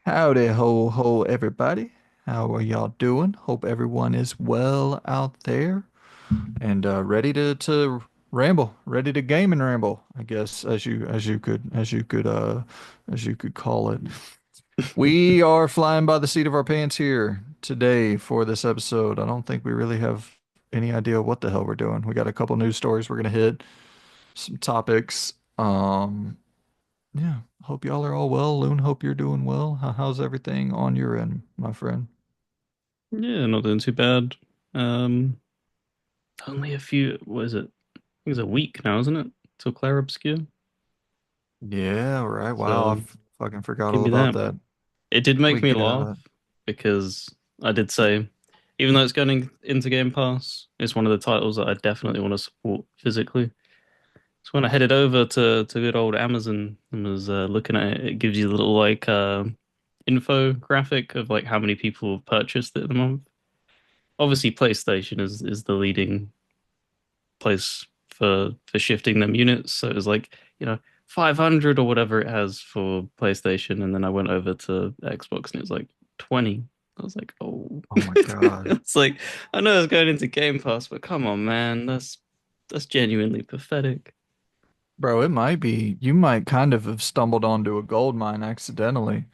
Howdy ho ho everybody. How are y'all doing? Hope everyone is well out there and ready to ramble, ready to game and ramble, I guess as you could call it. We are flying by the seat of our pants here today for this episode. I don't think we really have any idea what the hell we're doing. We got a couple news stories we're gonna hit, some topics. Yeah, hope y'all are all well. Loon, hope you're doing well. How's everything on your end, my friend? Yeah, not doing too bad. Um, Only a few, what is it? I think it's a week now, isn't it? Till Claire Obscure. Yeah, right. Wow, I So fucking forgot give all me about that. that. It did make We me get laugh because I did say, even though it's going into Game Pass, it's one of the titles that I definitely want to support physically. So when I headed over to good old Amazon and was looking at it, it gives you a little like infographic of like how many people have purchased it in the month. Obviously, PlayStation is the leading place for shifting them units. So it was like, 500 or whatever it has for PlayStation, and then I went over to Xbox and it was like 20. I was like, oh, oh my God. it's like I know it's going into Game Pass, but come on, man, that's genuinely pathetic. Bro, it might be you might kind of have stumbled onto a gold mine accidentally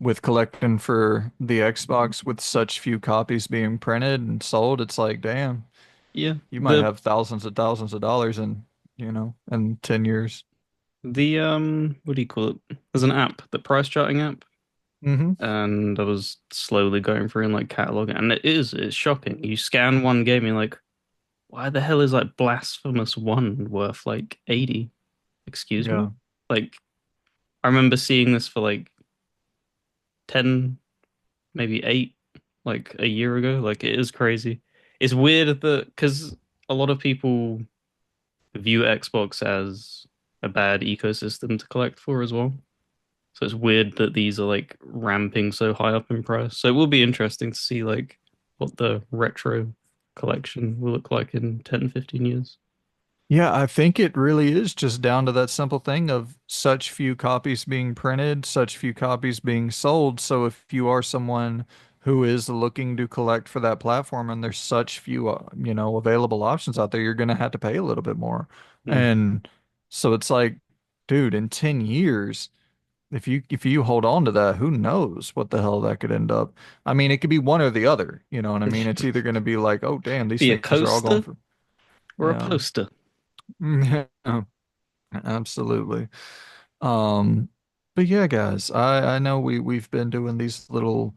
with collecting for the Xbox with such few copies being printed and sold. It's like, damn, Yeah, you might the have thousands of dollars in 10 years. what do you call it? There's an app, the price charting app, Mm-hmm. and I was slowly going through and like cataloging, and it's shocking. You scan one game, you're like, why the hell is like Blasphemous 1 worth like 80? Excuse me? Yeah. Like, I remember seeing this for like 10, maybe 8, like a year ago. Like, it is crazy. It's weird that because a lot of people view Xbox as a bad ecosystem to collect for as well. So it's weird that these are like ramping so high up in price. So it will be interesting to see like what the retro collection will look like in 10, 15 years. Yeah, I think it really is just down to that simple thing of such few copies being printed, such few copies being sold. So if you are someone who is looking to collect for that platform and there's such few, available options out there, you're going to have to pay a little bit more. Mm. And so it's like, dude, in 10 years, if you hold on to that, who knows what the hell that could end up. I mean, it could be one or the other, you know what I mean? It's either going to be like, oh, damn, these Be a things are all going coaster for, or a yeah. poster. Yeah. Absolutely. Um, but yeah, guys, I know we've been doing these little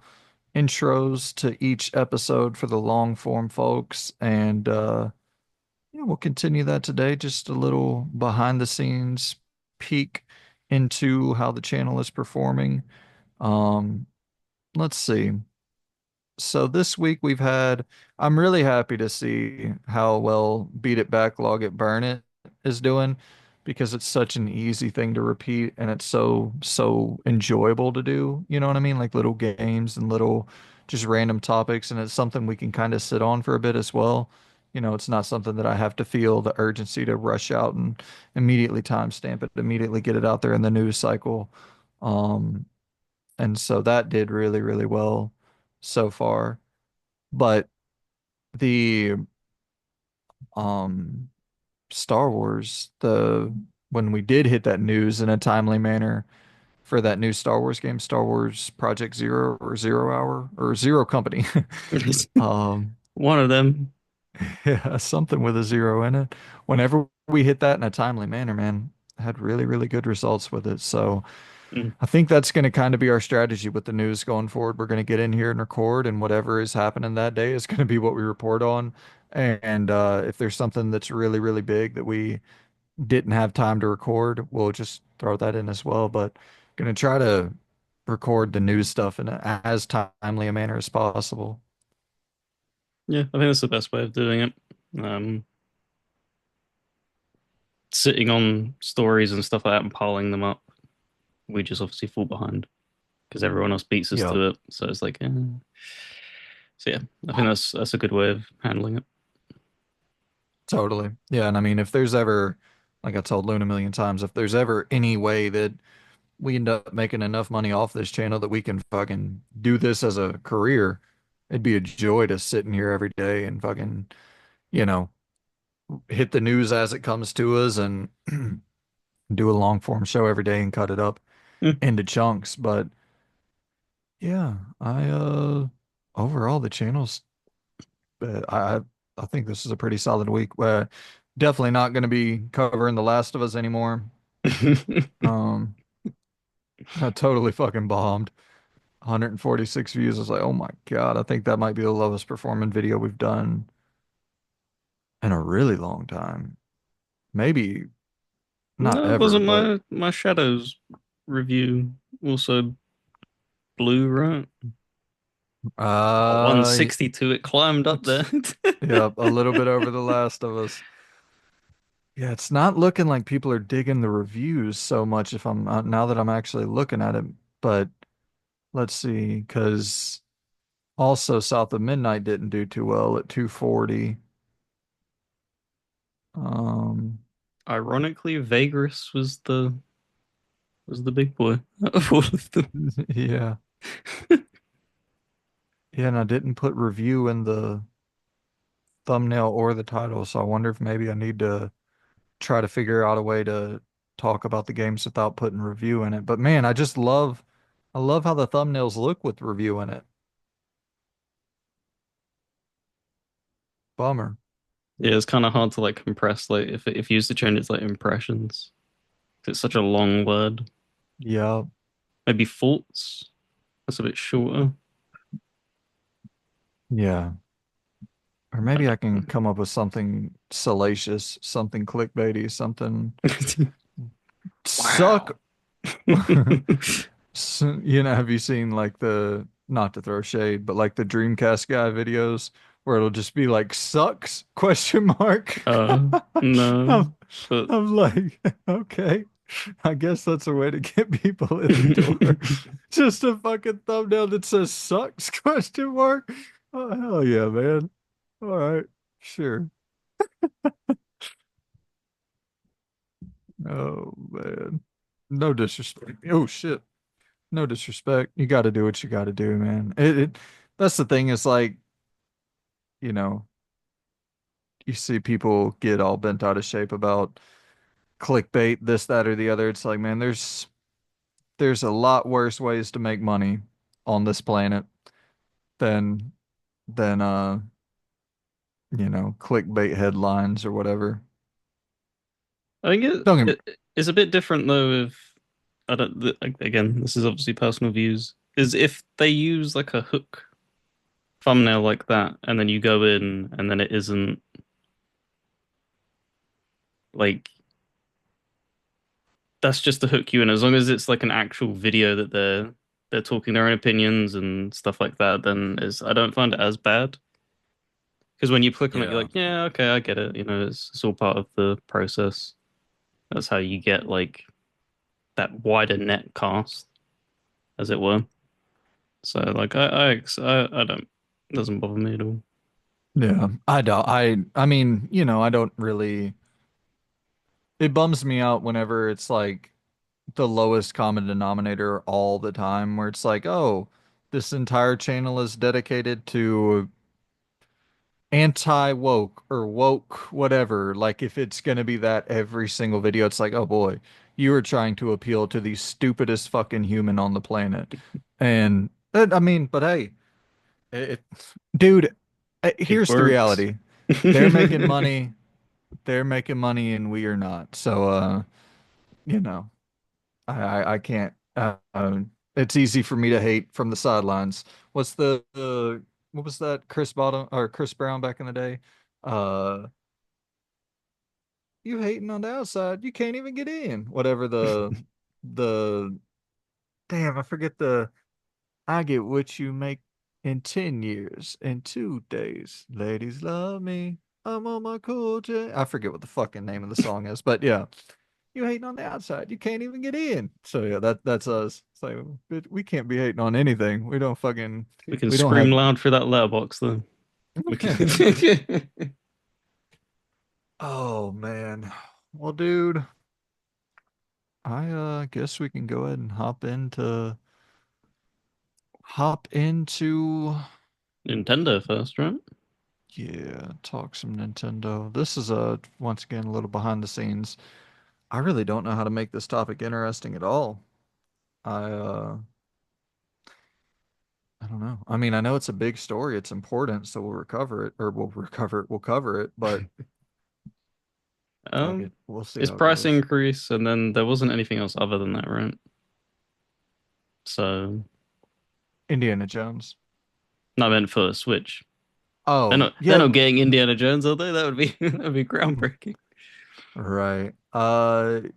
intros to each episode for the long form folks, and yeah, we'll continue that today. Just a little behind the scenes peek into how the channel is performing. Um, let's see. So this week I'm really happy to see how well Beat It Backlog It Burn It is doing because it's such an easy thing to repeat and it's so enjoyable to do. You know what I mean? Like little games and little just random topics, and it's something we can kind of sit on for a bit as well. It's not something that I have to feel the urgency to rush out and immediately timestamp it, immediately get it out there in the news cycle. Um, and so that did really, really well so far. But the um Star Wars, the when we did hit that news in a timely manner for that new Star Wars game, Star Wars Project Zero or Zero Hour or Zero Company. Um One of them. yeah, something with a zero in it. Whenever we hit that in a timely manner, man, had really, really good results with it. So Mm. I think that's going to kind of be our strategy with the news going forward. We're going to get in here and record, and whatever is happening that day is going to be what we report on. And if there's something that's really, really big that we didn't have time to record, we'll just throw that in as well. But going to try to record the news stuff in as timely a manner as possible. Yeah, I think that's the best way of doing it. Um, Sitting on stories and stuff like that and piling them up. We just obviously fall behind because everyone else beats us Yeah, to it. So it's like, so yeah, I think that's a good way of handling it. totally. Yeah, and I mean, if there's ever, like I told Luna a million times, if there's ever any way that we end up making enough money off this channel that we can fucking do this as a career, it'd be a joy to sit in here every day and fucking, you know, hit the news as it comes to us and do a long form show every day and cut it up Hmm. into chunks. But yeah, I overall the channel's I think this is a pretty solid week. Definitely not going to be covering The Last of Us anymore. Um, I totally fucking bombed. 146 views. I was like, oh my God, I think that might be the lowest performing video we've done in a really long time. Maybe not No, it ever, wasn't but my Shadows review also blue, right? Oh, uh 162, it climbed up there. yeah, a little bit over The Last of Us. Yeah, it's not looking like people are digging the reviews so much if I'm now that I'm actually looking at it, but let's see, because also South of Midnight didn't do too well at 240. Um, Ironically, Vagrant was the big boy of all of them. yeah. Yeah, and I didn't put review in the thumbnail or the title, so I wonder if maybe I need to try to figure out a way to talk about the games without putting review in it. But man, I love how the thumbnails look with review in it. Bummer. Yeah, it's kind of hard to like compress like if you use to change its like impressions. It's such a long word. Yeah. Maybe faults. That's a bit shorter. Yeah. Or I maybe I can don't come up with something salacious, something clickbaity, something know. Wow. suck. Have you seen like the, not to throw shade, but like the Dreamcast guy videos where it'll just be like sucks question mark. No, I'm, but I'm like, okay, I guess that's a way to get people in the door. Just a fucking thumbnail that says sucks question mark. Oh hell yeah, man. All right, sure. Oh man. No disrespect. Oh shit. No disrespect. You got to do what you got to do, man. That's the thing is like, you know, you see people get all bent out of shape about clickbait, this, that, or the other. It's like, man, there's a lot worse ways to make money on this planet than than clickbait headlines or whatever. I think Don't get me, it's a bit different though. If I don't again, this is obviously personal views. Is if they use like a hook thumbnail like that, and then you go in, and then it isn't like that's just to hook you in. As long as it's like an actual video that they're talking their own opinions and stuff like that, then is I don't find it as bad. Because when you click on it, you're yeah. like, yeah, okay, I get it. You know, it's all part of the process. That's how you get like that wider net cast, as it were. So like I don't it doesn't bother me at all. Yeah. I don't I mean, I don't really, it bums me out whenever it's like the lowest common denominator all the time, where it's like, oh, this entire channel is dedicated to anti-woke or woke, whatever. Like, if it's going to be that every single video, it's like, oh boy, you are trying to appeal to the stupidest fucking human on the planet. And I mean, but hey, it, dude, It here's the works. reality. They're making money. They're making money and we are not. So, you know. I can't. It's easy for me to hate from the sidelines. What's what was that Chris Bottom or Chris Brown back in the day? Uh, you hating on the outside, you can't even get in. Whatever the damn, I forget the I get what you make in 10 years, in 2 days. Ladies love me. I'm on my cool J. I forget what the fucking name of the song is, but yeah. You hating on the outside. You can't even get in. So yeah, that's us. So we can't be hating on anything. We don't fucking We can we don't scream have loud through that letterbox though. We can Oh man. Well, dude, I guess we can go ahead and hop into Nintendo first, right? yeah, talk some Nintendo. This is once again a little behind the scenes. I really don't know how to make this topic interesting at all. I don't know. I mean, I know it's a big story, it's important, so we'll recover it or we'll cover it, but fuck it. We'll see It's how it price goes. increase, and then there wasn't anything else other than that, right? So, Indiana Jones. not meant for Switch. They're Oh, not they're yeah, not getting Indiana Jones, are they? That would be that would be groundbreaking. right.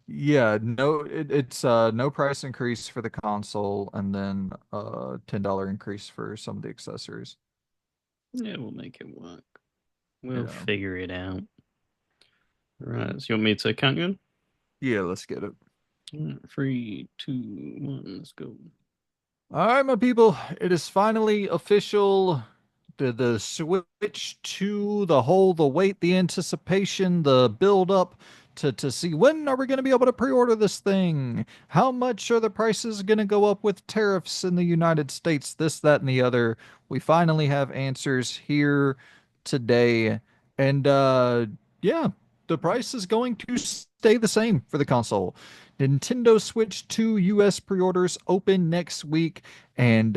Yeah, no it's no price increase for the console and then $10 increase for some of the accessories. Yeah, we'll make it work. We'll Yeah. figure it out. Right. So you want me to count you in? Yeah, let's get it. Three, two, one, let's go. All right, my people, it is finally official. The switch to the wait, the anticipation, the build up to see when are we going to be able to pre-order this thing? How much are the prices going to go up with tariffs in the United States? This, that, and the other. We finally have answers here today. And yeah, the price is going to stay the same for the console. Nintendo Switch 2 US pre-orders open next week. And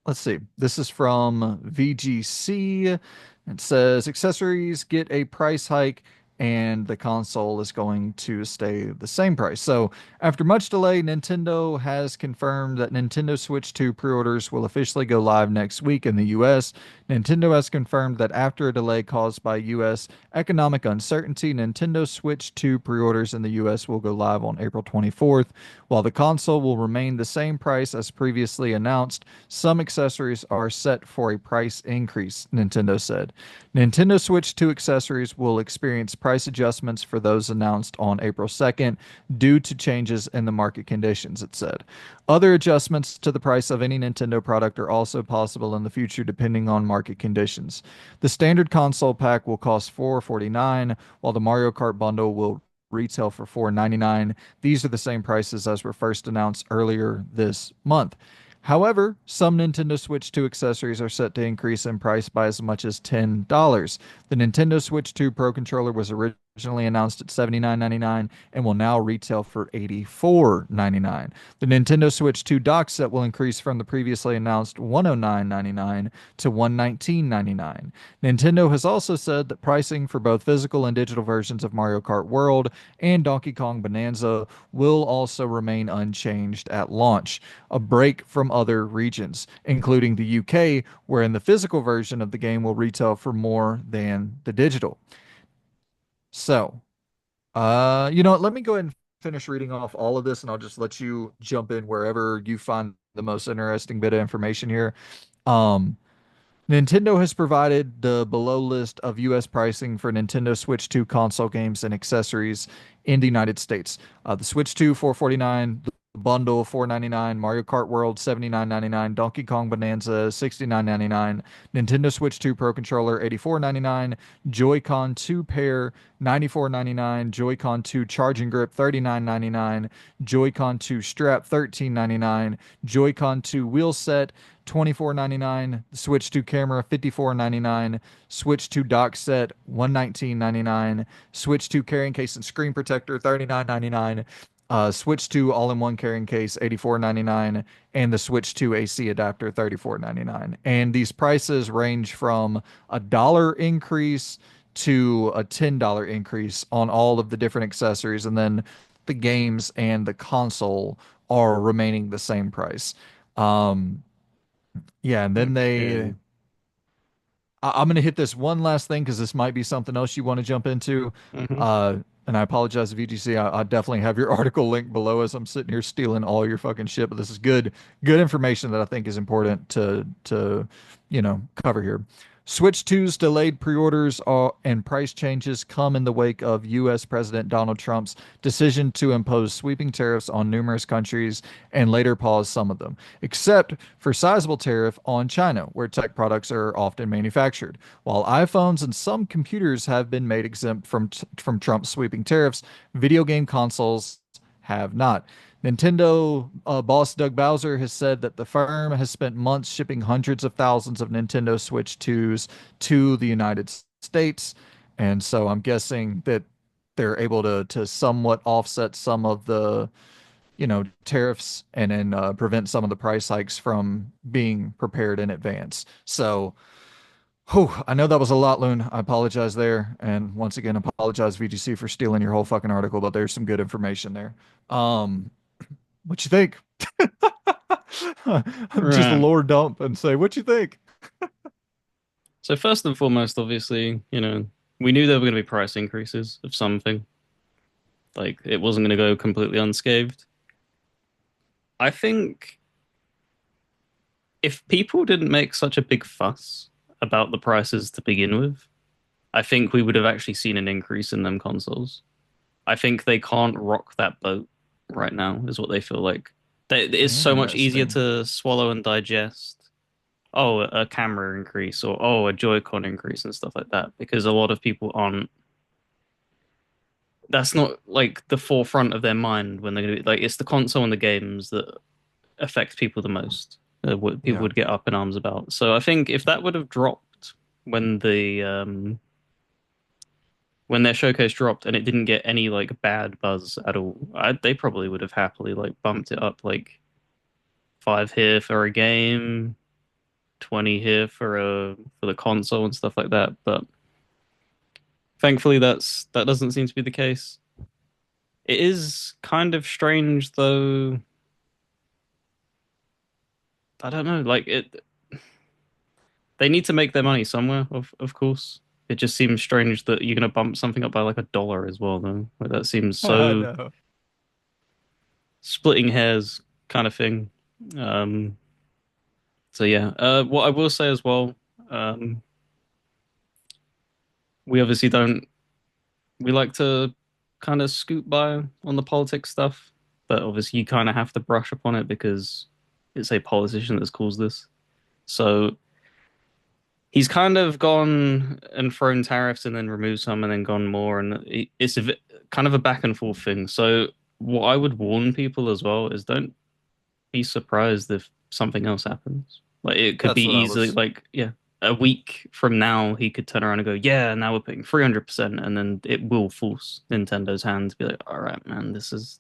let's see. This is from VGC. It says accessories get a price hike and the console is going to stay the same price. So, after much delay, Nintendo has confirmed that Nintendo Switch 2 pre-orders will officially go live next week in the US. Nintendo has confirmed that after a delay caused by US economic uncertainty, Nintendo Switch 2 pre-orders in the US will go live on April 24th. While the console will remain the same price as previously announced, some accessories are set for a price increase, Nintendo said. Nintendo Switch 2 accessories will experience price adjustments for those announced on April 2nd due to changes in the market conditions, it said. Other adjustments to the price of any Nintendo product are also possible in the future depending on market conditions. The standard console pack will cost $449, while the Mario Kart bundle will retail for $499. These are the same prices as were first announced earlier this month. However, some Nintendo Switch 2 accessories are set to increase in price by as much as $10. The Nintendo Switch 2 Pro controller was originally announced at $79.99 and will now retail for $84.99. The Nintendo Switch 2 dock set will increase from the previously announced $109.99 to $119.99. Nintendo has also said that pricing for both physical and digital versions of Mario Kart World and Donkey Kong Bonanza will also remain unchanged at launch, a break from other regions, including the UK, wherein the physical version of the game will retail for more than the digital. So, you know what? Let me go ahead and finish reading off all of this, and I'll just let you jump in wherever you find the most interesting bit of information here. Um, Nintendo has provided the below list of US pricing for Nintendo Switch 2 console games and accessories in the United States. The Switch 2 $449, the bundle $499, Mario Kart World $79.99, Donkey Kong Bonanza $69.99, Nintendo Switch 2 Pro Controller $84.99, Joy-Con 2 pair $94.99, Joy-Con 2 charging grip $39.99, Joy-Con 2 strap $13.99, Joy-Con 2 wheel set $24.99, Switch 2 camera $54.99, Switch 2 dock set $119.99, Switch 2 carrying case and screen protector $39.99, Switch 2 all-in-one carrying case $84.99, and the Switch 2 AC adapter $34.99. And these prices range from a dollar increase to a $10 increase on all of the different accessories, and then the games and the console are remaining the same price. Um, yeah, and then Okay. I'm going to hit this one last thing because this might be something else you want to jump into. Mm-hmm. Uh, and I apologize, VGC. I definitely have your article linked below as I'm sitting here stealing all your fucking shit. But this is good information that I think is important to cover here. Switch 2's delayed pre-orders and price changes come in the wake of U.S. President Donald Trump's decision to impose sweeping tariffs on numerous countries and later pause some of them, except for sizable tariff on China, where tech products are often manufactured. While iPhones and some computers have been made exempt from Trump's sweeping tariffs, video game consoles have not. Nintendo boss Doug Bowser has said that the firm has spent months shipping hundreds of thousands of Nintendo Switch 2s to the United States. And so I'm guessing that they're able to somewhat offset some of the, tariffs and then prevent some of the price hikes from being prepared in advance. So, whew, I know that was a lot, Loon. I apologize there. And once again, apologize, VGC, for stealing your whole fucking article, but there's some good information there. Um, what you think? Just a Right. lore dump and say, what you think? So first and foremost, obviously, we knew there were going to be price increases of something. Like it wasn't going to go completely unscathed. I think if people didn't make such a big fuss about the prices to begin with, I think we would have actually seen an increase in them consoles. I think they can't rock that boat right now, is what they feel like. It's so much easier Interesting. to swallow and digest. Oh, a camera increase or oh, a Joy-Con increase and stuff like that, because a lot of people aren't. That's not like the forefront of their mind when they're gonna be like. It's the console and the games that affect people the most. What people Yeah. would get up in arms about. So I think if that would have dropped when when their showcase dropped and it didn't get any like bad buzz at all, they probably would have happily like bumped it up like five here for a game, 20 here for the console and stuff like that. But thankfully, that doesn't seem to be the case. It is kind of strange though. I don't know. Like it, they need to make their money somewhere. Of course, it just seems strange that you're gonna bump something up by like $1 as well, though. Like that seems I so know. splitting hairs kind of thing. Um, so yeah. What I will say as well, um, we obviously don't. We like to kind of scoot by on the politics stuff, but obviously you kind of have to brush up on it because it's a politician that's caused this. So he's kind of gone and thrown tariffs and then removed some and then gone more, and it's kind of a back and forth thing. So what I would warn people as well is don't be surprised if something else happens. Like it could be That's what I easily was. like yeah, a week from now he could turn around and go yeah, now we're putting 300%, and then it will force Nintendo's hand to be like all right, man, this is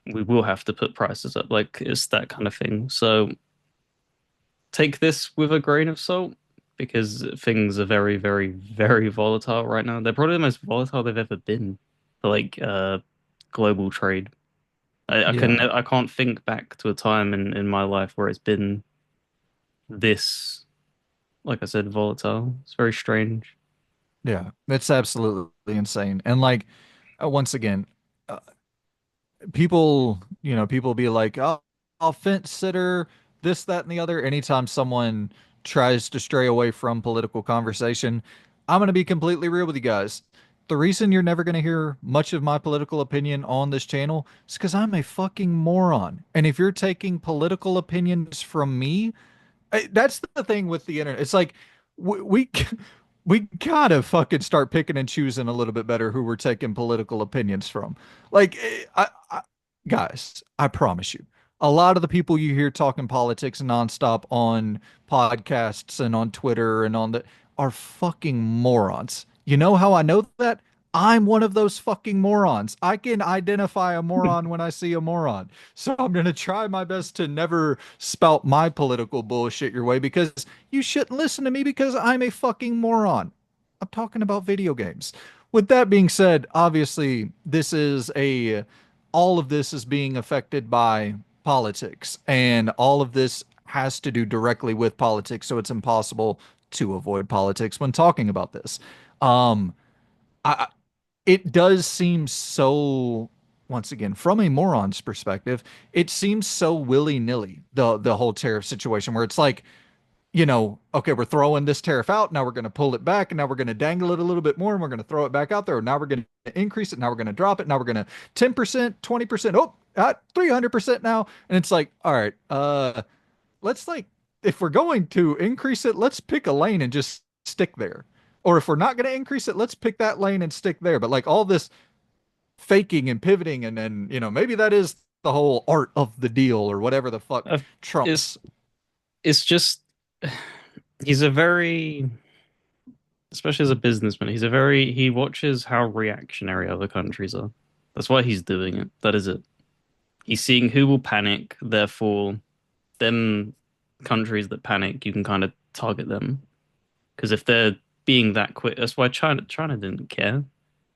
we will have to put prices up. Like it's that kind of thing. So take this with a grain of salt because things are very, very, very volatile right now. They're probably the most volatile they've ever been for like global trade. Yeah. I can't think back to a time in my life where it's been this, like I said, volatile. It's very strange. Yeah. It's absolutely insane. And like, once again, uh, people be like, oh, I'll fence sitter, this, that, and the other. Anytime someone tries to stray away from political conversation, I'm going to be completely real with you guys. The reason you're never going to hear much of my political opinion on this channel is because I'm a fucking moron. And if you're taking political opinions from me, that's the thing with the internet. It's like we we gotta fucking start picking and choosing a little bit better who we're taking political opinions from. Like, guys, I promise you, a lot of the people you hear talking politics nonstop on podcasts and on Twitter and on the are fucking morons. You know how I know that? I'm one of those fucking morons. I can identify a moron when I see a moron. So I'm going to try my best to never spout my political bullshit your way because you shouldn't listen to me because I'm a fucking moron. I'm talking about video games. With that being said, obviously, all of this is being affected by politics, and all of this has to do directly with politics. So it's impossible to avoid politics when talking about this. Um, I, it does seem so, once again, from a moron's perspective, it seems so willy-nilly, the whole tariff situation, where it's like, okay, we're throwing this tariff out. Now we're going to pull it back, and now we're going to dangle it a little bit more, and we're going to throw it back out there. Now we're going to increase it. Now we're going to drop it. Now we're going to 10%, 20%. Oh, at 300% now. And it's like, all right, let's like, if we're going to increase it, let's pick a lane and just stick there. Or if we're not going to increase it, let's pick that lane and stick there. But like all this faking and pivoting, and then maybe that is the whole art of the deal or whatever the fuck I've, it's Trump's. it's just he's a very, especially as a businessman, he watches how reactionary other countries are. That's why he's doing it. That is it. He's seeing who will panic, therefore, them countries that panic, you can kind of target them. Because if they're being that quick, that's why China didn't care.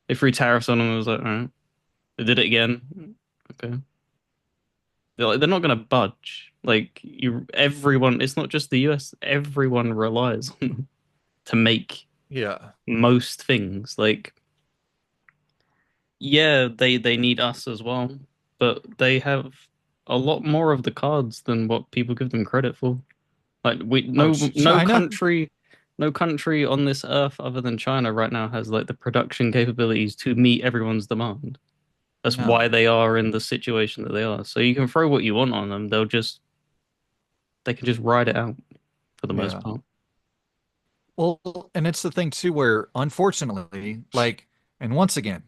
They threw tariffs on them. It was like, all right, they did it again. Okay, they're not going to budge. Like everyone, it's not just the US. Everyone relies on them to make Yeah. most things. Like, yeah, they need us as well, but they have a lot more of the cards than what people give them credit for. Like we Oh, no China? country, no country on this earth other than China right now has like the production capabilities to meet everyone's demand. That's why No. they are in the situation that they are. So you can throw what you want on them, they can just ride it out for the most Yeah. part. Well, and it's the thing too where unfortunately, like, and once again,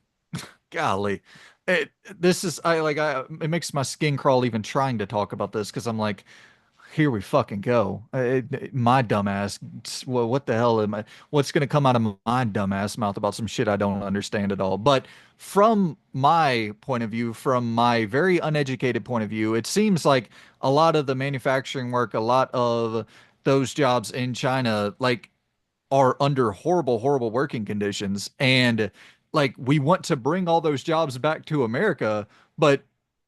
golly, it this is I it makes my skin crawl even trying to talk about this because I'm like, here we fucking go. My dumbass. Well, what the hell am I? What's going to come out of my dumbass mouth about some shit I don't understand at all? But from my point of view, from my very uneducated point of view, it seems like a lot of the manufacturing work, a lot of those jobs in China, like are under horrible, horrible working conditions. And like we want to bring all those jobs back to America, but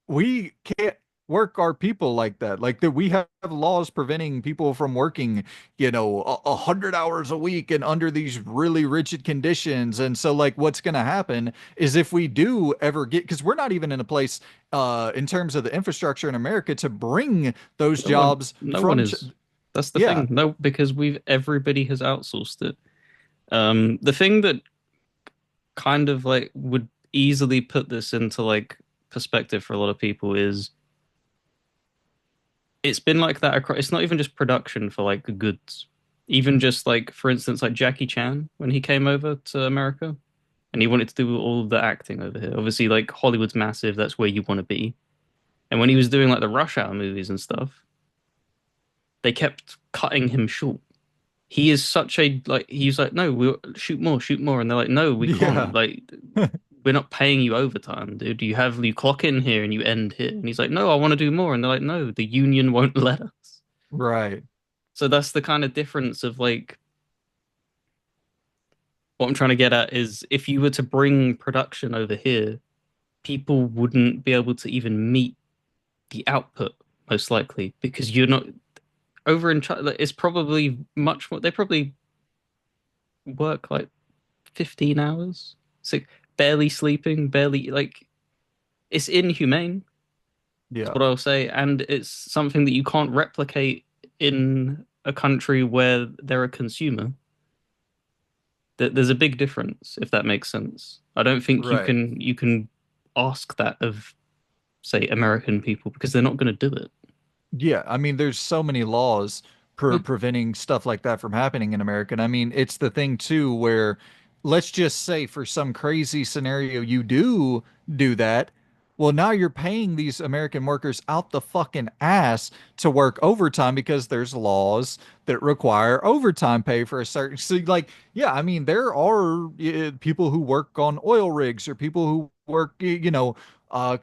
we can't work our people like that. Like that we have laws preventing people from working, 100 hours a week and under these really rigid conditions. And so like what's gonna happen is if we do ever get because we're not even in a place in terms of the infrastructure in America to bring those jobs No one from is. That's the yeah. thing. No, because everybody has outsourced it. The thing that kind of like would easily put this into like perspective for a lot of people is it's been like that across, it's not even just production for like the goods. Even just like, for instance, like Jackie Chan when he came over to America and he wanted to do all of the acting over here. Obviously, like Hollywood's massive, that's where you want to be. And when he was doing like the Rush Hour movies and stuff, they kept cutting him short. He is such a like he's like, no, we'll shoot more, and they're like, no, we can't. Yeah. Like, we're not paying you overtime, dude. You clock in here and you end here. And he's like, no, I want to do more. And they're like, no, the union won't let us. Right. So that's the kind of difference of like what I'm trying to get at is if you were to bring production over here, people wouldn't be able to even meet the output, most likely, because you're not over in China. It's probably much more, they probably work like 15 hours, so barely sleeping, barely like it's inhumane. That's Yeah. what I'll say, and it's something that you can't replicate in a country where they're a consumer. There's a big difference, if that makes sense. I don't think Right. you can ask that of say American people because they're not going to do it. Yeah, I mean, there's so many laws Yeah. preventing stuff like that from happening in America. And I mean, it's the thing too where let's just say for some crazy scenario you do that. Well, now you're paying these American workers out the fucking ass to work overtime because there's laws that require overtime pay for a certain. So, like, yeah, I mean, there are people who work on oil rigs or people who work,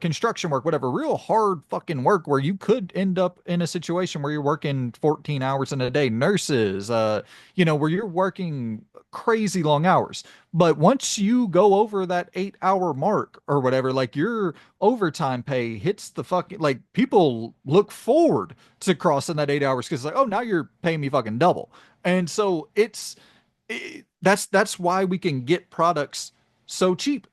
construction work, whatever, real hard fucking work where you could end up in a situation where you're working 14 hours in a day. Nurses, where you're working crazy long hours. But once you go over that 8 hour mark or whatever, like your overtime pay hits the fucking, like people look forward to crossing that 8 hours because like, oh, now you're paying me fucking double. And so that's why we can get products so cheap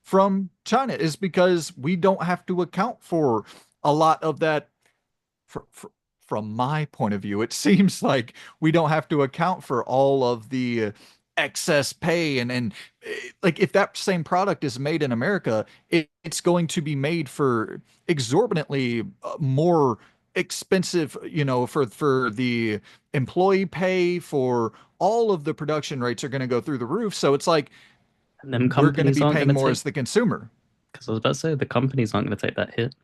from China is because we don't have to account for a lot of that. From my point of view, it seems like we don't have to account for all of the excess pay and like if that same product is made in America, it's going to be made for exorbitantly more expensive, for the employee pay, for all of the production rates are going to go through the roof. So it's like And them we're going to companies be aren't going paying to more take as the consumer. Because I was about to say the companies aren't going to take that hit.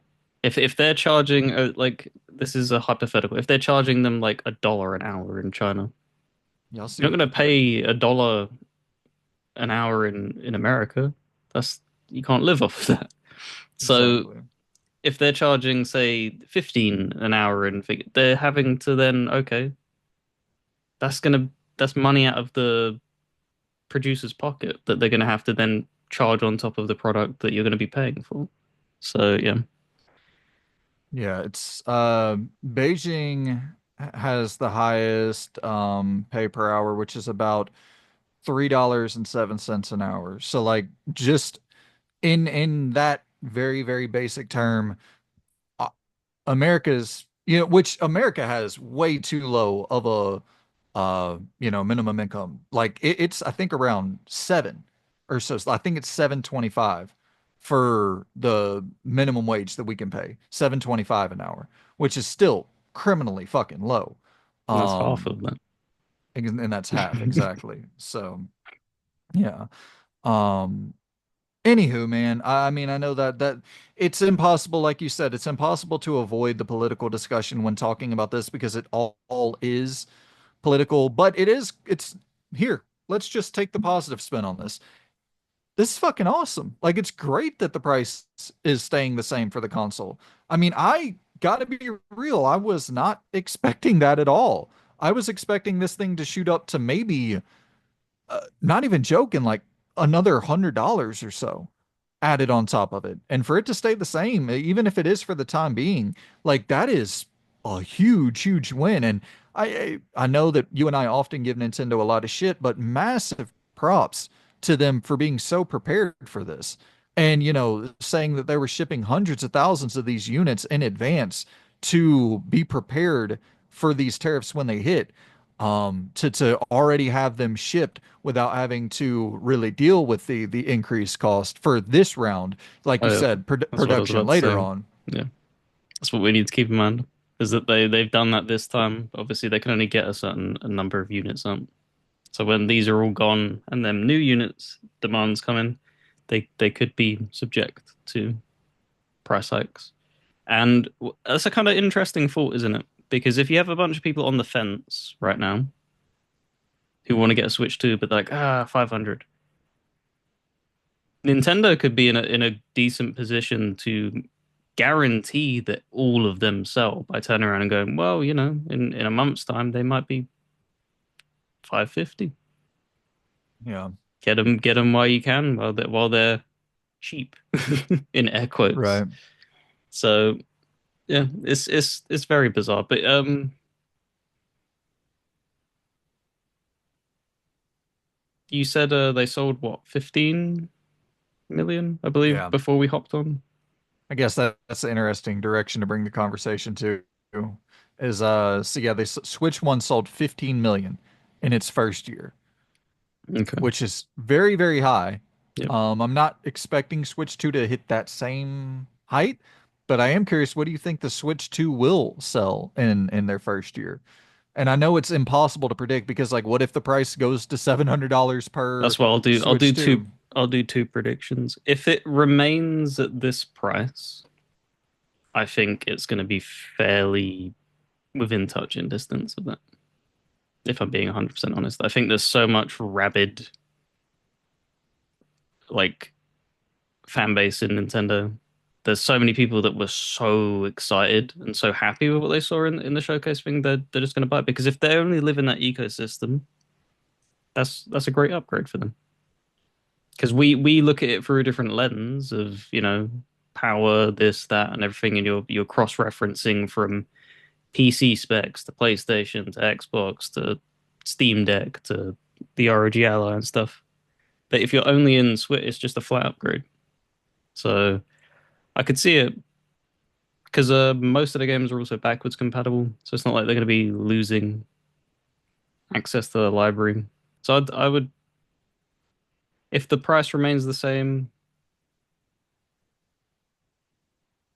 If they're charging like this is a hypothetical. If they're charging them like $1 an hour in China, Y'all see you're not what? going to pay $1 an hour in America. That's you can't live off of that. So Exactly. if they're charging say 15 an hour and they're having to then okay, that's money out of the producer's pocket that they're gonna have to then charge on top of the product that you're gonna be paying for. So yeah, Yeah, it's Beijing has the highest pay per hour, which is about $3.07 an hour. So like just in that very basic term, uh, America's, which America has way too low of a minimum income. Like it's I think around seven or so. I think it's 7.25 for the minimum wage that we can pay. 7.25 an hour, which is still criminally fucking low. that's half Um, of that. and that's half exactly. So yeah. Um, Anywho, man, I mean, I know that it's impossible, like you said, it's impossible to avoid the political discussion when talking about this because it all is political, but it's here. Let's just take the positive spin on this. This is fucking awesome. Like it's great that the price is staying the same for the console. I mean, I gotta be real, I was not expecting that at all. I was expecting this thing to shoot up to maybe not even joking, like another $100 or so added on top of it. And for it to stay the same, even if it is for the time being, like that is a huge win. And I know that you and I often give Nintendo a lot of shit, but massive props to them for being so prepared for this. And, saying that they were shipping hundreds of thousands of these units in advance to be prepared for these tariffs when they hit, to already have them shipped without having to really deal with the increased cost for this round, like you Oh, yeah, said, that's what I was production about to later say. on. Yeah, that's what we need to keep in mind is that they've done that this time. Obviously, they can only get a certain a number of units up. So when these are all gone and then new units demands come in, they could be subject to price hikes. And that's a kind of interesting thought, isn't it? Because if you have a bunch of people on the fence right now who want to get a Switch 2, but like, 500, Nintendo could be in a decent position to guarantee that all of them sell by turning around and going, well, in a month's time, they might be 550. Yeah, Get them while you can, while they're cheap, in air quotes. right. So yeah, it's very bizarre. But you said they sold what 15 million, I believe, Yeah. before we hopped on. I guess that's an interesting direction to bring the conversation to. Is so yeah, Switch 1 sold 15 million in its first year, Okay. which is very high. Yep. I'm not expecting Switch 2 to hit that same height, but I am curious, what do you think the Switch 2 will sell in their first year? And I know it's impossible to predict because like what if the price goes to $700 per That's what I'll do. I'll do Switch two. 2? I'll do two predictions. If it remains at this price, I think it's going to be fairly within touching distance of that. If I'm being 100% honest, I think there's so much rabid like fan base in Nintendo. There's so many people that were so excited and so happy with what they saw in the showcase thing. They're just going to buy it because if they only live in that ecosystem, that's a great upgrade for them. Because we look at it through a different lens of power, this, that, and everything, and you're cross referencing from PC specs to PlayStation to Xbox to Steam Deck to the ROG Ally and stuff. But if you're only in Switch, it's just a flat upgrade. So I could see it because most of the games are also backwards compatible, so it's not like they're going to be losing access to the library. So I would, if the price remains the same,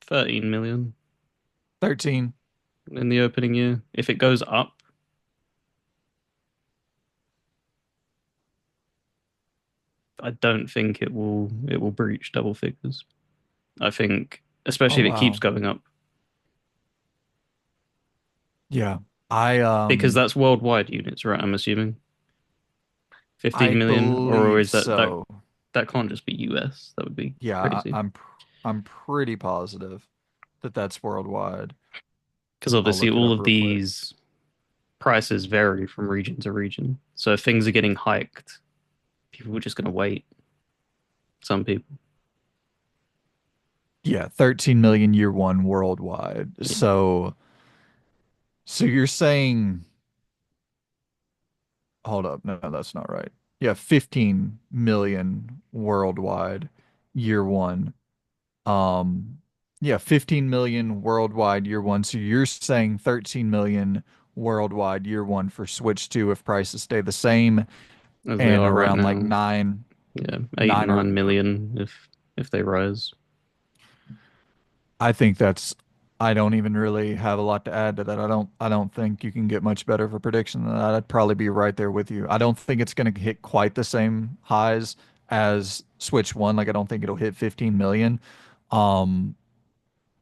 13 million 13. in the opening year. If it goes up, I don't think it will breach double figures. I think, Oh especially if it keeps wow. going up, Yeah. I because that's worldwide units, right? I'm assuming I 15 million, or believe is that so. that can't just be US? That would be Yeah, crazy. I'm pretty positive that that's worldwide. Because I'll obviously look it all up of real quick. these prices vary from region to region. So if things are getting hiked, people are just going to wait. Some people, Yeah, 13 million year one worldwide. yeah, So you're saying, hold up, no, that's not right. Yeah, 15 million worldwide year one. Um, yeah, 15 million worldwide year one. So you're saying 13 million worldwide year one for Switch 2 if prices stay the same as they and are right around like now. Yeah, eight, nine or 9 million if they rise. I think that's I don't even really have a lot to add to that. I don't think you can get much better of a prediction than that. I'd probably be right there with you. I don't think it's going to hit quite the same highs as Switch 1. Like I don't think it'll hit 15 million. Um,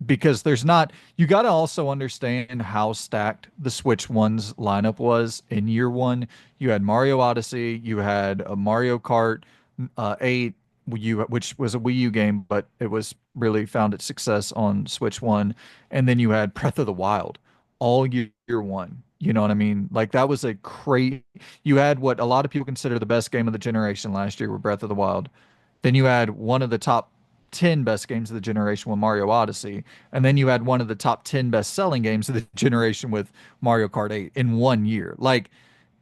because there's not you got to also understand how stacked the Switch One's lineup was in year one. You had Mario Odyssey, you had a Mario Kart 8, which was a Wii U game, but it was really found its success on Switch One, and then you had Breath of the Wild all year one. You know what I mean? Like that was a great. You had what a lot of people consider the best game of the generation last year with Breath of the Wild. Then you had one of the top 10 best games of the generation with Mario Odyssey. And then you had one of the top 10 best selling games of the generation with Mario Kart 8 in 1 year. Like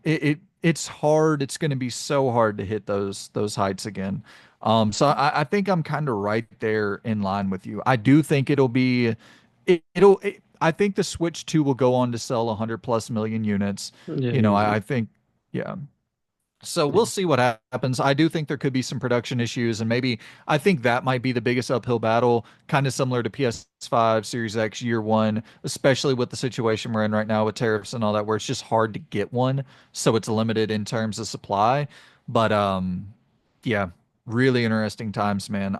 it's hard. It's going to be so hard to hit those heights again. So I think I'm kind of right there in line with you. I do think I think the Switch 2 will go on to sell 100 plus million units. Yeah, You know, easy. I think, yeah. So we'll Yeah, see what happens. I do think there could be some production issues, and maybe I think that might be the biggest uphill battle, kind of similar to PS5 Series X year one, especially with the situation we're in right now with tariffs and all that, where it's just hard to get one, so it's limited in terms of supply. But yeah, really interesting times, man.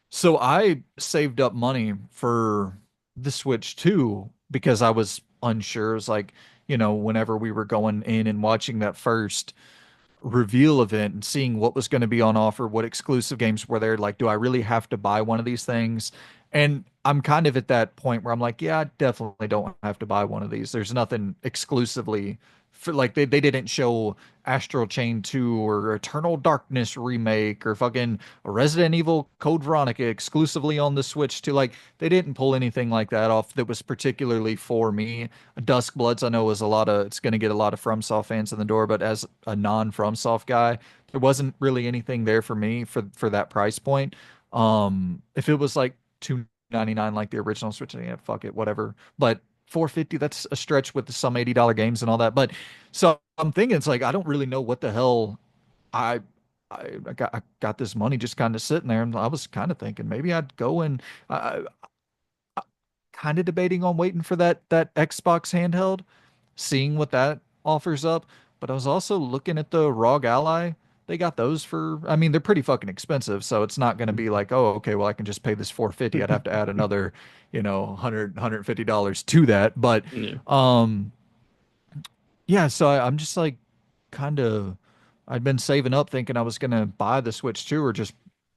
So I saved up money for the Switch too because I was unsure. It's like, whenever we were going in and watching that first reveal event and seeing what was going to be on offer, what exclusive games were there. Like, do I really have to buy one of these things? And I'm kind of at that point where I'm like, yeah, I definitely don't have to buy one of these. There's nothing exclusively for like they didn't show Astral Chain 2 or Eternal Darkness remake or fucking Resident Evil Code Veronica exclusively on the Switch too. Like they didn't pull anything like that off that was particularly for me. Dusk Bloods, I know is it's going to get a lot of FromSoft fans in the door, but as a non-FromSoft guy, there wasn't really anything there for me for that price point. If it was like 299 like the original Switch, yeah, fuck it, whatever. But 450, that's a stretch with some $80 games and all that. But so I'm thinking it's like I don't really know what the hell I I got this money just kind of sitting there, and I was kind of thinking maybe I'd go and I, kind of debating on waiting for that Xbox handheld, seeing what that offers up. But I was also looking at the ROG Ally. They got those for, I mean, they're pretty fucking expensive, so it's not going to be like, oh, okay, well, I can just pay this 450. I'd have to add another, 150 dollars to that. But yeah, um yeah, so I'm just like kind of I'd been saving up thinking I was gonna buy the Switch 2 or just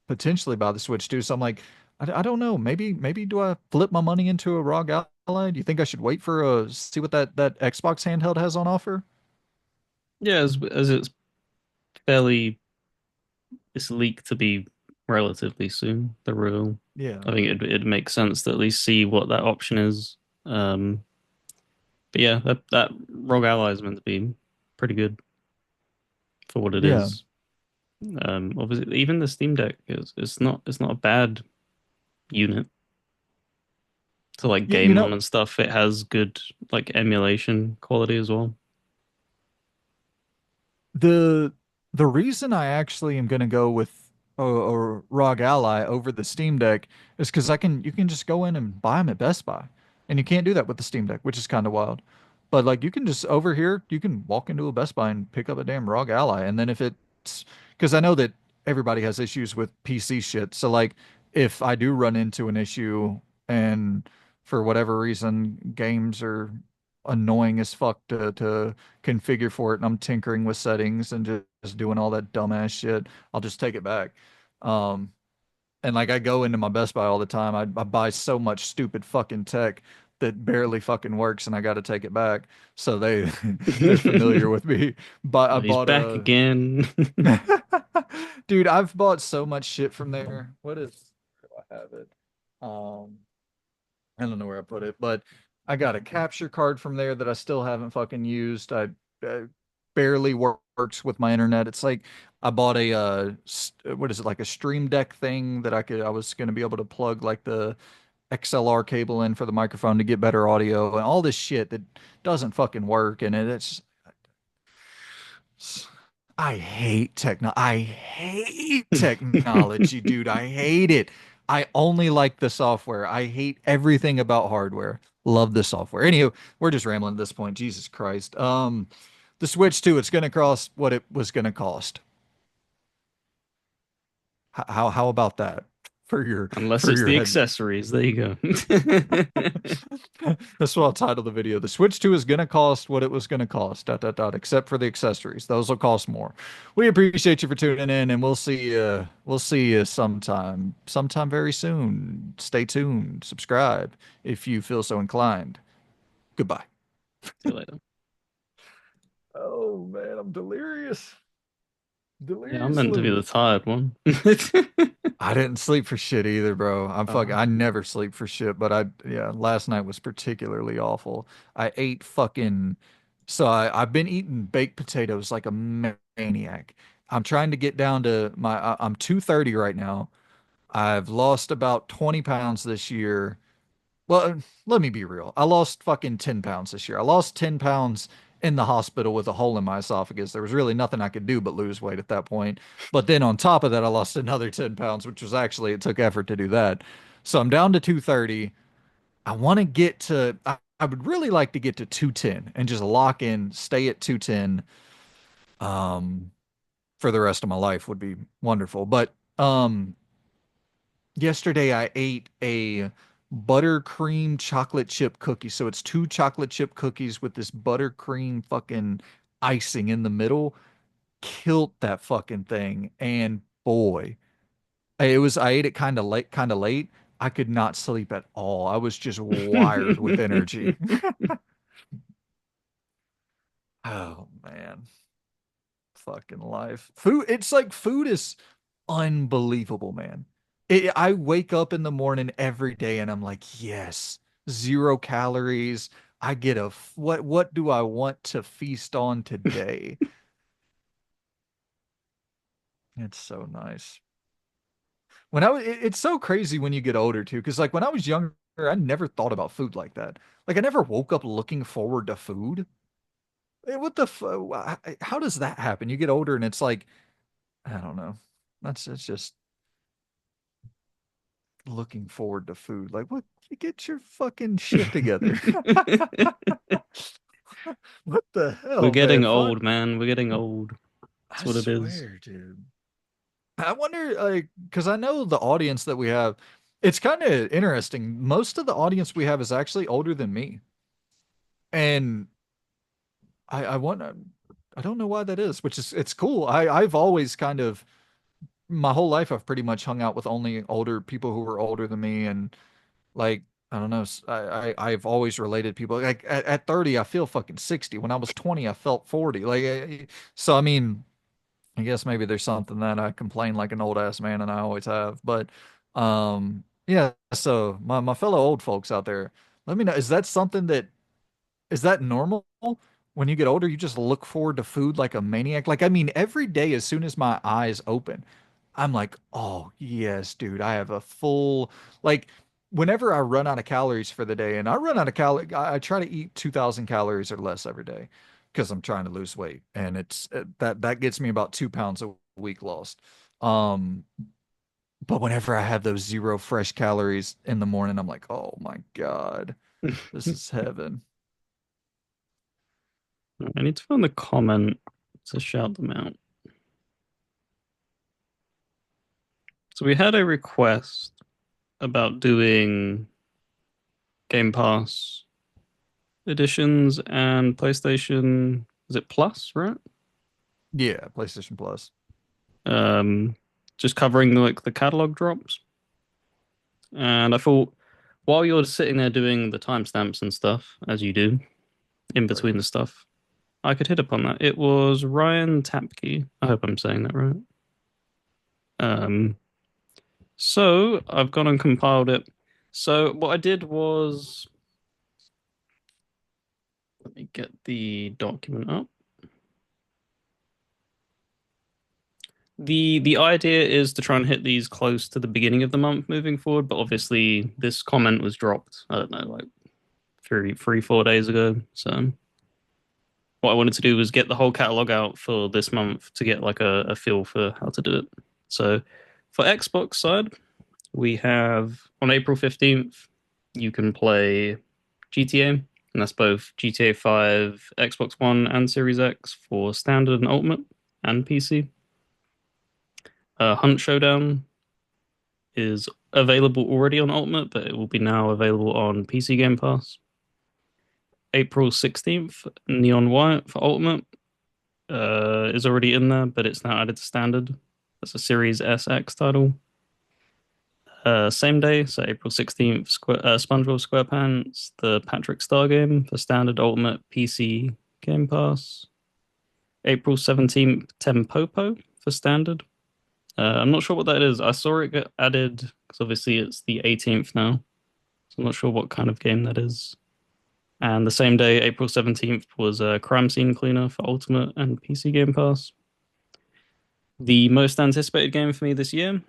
potentially buy the Switch 2. So I'm like, I don't know. Maybe do I flip my money into a ROG Ally? Do you think I should wait for see what that Xbox handheld has on offer? yeah. As it's fairly, it's leaked to be relatively soon. The real, Yeah. I think it'd make sense to at least see what that option is. But yeah, that ROG Ally is meant to be pretty good for what it Yeah. is. Obviously, even the Steam Deck is it's not a bad unit to like Yeah, you game on know, and stuff. It has good like emulation quality as well. The the reason I actually am gonna go with a ROG Ally over the Steam Deck is because I can you can just go in and buy them at Best Buy, and you can't do that with the Steam Deck, which is kind of wild. But like you can just over here, you can walk into a Best Buy and pick up a damn ROG Ally, and then if it's because I know that everybody has issues with PC shit, so like if I do run into an issue and for whatever reason games are annoying as fuck to configure for it and I'm tinkering with settings and just doing all that dumbass shit, I'll just take it back. Um, and like I go into my Best Buy all the time. I buy so much stupid fucking tech that barely fucking works and I got to take it back. So they're familiar with me. But I Oh, he's bought back a again. dude, I've bought so much shit from there. Where do I have it? Um, I don't know where I put it, but I got a capture card from there that I still haven't fucking used. I barely works with my internet. It's like I bought a what is it, like a Stream Deck thing that I was going to be able to plug like the XLR cable in for the microphone to get better audio and all this shit that doesn't fucking work and I hate technology, dude. I hate it. I only like the software. I hate everything about hardware. Love the software. Anywho, we're just rambling at this point. Jesus Christ. The Switch 2, it's gonna cost what it was gonna cost. How about that Unless for it's your the head? accessories. There you go. That's what I'll title the video. The Switch 2 is going to cost what it was going to cost, dot, dot, dot, except for the accessories. Those will cost more. We appreciate you for tuning in, and we'll see you sometime very soon. Stay tuned. Subscribe if you feel so inclined. Goodbye. See you later. Oh man, I'm delirious. Yeah, I'm meant to be Deliriously. the tired one. I didn't sleep for shit either, bro. Uh, I never sleep for shit, but yeah, last night was particularly awful. I ate fucking, I've been eating baked potatoes like a maniac. I'm trying to get down to I'm 230 right now. I've lost about 20 pounds this year. Well, let me be real. I lost fucking 10 pounds this year. I lost 10 pounds in the hospital with a hole in my esophagus. There was really nothing I could do but lose weight at that point. But then on top of that, I lost another 10 pounds, which was actually, it took effort to do that. So I'm down to 230. I want to I would really like to get to 210 and just lock in, stay at 210 um, for the rest of my life would be wonderful. But yesterday I ate a buttercream chocolate chip cookie. So it's two chocolate chip cookies with this buttercream fucking icing in the middle. Killed that fucking thing. And boy, I ate it kind of late. I could not sleep at all. I was just wired with energy. Oh man. Fucking life. It's like food is unbelievable, man. I wake up in the morning every day and I'm like, yes, 0 calories. I get what do I want to feast on today? It's so nice. It's so crazy when you get older too, because like when I was younger, I never thought about food like that. Like I never woke up looking forward to food. What the how does that happen? You get older and it's like, I don't know. It's just looking forward to food. Like, what? Get your fucking shit together. What the We're hell, man? getting Fuck. old, man. We're getting old. That's I what it is. swear, dude. I wonder, like, because I know the audience that we have, it's kind of interesting. Most of the audience we have is actually older than me. And I wonder, I don't know why that is, which is, it's cool. I've always kind of, my whole life, I've pretty much hung out with only older people who were older than me. And like, I don't know. I've always related people like at 30, I feel fucking 60. When I was 20, I felt 40. So I mean, I guess maybe there's something that I complain like an old ass man and I always have. But yeah, so my fellow old folks out there, let me know, is that normal? When you get older, you just look forward to food like a maniac. Like, I mean, every day as soon as my eyes open, I'm like, oh, yes, dude, I have a full, like, whenever I run out of calories for the day, and I run out of calories, I try to eat 2,000 calories or less every day because I'm trying to lose weight. And that gets me about 2 pounds a week lost. Um, but whenever I have those zero fresh calories in the morning, I'm like, oh my God, this is heaven. I need to find the comment to shout them out. So we had a request. about doing Game Pass editions and PlayStation, is it Plus, right? Yeah, PlayStation Plus. Um, just covering the catalog drops. And I thought while you're sitting there doing the timestamps and stuff, as you do in Right. between the stuff, I could hit upon that. It was Ryan Tapke. I hope I'm saying that right. Um, so I've gone and compiled it. So what I did was, let me get the document up. The idea is to try and hit these close to the beginning of the month moving forward, but obviously this comment was dropped, I don't know, like 4 days ago. So what I wanted to do was get the whole catalog out for this month to get like a feel for how to do it. So for Xbox side, we have on April 15th, you can play GTA, and that's both GTA 5, Xbox One, and Series X for standard and ultimate and PC. Hunt Showdown is available already on Ultimate, but it will be now available on PC Game Pass. April 16th, Neon White for Ultimate is already in there, but it's now added to Standard. That's a Series SX title. Same day, so April 16th, SpongeBob SquarePants, the Patrick Star game for Standard Ultimate PC Game Pass. April 17th, Tempopo for Standard. I'm not sure what that is. I saw it get added because obviously it's the 18th now. So I'm not sure what kind of game that is. And the same day, April 17th, was a Crime Scene Cleaner for Ultimate and PC Game Pass. The most anticipated game for me this year,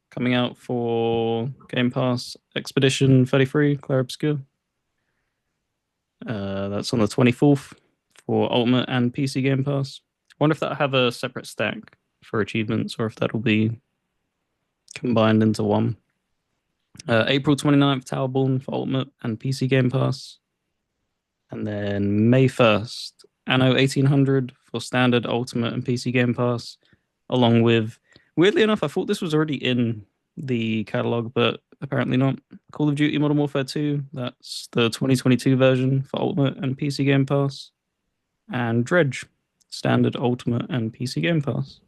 coming out for Game Pass, Expedition 33, Clair Obscur. That's on the 24th for Ultimate and PC Game Pass. I wonder if that'll have a separate stack for achievements or if that'll be combined into one. April 29th, Towerborn for Ultimate and PC Game Pass. And then May 1st, Anno 1800 for Standard, Ultimate, and PC Game Pass, along with, weirdly enough, I thought this was already in the catalog, but apparently not. Call of Duty Modern Warfare 2, that's the 2022 version for Ultimate and PC Game Pass, and Dredge, Standard, Ultimate, and PC Game Pass.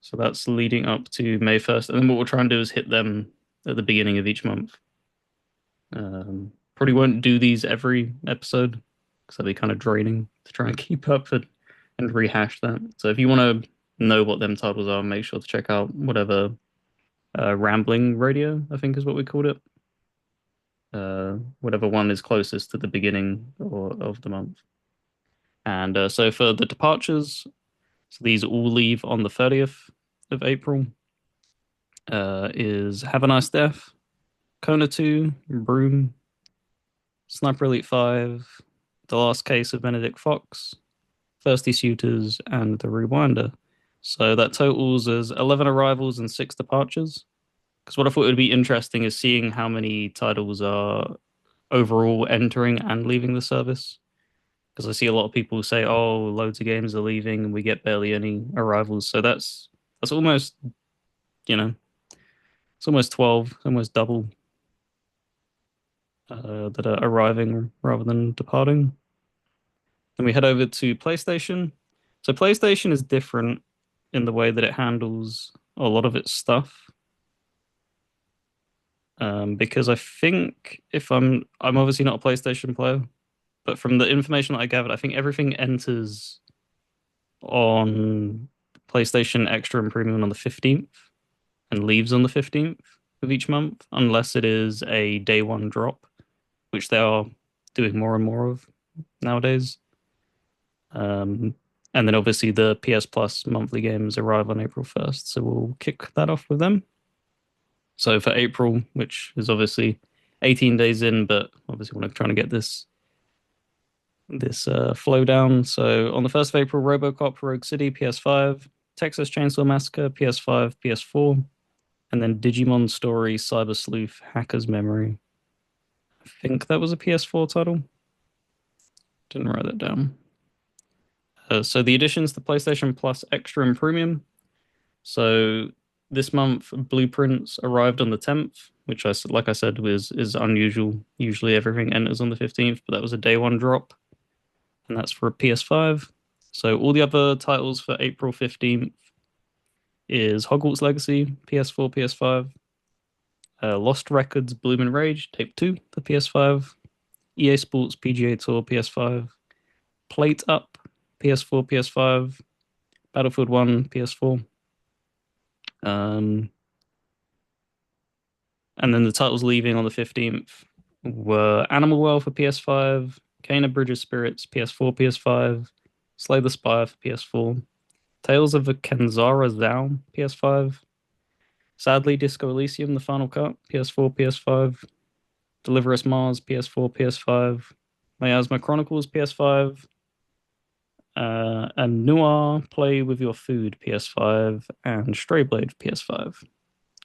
So that's leading up to May 1st. And then what we'll try and do is hit them at the beginning of each month. Probably won't do these every episode because that'd be kind of draining to try and keep up and rehash that. So if you want to know what them titles are, make sure to check out whatever Rambling Radio, I think is what we called it. Whatever one is closest to the beginning of the month. And so for the departures, so these all leave on the 30th of April. Is Have a Nice Death, Kona 2, Broom, Sniper Elite 5, The Last Case of Benedict Fox, Thirsty Suitors, and The Rewinder. So that totals as 11 arrivals and 6 departures. Because what I thought would be interesting is seeing how many titles are overall entering and leaving the service. Because I see a lot of people say, "Oh, loads of games are leaving, and we get barely any arrivals." So that's almost, you know, it's almost 12, almost double that are arriving rather than departing. Then we head over to PlayStation. So PlayStation is different in the way that it handles a lot of its stuff. Because I think if I'm obviously not a PlayStation player, but from the information that I gathered, I think everything enters on PlayStation Extra and Premium on the 15th and leaves on the 15th of each month, unless it is a day one drop, which they are doing more and more of nowadays. Um, and then obviously the PS Plus monthly games arrive on April 1st, so we'll kick that off with them. So for April, which is obviously 18 days in, but obviously want to try to get this flow down. So on the 1st of April, RoboCop Rogue City, PS5, Texas Chainsaw Massacre, PS5, PS4, and then Digimon Story, Cyber Sleuth, Hacker's Memory. I think that was a PS4 title. Didn't write that down. So the additions to PlayStation Plus Extra and Premium. So This month, Blueprints arrived on the 10th, which like I said, was is unusual. Usually everything enters on the 15th, but that was a day one drop, and that's for a PS5. So all the other titles for April 15th is Hogwarts Legacy, PS4, PS5, Lost Records, Bloom and Rage, Tape 2 for PS5, EA Sports PGA Tour PS5, Plate Up PS4, PS5, Battlefield 1 PS4. Um, and then the titles leaving on the 15th were Animal Well for PS5, Kena Bridge of Spirits PS4, PS5, Slay the Spire for PS4, Tales of the Kenzara Zao PS5, Sadly Disco Elysium The Final Cut PS4, PS5, Deliver Us Mars PS4, PS5, Miasma Chronicles PS5, and Noir Play with Your Food PS5, and Stray Blade PS5.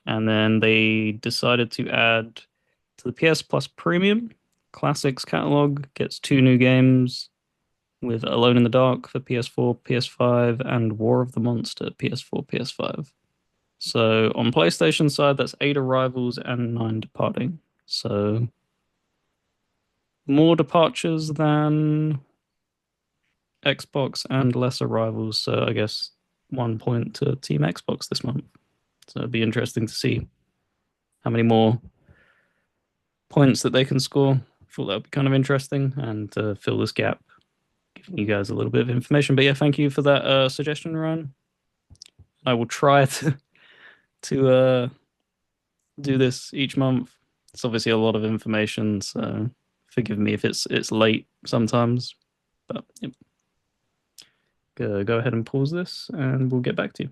And then they decided to add to the PS Plus Premium Classics catalog gets two new games with Alone in the Dark for PS4, PS5, and War of the Monster PS4, PS5. So on PlayStation side, that's eight arrivals and nine departing. So more departures than Xbox and less arrivals. So I guess 1 point to Team Xbox this month. So it'd be interesting to see how many more points that they can score. I thought that would be kind of interesting and to fill this gap, giving you guys a little bit of information. But yeah, thank you for that suggestion, Ryan. I will try to do this each month. It's obviously a lot of information, so forgive me if it's late sometimes. But yep, go ahead and pause this, and we'll get back to you.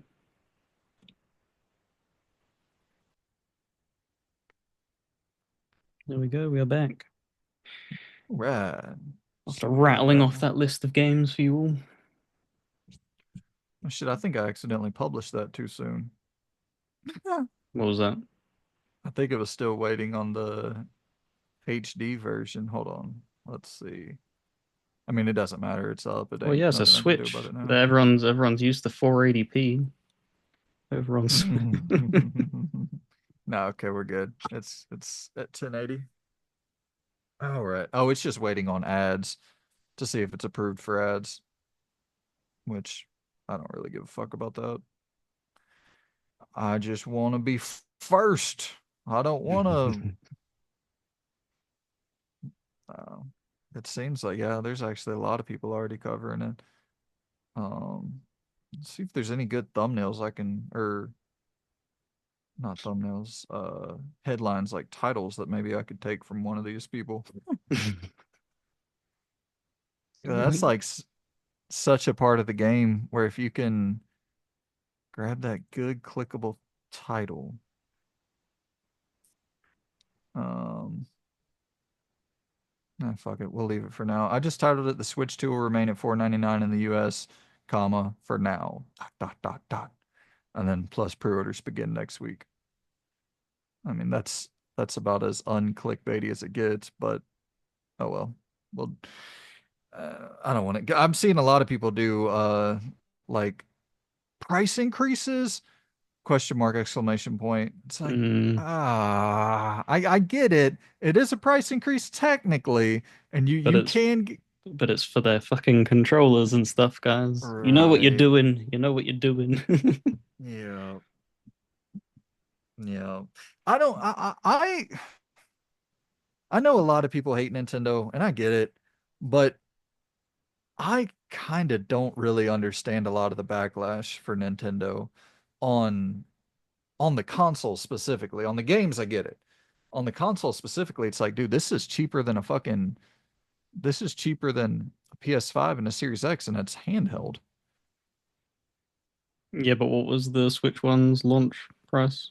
There we go. We are back. Right. After So we got rattling that. off that list of games for you all. Oh, shit, I think I accidentally published that too soon. What was that? I think it was still waiting on the HD version. Hold on. Let's see. I mean, it doesn't matter. It's up. It Well, ain't yeah, it's a nothing I can do about Switch. it now. Everyone's used to 480p. Everyone's No, okay, we're good. It's at 1080. All right. Oh, it's just waiting on ads to see if it's approved for ads, which I don't really give a fuck about that. I just want to be first. I don't want to. Uh, it seems like, yeah, there's actually a lot of people already covering it. Um, let's see if there's any good thumbnails I can, or not thumbnails, headlines like titles that maybe I could take from one of these people. Yeah, that's like such a part of the game where if you can grab that good clickable title, um, nah, fuck it, we'll leave it for now. I just titled it "The Switch 2 will remain at 4.99 in the U.S., comma for now, dot dot dot dot, and then plus pre-orders begin next week." I mean, that's about as unclickbaity as it gets, but oh well. Well, I don't want to. I'm seeing a lot of people do like price increases question mark exclamation point. It's like, Mm, I get it. It is a price increase technically, and you but you it's can but it's for their fucking controllers and stuff, guys. You know what you're right. doing. You know what you're doing. Yeah. Yeah. I don't I know a lot of people hate Nintendo and I get it, but I kind of don't really understand a lot of the backlash for Nintendo on on the console specifically. On the games, I get it. On the console specifically, it's like, dude, this is cheaper than a PS5 and a Series X, and it's handheld. Yeah, but what was the Switch one's launch price?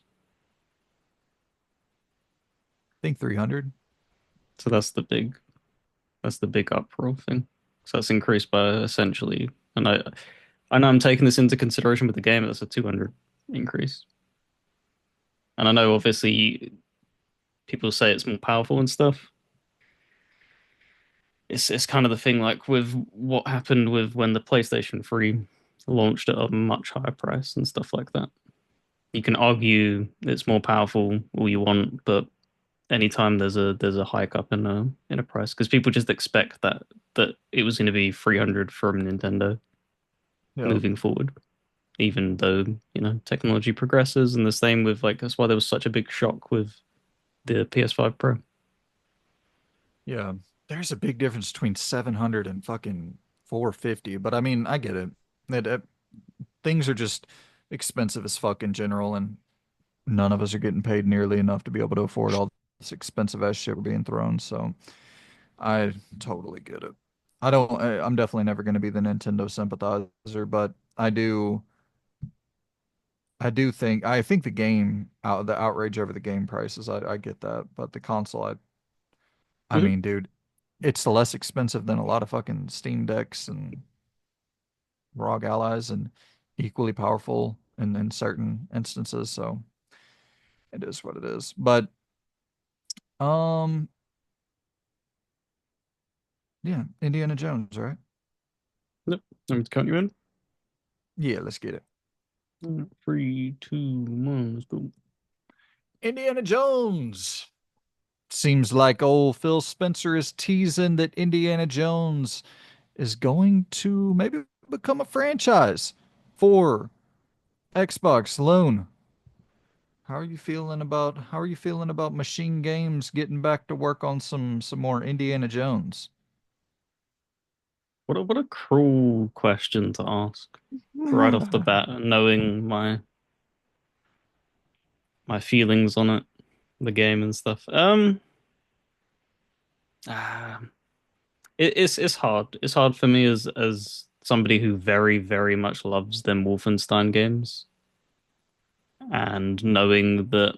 I think 300. So that's the big uproar thing. So that's increased by essentially, and I know I'm taking this into consideration with the game. That's a 200 increase, and I know obviously people say it's more powerful and stuff. It's kind of the thing like with what happened with when the PlayStation 3 launched at a much higher price and stuff like that. You can argue it's more powerful all you want, but anytime there's a hike up in a price, because people just expect that it was going to be 300 from Nintendo Yeah. moving forward, even though, technology progresses, and the same with like that's why there was such a big shock with the PS5 Pro. Yeah. There's a big difference between 700 and fucking 450, but I mean, I get it. That things are just expensive as fuck in general, and none of us are getting paid nearly enough to be able to afford all this expensive ass shit we're being thrown. So I totally get it. I'm definitely never going to be the Nintendo sympathizer, but I think the outrage over the game prices, I get that, but the console, I Mhm. mean, dude, it's less expensive than a lot of fucking Steam Decks and ROG Allies, and equally powerful in certain instances. So it is what it is. But um, yeah, Indiana Jones, right? Yep. Let me count you in. Yeah, let's get it. 3, 2, 1, let's go. Indiana Jones. Seems like old Phil Spencer is teasing that Indiana Jones is going to maybe become a franchise for Xbox Loan. How are you feeling about Machine Games getting back to work on some more Indiana Jones? What a cruel question to ask right off the bat, knowing my feelings on the game and stuff. Ah, it's hard. It's hard for me as somebody who very, very much loves them Wolfenstein games, and knowing that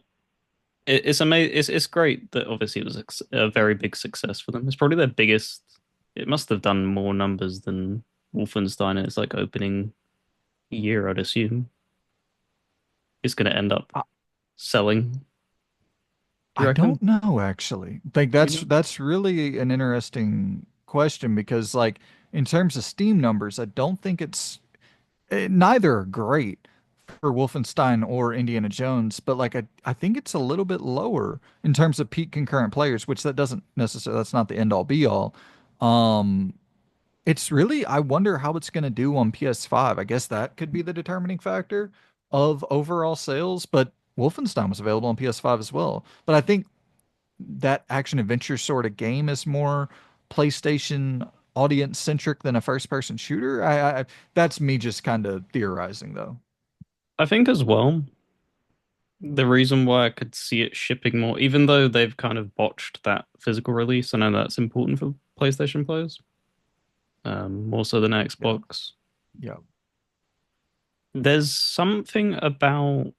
it's amazing. It's great that obviously it was a very big success for them. It's probably their biggest. It must have done more numbers than Wolfenstein in its like opening year, I'd assume. It's going to end up I, selling. Do you I reckon? don't know actually. Like Do you that's know? that's really an interesting question because like in terms of Steam numbers, I don't think neither are great for Wolfenstein or Indiana Jones, but like I think it's a little bit lower in terms of peak concurrent players, which that doesn't necessarily that's not the end all be all. Um, it's really I wonder how it's going to do on PS5. I guess that could be the determining factor of overall sales, but Wolfenstein was available on PS5 as well. But I think that action adventure sort of game is more PlayStation audience centric than a first person shooter. That's me just kind of theorizing though. I think as well, the reason why I could see it shipping more, even though they've kind of botched that physical release, I know that's important for PlayStation players, more so than Yeah. Xbox. Yeah. There's something about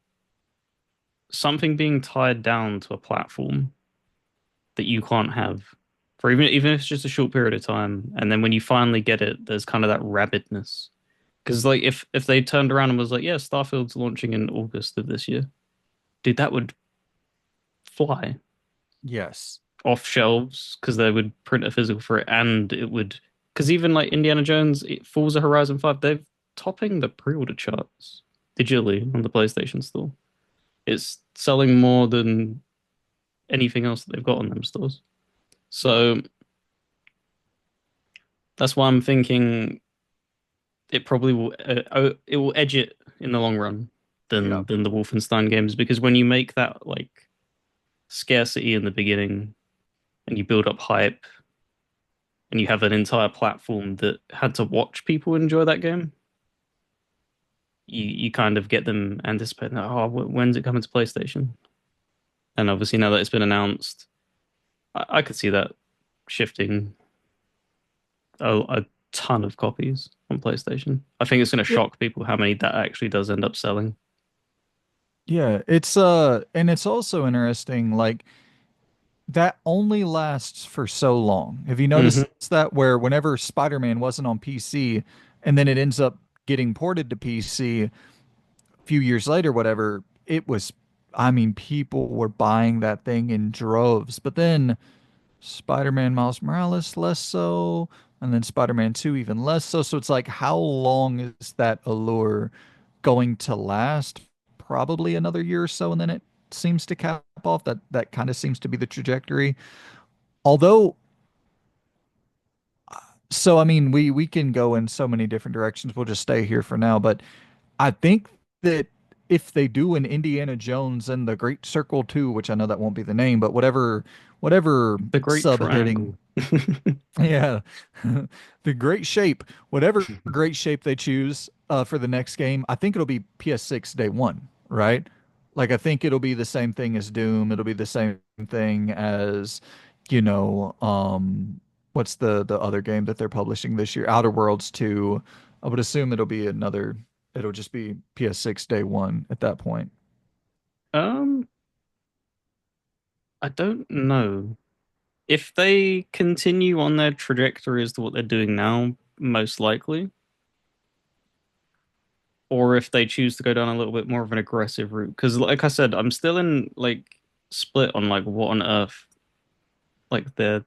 something being tied down to a platform that you can't have for even if it's just a short period of time. And then when you finally get it, there's kind of that rabidness. Because like if they turned around and was like, yeah, Starfield's launching in August of this year, dude, that would fly Yes. off shelves because they would print a physical for it, and it would because even like Indiana Jones, Forza Horizon 5, they're topping the pre-order charts digitally on the PlayStation Store. It's selling more than anything else that they've got on them stores. Yeah. So that's why I'm thinking it probably will it will edge it in the long run Yeah. than the Wolfenstein games, because when you make that like scarcity in the beginning and you build up hype and you have an entire platform that had to watch people enjoy that game, you kind of get them anticipating, oh, when's it coming to PlayStation? And obviously now that it's been announced, I could see that shifting a ton of copies on PlayStation. I think it's going to Yeah. shock people how many that actually does end up selling. Yeah. And it's also interesting, like that only lasts for so long. Have you Hmm. noticed that where whenever Spider-Man wasn't on PC and then it ends up getting ported to PC a few years later, whatever, I mean, people were buying that thing in droves. But then Spider-Man Miles Morales less so, and then Spider-Man 2 even less so. So it's like, how long is that allure going to last? probably another year or so, and then it seems to cap off. That kind of seems to be the trajectory. Although, so I mean, we can go in so many different directions. We'll just stay here for now, but I think that if they do an Indiana Jones and the Great Circle 2, which I know that won't be the name, but whatever The Great subheading, Triangle. yeah, the great shape, whatever great shape they choose for the next game, I think it'll be PS6 day one, right? Like I think it'll be the same thing as Doom. It'll be the same thing as, you know, what's the other game that they're publishing this year? Outer Worlds 2. I would assume it'll just be PS6 day one at that point. Um, I don't know. If they continue on their trajectory as to what they're doing now, most likely, or if they choose to go down a little bit more of an aggressive route. Because, like I said, I'm still in like split on like what on earth like their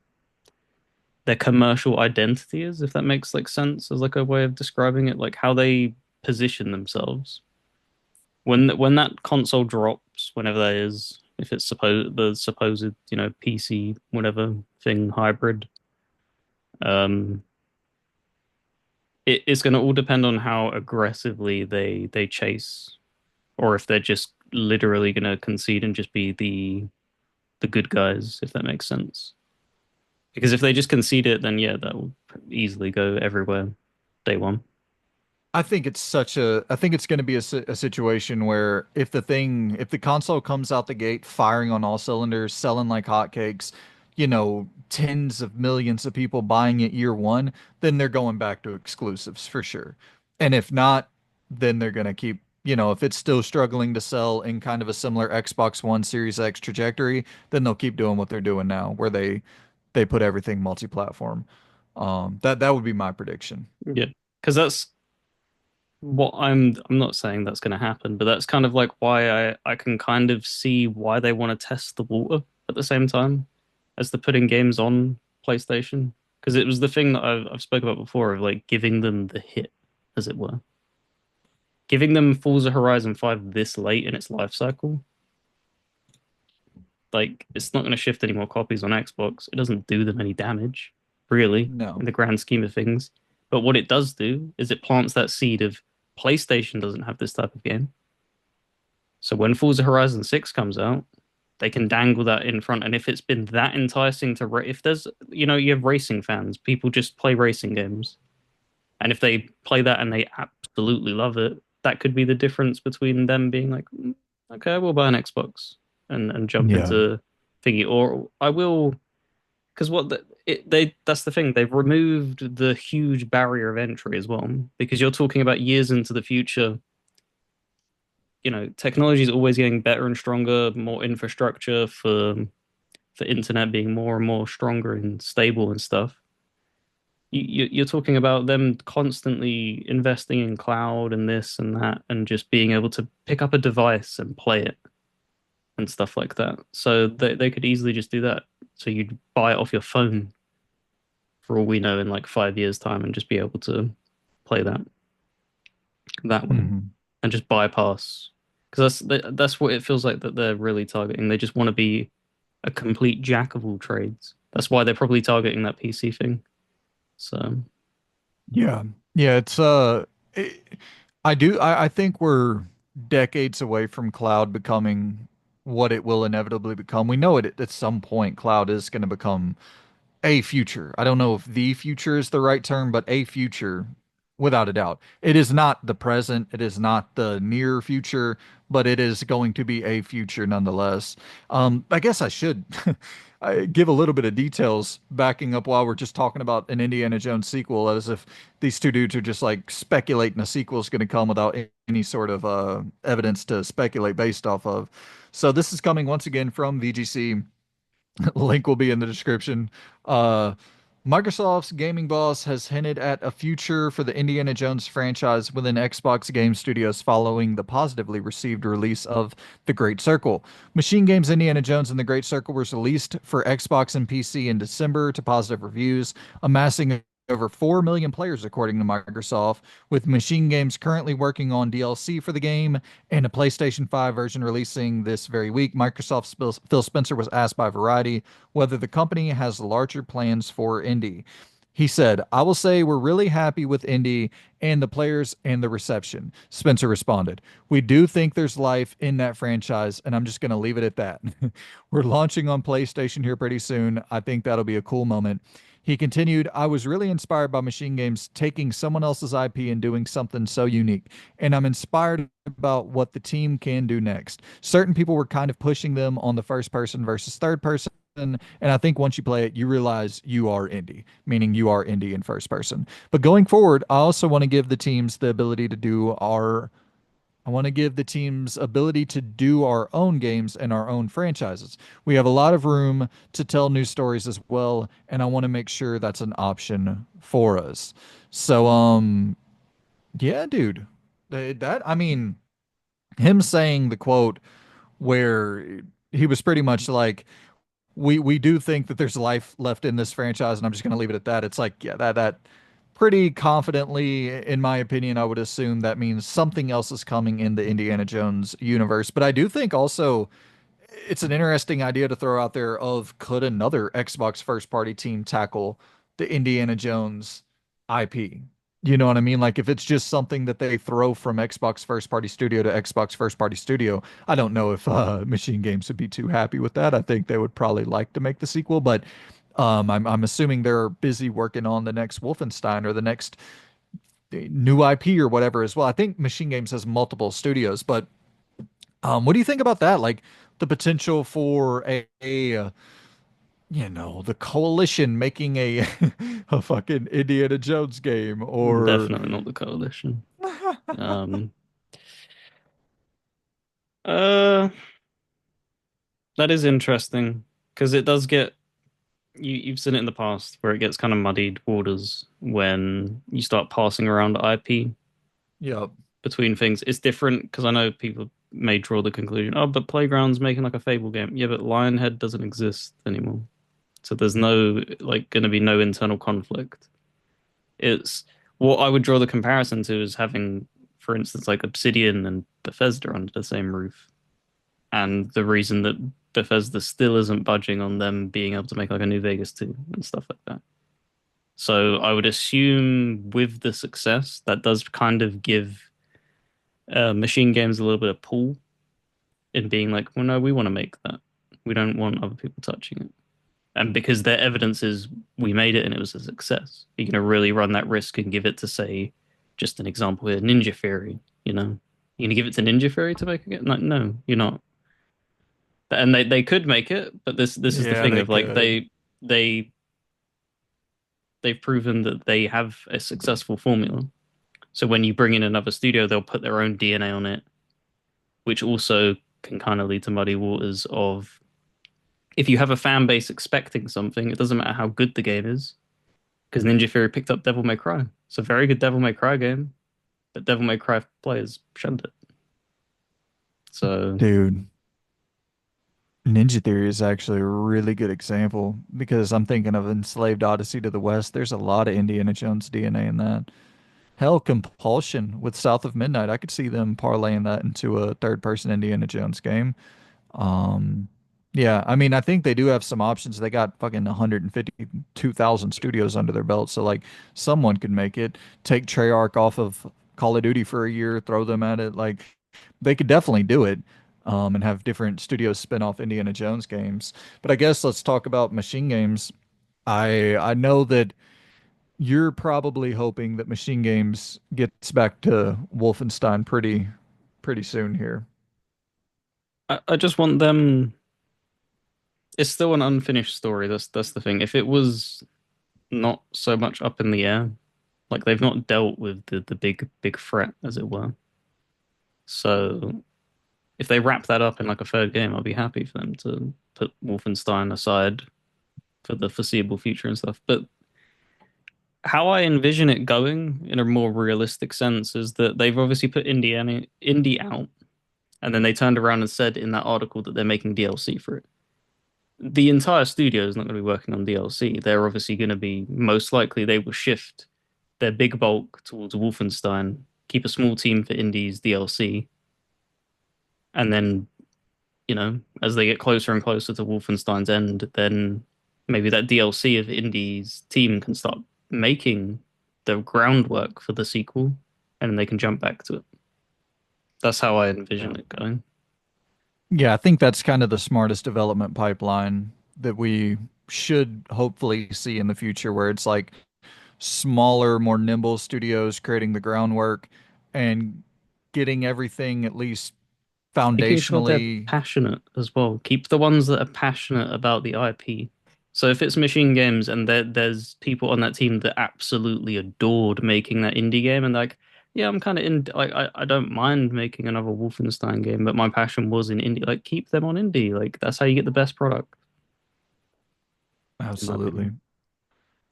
commercial identity is, if that makes like sense as like a way of describing it, like how they position themselves when that console drops, whenever that is, if it's supposed PC whatever thing hybrid. Um, it's going to all depend on how aggressively they chase, or if they're just literally going to concede and just be the good guys, if that makes sense. Because if they just concede it, then yeah, that will easily go everywhere day one. I think it's going to be a situation where if the console comes out the gate firing on all cylinders, selling like hotcakes, you know, tens of millions of people buying it year one, then they're going back to exclusives for sure. And if not, then they're going to keep, you know, if it's still struggling to sell in kind of a similar Xbox One Series X trajectory, then they'll keep doing what they're doing now, where they put everything multi-platform. That would be my prediction. Yeah, because that's what I'm not saying that's going to happen, but that's kind of like why I can kind of see why they want to test the water at the same time as the putting games on PlayStation, because it was the thing that I've spoke about before of like giving them the hit, as it were, giving them Forza Horizon 5 this late in its life cycle. Like it's not going to shift any more copies on Xbox. It doesn't do them any damage, really, in No. the grand scheme of things. But what it does do is it plants that seed of PlayStation doesn't have this type of game. So when Forza Horizon 6 comes out, they can dangle that in front. And if it's been that enticing to, if there's, you have racing fans, people just play racing games. And if they play that and they absolutely love it, that could be the difference between them being like, okay, I will buy an Xbox and jump Yeah. into thingy, or I will, because that's the thing, they've removed the huge barrier of entry as well, because you're talking about years into the future. Technology is always getting better and stronger, more infrastructure for internet being more and more stronger and stable and stuff. You're talking about them constantly investing in cloud and this and that, and just being able to pick up a device and play it and stuff like that. So they could easily just do that. So you'd buy it off your phone for all we know in like 5 years' time and just be able to play that way Hmm. and just bypass, because that's what it feels like that they're really targeting. They just want to be a complete jack of all trades. That's why they're probably targeting that PC thing. So Yeah. Yeah, it, I think we're decades away from cloud becoming what it will inevitably become. We know it at some point cloud is going to become a future. I don't know if the future is the right term, but a future without a doubt. It is not the present, it is not the near future, but it is going to be a future nonetheless. I guess I should give a little bit of details backing up while we're just talking about an Indiana Jones sequel, as if these two dudes are just like speculating a sequel is going to come without any sort of evidence to speculate based off of. So this is coming once again from VGC. Link will be in the description. Uh, Microsoft's gaming boss has hinted at a future for the Indiana Jones franchise within Xbox Game Studios following the positively received release of The Great Circle. Machine Games Indiana Jones and The Great Circle was released for Xbox and PC in December to positive reviews, amassing over 4 million players, according to Microsoft, with Machine Games currently working on DLC for the game and a PlayStation 5 version releasing this very week. Microsoft's Phil Spencer was asked by Variety whether the company has larger plans for Indie. He said, I will say we're really happy with Indy and the players and the reception. Spencer responded, we do think there's life in that franchise, and I'm just going to leave it at that. We're launching on PlayStation here pretty soon. I think that'll be a cool moment. He continued, I was really inspired by Machine Games taking someone else's IP and doing something so unique. And I'm inspired about what the team can do next. Certain people were kind of pushing them on the first person versus third person. And I think once you play it, you realize you are indie, meaning you are indie in first person. But going forward, I also want to give the teams the ability to do our I want to give the teams ability to do our own games and our own franchises. We have a lot of room to tell new stories as well, and I want to make sure that's an option for us. So, yeah, dude, I mean, him saying the quote where he was pretty much like, we do think that there's life left in this franchise, and I'm just going to leave it at that. It's like, yeah, that pretty confidently, in my opinion, I would assume that means something else is coming in the Indiana Jones universe. But I do think also it's an interesting idea to throw out there of could another Xbox first party team tackle the Indiana Jones IP? You know what I mean? Like if it's just something that they throw from Xbox first party studio to Xbox first party studio, I don't know if Machine Games would be too happy with that. I think they would probably like to make the sequel, but I'm assuming they're busy working on the next Wolfenstein or the next new IP or whatever as well. I think Machine Games has multiple studios, but what do you think about that? Like the potential for the coalition making a a fucking Indiana Jones game or Definitely not the coalition. Um, uh, that is interesting because it does get you've seen it in the past where it gets kind of muddied waters when you start passing around IP yeah, between things. It's different because I know people may draw the conclusion, oh, but Playground's making like a Fable game. Yeah, but Lionhead doesn't exist anymore. So there's no like going to be no internal conflict. It's what I would draw the comparison to is having, for instance, like Obsidian and Bethesda under the same roof. And the reason that Bethesda still isn't budging on them being able to make like a New Vegas 2 and stuff like that. So I would assume with the success, that does kind of give machine games a little bit of pull in being like, well, no, we want to make that. We don't want other people touching it. And because their evidence is we made it and it was a success, you're going to really run that risk and give it to, say, just an example here, Ninja Theory, you know? You're going to give it to Ninja Theory to make it? Like, no, you're not. And they could make it, but this is the yeah, thing they of like could. they they've proven that they have a successful formula. So when you bring in another studio, they'll put their own DNA on it, which also can kind of lead to muddy waters of if you have a fan base expecting something, it doesn't matter how good the game is, because Ninja Theory picked up Devil May Cry. It's a very good Devil May Cry game, but Devil May Cry players shunned it. So Dude, Ninja Theory is actually a really good example because I'm thinking of Enslaved Odyssey to the West. There's a lot of Indiana Jones DNA in that. Hell, Compulsion with South of Midnight. I could see them parlaying that into a third person Indiana Jones game. Um, yeah, I mean, I think they do have some options. They got fucking 152,000 studios under their belt, so like someone could make it. Take Treyarch off of Call of Duty for a year, throw them at it. Like they could definitely do it, and have different studios spin off Indiana Jones games. But I guess let's talk about Machine Games. I know that you're probably hoping that Machine Games gets back to Wolfenstein pretty soon here. I just want them. It's still an unfinished story. That's the thing. If it was not so much up in the air, like they've not dealt with the big threat, as it were. So if they wrap that up in like a third game, I'll be happy for them to put Wolfenstein aside for the foreseeable future and stuff. But how I envision it going in a more realistic sense is that they've obviously put Indie out, and then they turned around and said in that article that they're making DLC for it. the entire studio is not going to be working on DLC. They're obviously going to be most likely they will shift their big bulk towards Wolfenstein, keep a small team for Indies DLC, and then as they get closer and closer to Wolfenstein's end, then maybe that DLC of Indy's team can start making the groundwork for the sequel, and then they can jump back to it. That's how I Yeah. envision it going. Yeah, I think that's kind of the smartest development pipeline that we should hopefully see in the future, where it's like smaller, more nimble studios creating the groundwork and getting everything at least Making sure they're foundationally. passionate as well. Keep the ones that are passionate about the IP. So if it's Machine Games and there's people on that team that absolutely adored making that indie game and like, yeah, I'm kind of in like I don't mind making another Wolfenstein game, but my passion was in indie. Like keep them on indie. Like that's how you get the best product, in my Absolutely. opinion.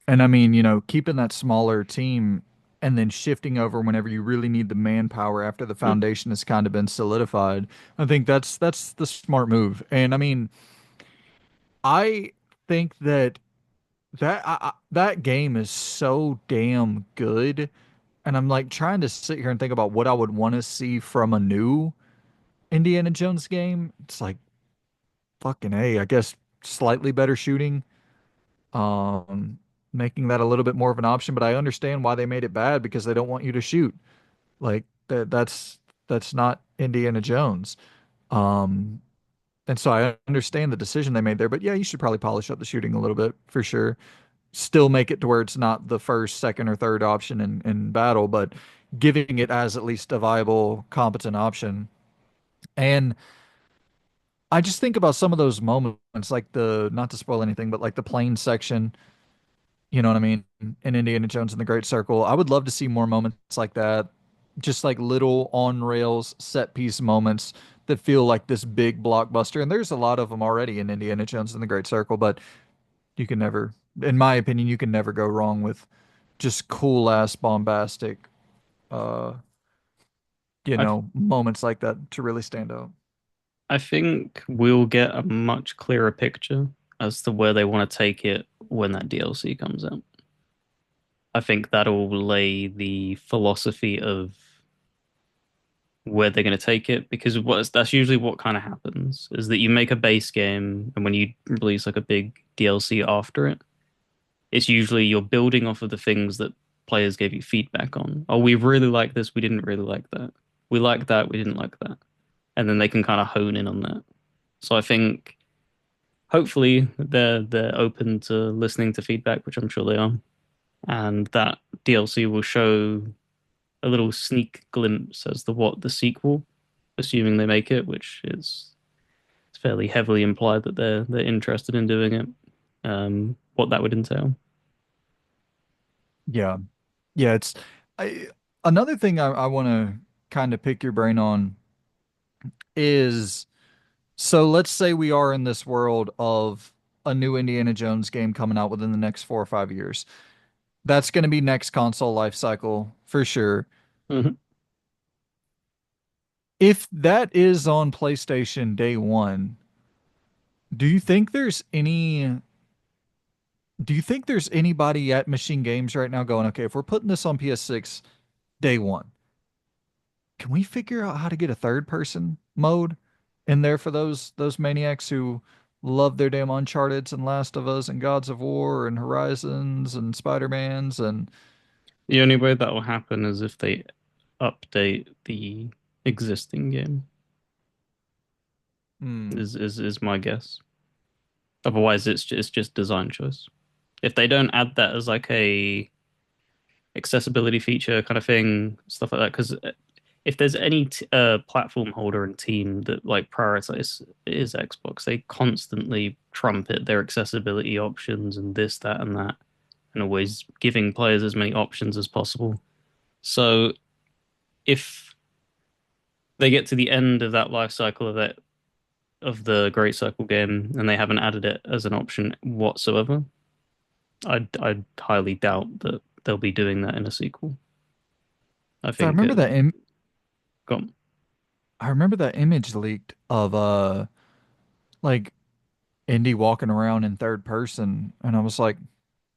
And I mean, keeping that smaller team and then shifting over whenever you really need the manpower after the Mm. foundation has kind of been solidified. I think that's the smart move. And I mean, I think that game is so damn good. And I'm like trying to sit here and think about what I would want to see from a new Indiana Jones game. It's like fucking A, I guess slightly better shooting. Um, Making that a little bit more of an option, but I understand why they made it bad because they don't want you to shoot. Like that's not Indiana Jones. Um, and so I understand the decision they made there, but yeah, you should probably polish up the shooting a little bit for sure. Still make it to where it's not the first, second, or third option in battle, but giving it as at least a viable, competent option. And I just think about some of those moments, like not to spoil anything, but like the plane section, you know what I mean? In Indiana Jones and the Great Circle. I would love to see more moments like that. Just like little on rails set piece moments that feel like this big blockbuster. And there's a lot of them already in Indiana Jones and the Great Circle, but you can never, in my opinion, you can never go wrong with just cool ass bombastic uh I moments like that to really stand out. I think we'll get a much clearer picture as to where they want to take it when that DLC comes out. I think that'll lay the philosophy of where they're going to take it because that's usually what kind of happens is that you make a base game and when you release like a big DLC after it, it's usually you're building off of the things that players gave you feedback on. Oh, we really like this, we didn't really like that. We liked that, we didn't like that. And then they can kind of hone in on that. So I think hopefully they're open to listening to feedback, which I'm sure they are. And that DLC will show a little sneak glimpse as to what the sequel, assuming they make it, which is it's fairly heavily implied that they're interested in doing it. What that would entail. Yeah. Yeah, I another thing I want to kind of pick your brain on is, so let's say we are in this world of a new Indiana Jones game coming out within the next 4 or 5 years. That's going to be next console life cycle for sure. Mhm. If that is on PlayStation day one, do you think there's any do you think there's anybody at Machine Games right now going, okay, if we're putting this on PS6 day one, can we figure out how to get a third person mode in there for those maniacs who love their damn Uncharted's and Last of Us and Gods of War and Horizons and Spider-Mans and The only way that will happen is if they update the existing game. hmm, Is my guess. Otherwise, it's just design choice. If they don't add that as like a accessibility feature kind of thing, stuff like that. Because if there's any platform holder and team that like prioritize it is Xbox, they constantly trumpet their accessibility options and this, that, and that, and always giving players as many options as possible. So if they get to the end of that life cycle of the Great Circle game and they haven't added it as an option whatsoever, I'd highly doubt that they'll be doing that in a sequel. I so think I remember that image leaked of like Indy walking around in third person, and I was like,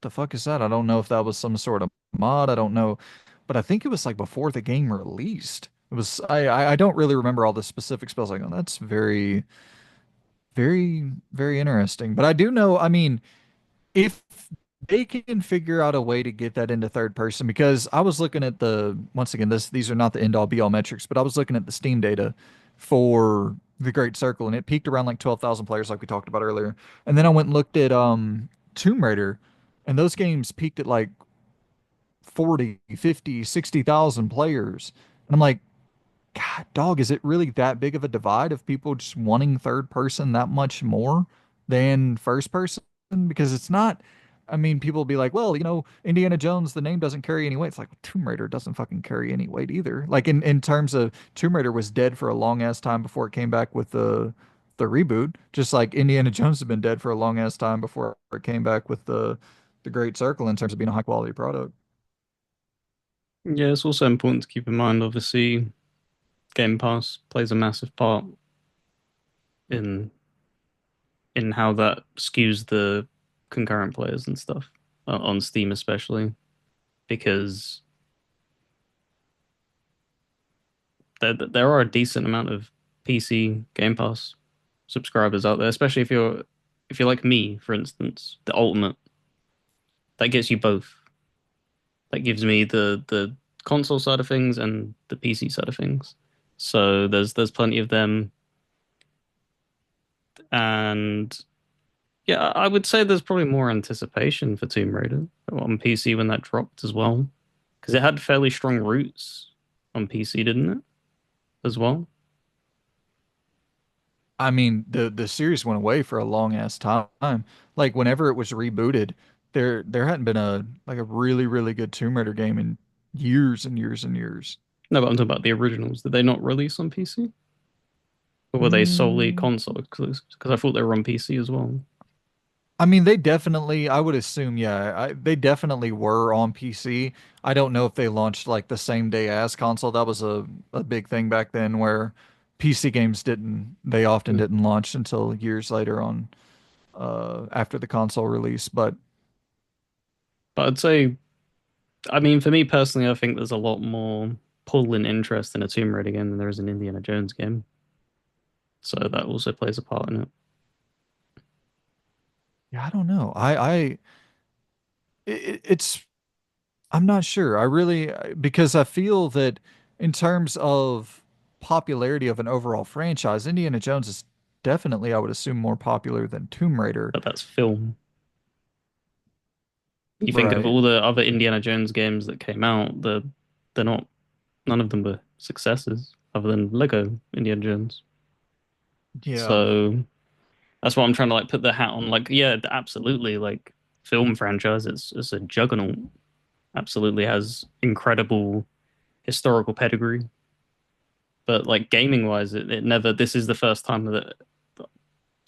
"The fuck is that?" I don't know if that was some sort of mod. I don't know, but I think it was like before the game released. It was I don't really remember all the specifics, but I was like, "Oh, that's very, very, very interesting." But I do know, I mean, if they can figure out a way to get that into third person, because I was looking at the once again, these are not the end all be all metrics, but I was looking at the Steam data for the Great Circle, and it peaked around like 12,000 players, like we talked about earlier. And then I went and looked at Tomb Raider, and those games peaked at like 40, 50, 60,000 players. And I'm like, God, dog, is it really that big of a divide of people just wanting third person that much more than first person? Because it's not, I mean, people will be like, well, Indiana Jones, the name doesn't carry any weight. It's like Tomb Raider doesn't fucking carry any weight either. Like in terms of Tomb Raider was dead for a long ass time before it came back with the reboot, just like Indiana Jones has been dead for a long ass time before it came back with the Great Circle in terms of being a high quality product. Yeah, it's also important to keep in mind, obviously, Game Pass plays a massive part in how that skews the concurrent players and stuff on Steam, especially because there are a decent amount of PC Game Pass subscribers out there, especially if you're like me, for instance, the Ultimate that gets you both. That gives me the console side of things and the PC side of things. So there's plenty of them, and yeah, I would say there's probably more anticipation for Tomb Raider on PC when that dropped as well, because it had fairly strong roots on PC, didn't it? As well. I mean, the series went away for a long ass time. Like whenever it was rebooted, there hadn't been a really really good Tomb Raider game in years and years and years. No, but I'm talking about the originals. Did they not release on PC, or were they solely Mm, console exclusives? Because I thought they were on PC as well. I mean, they definitely, I would assume, yeah, they definitely were on PC. I don't know if they launched like the same day as console. That was a big thing back then where PC games they often Hmm. didn't launch until years later on after the console release. But But I'd say, I mean, for me personally, I think there's a lot more pull and interest in a Tomb Raider game than there is an Indiana Jones game. So that also plays a part in it. yeah, I don't know. It's I'm not sure. I really because I feel that in terms of popularity of an overall franchise, Indiana Jones is definitely, I would assume, more popular than Tomb Raider. But that's film. You think of Right. all the other Indiana Jones games that came out, they're not, none of them were successes other than Lego Indiana Jones. Yeah. So that's why I'm trying to like put the hat on. Like, yeah, absolutely. Like, film franchise, it's a juggernaut. Absolutely has incredible historical pedigree. But like gaming wise, it never. This is the first time that,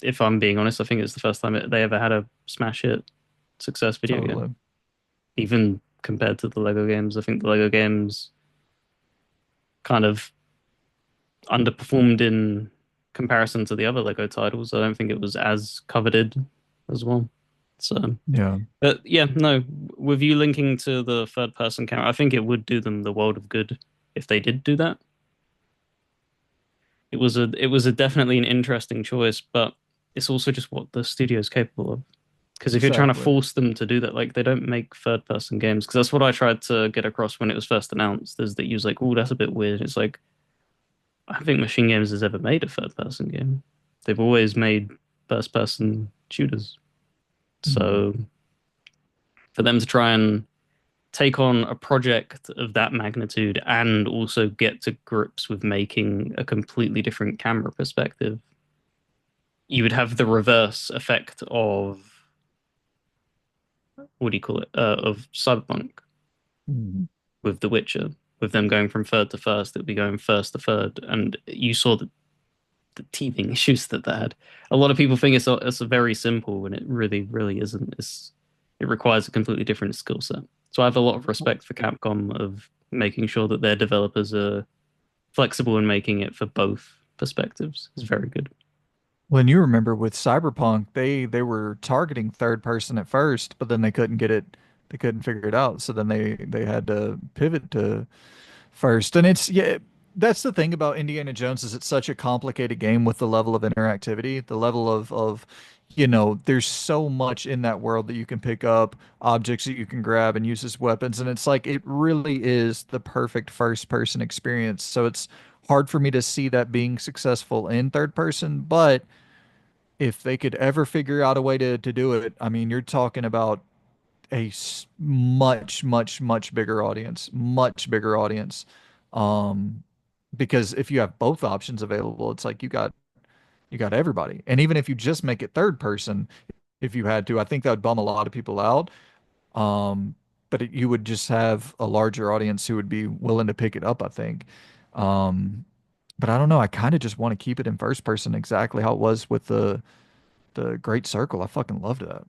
if I'm being honest, I think it's the first time they ever had a smash hit success video game. Totally. Even compared to the Lego games, I think the Lego games kind of underperformed in comparison to the other Lego titles. I don't think it was as coveted as well. So, Yeah. but yeah, no, with you linking to the third person camera, I think it would do them the world of good if they did do that. It was a definitely an interesting choice, but it's also just what the studio's capable of. Because if you're trying to Exactly. force them to do that, like they don't make third person games. Because that's what I tried to get across when it was first announced, is that you was like, oh, that's a bit weird. It's like, I don't think Machine Games has ever made a third person game. They've always made first person shooters. Mhm. So for them to try and take on a project of that magnitude and also get to grips with making a completely different camera perspective, you would have the reverse effect of, what do you call it, of Cyberpunk Mhm. with The Witcher. With them going from third to first, it would be going first to third, and you saw the teething issues that they had. A lot of people think it's a very simple, and it really, really isn't. It requires a completely different skill set. So I have a lot of respect for Capcom of making sure that their developers are flexible in making it for both perspectives. It's very good. When you remember with Cyberpunk, they were targeting third person at first, but then they couldn't figure it out. So then they had to pivot to first. And it's yeah, that's the thing about Indiana Jones is it's such a complicated game with the level of interactivity, the level of there's so much in that world that you can pick up, objects that you can grab and use as weapons, and it's like it really is the perfect first person experience. So it's hard for me to see that being successful in third person, but if they could ever figure out a way to do it, I mean, you're talking about much, much, much bigger audience. Um, because if you have both options available, it's like you got everybody. And even if you just make it third person, if you had to, I think that would bum a lot of people out. Um, but you would just have a larger audience who would be willing to pick it up, I think. Um, but I don't know. I kind of just want to keep it in first person, exactly how it was with the Great Circle. I fucking loved that.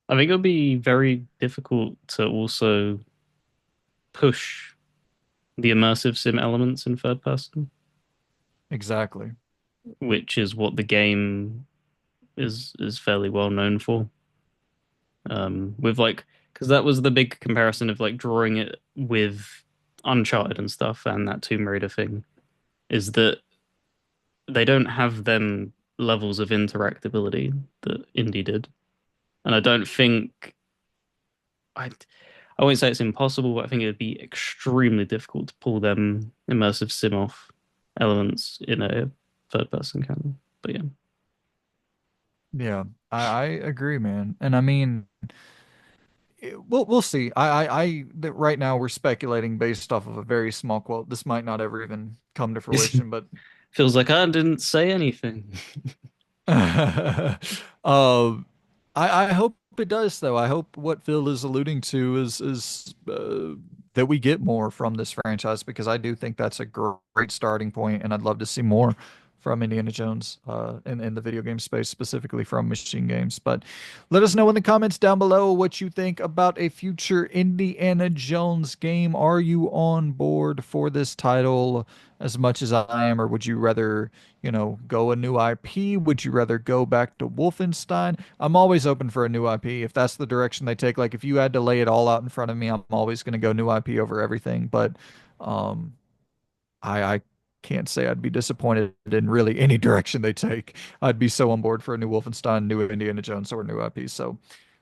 I think it'll be very difficult to also push the immersive sim elements in third person, Exactly. which is what the game is fairly well known for. With like, because that was the big comparison of like drawing it with Uncharted and stuff, and that Tomb Raider thing is that they don't have them levels of interactability that Indie did, and I don't think I I won't say it's impossible, but I think it'd be extremely difficult to pull them immersive sim off elements in a third person camera. But yeah, Yeah, I agree, man. And I mean, we'll see. That right now we're speculating based off of a very small quote. This might not ever even come to fruition, but feels like I didn't say anything. um, I hope it does though. I hope what Phil is alluding to is that we get more from this franchise because I do think that's a great starting point, and I'd love to see more from Indiana Jones in the video game space, specifically from Machine Games. But let us know in the comments down below what you think about a future Indiana Jones game. Are you on board for this title as much as I am, or would you rather? Go a new IP? Would you rather go back to Wolfenstein? I'm always open for a new IP if that's the direction they take. Like if you had to lay it all out in front of me, I'm always going to go new IP over everything. But um, I can't say I'd be disappointed in really any direction they take. I'd be so on board for a new Wolfenstein, new Indiana Jones, or new IP. So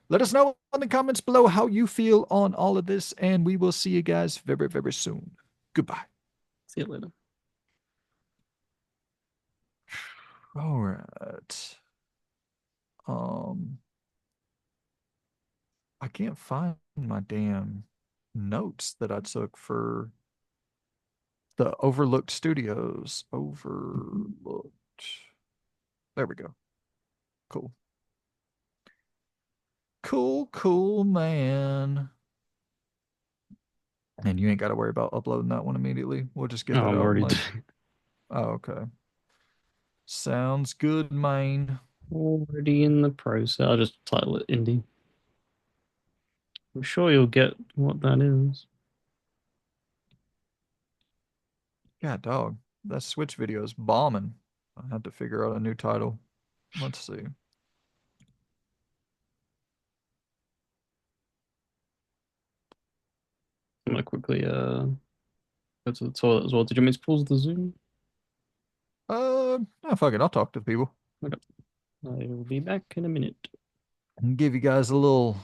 let us know in the comments below how you feel on all of this, and we will see you guys very, very soon. Goodbye. See you later. All right. Um, I can't find my damn notes that I took for the Overlooked Studios. Overlooked. There we go. Cool. Cool, cool, man. And you ain't got to worry about uploading that one immediately. We'll just get Oh, that I'm out in already like, oh, okay. Sounds good, man. already in the process. I'll just title it indie. I'm sure you'll get what that is. Yeah, dog. That Switch video is bombing. I had to figure out a new title. Let's see. I'm gonna quickly go to the toilet as well. Did you want me to pause the Zoom? No, fuck it. I'll talk to the people. Okay. I will be back in a minute. And give you guys a little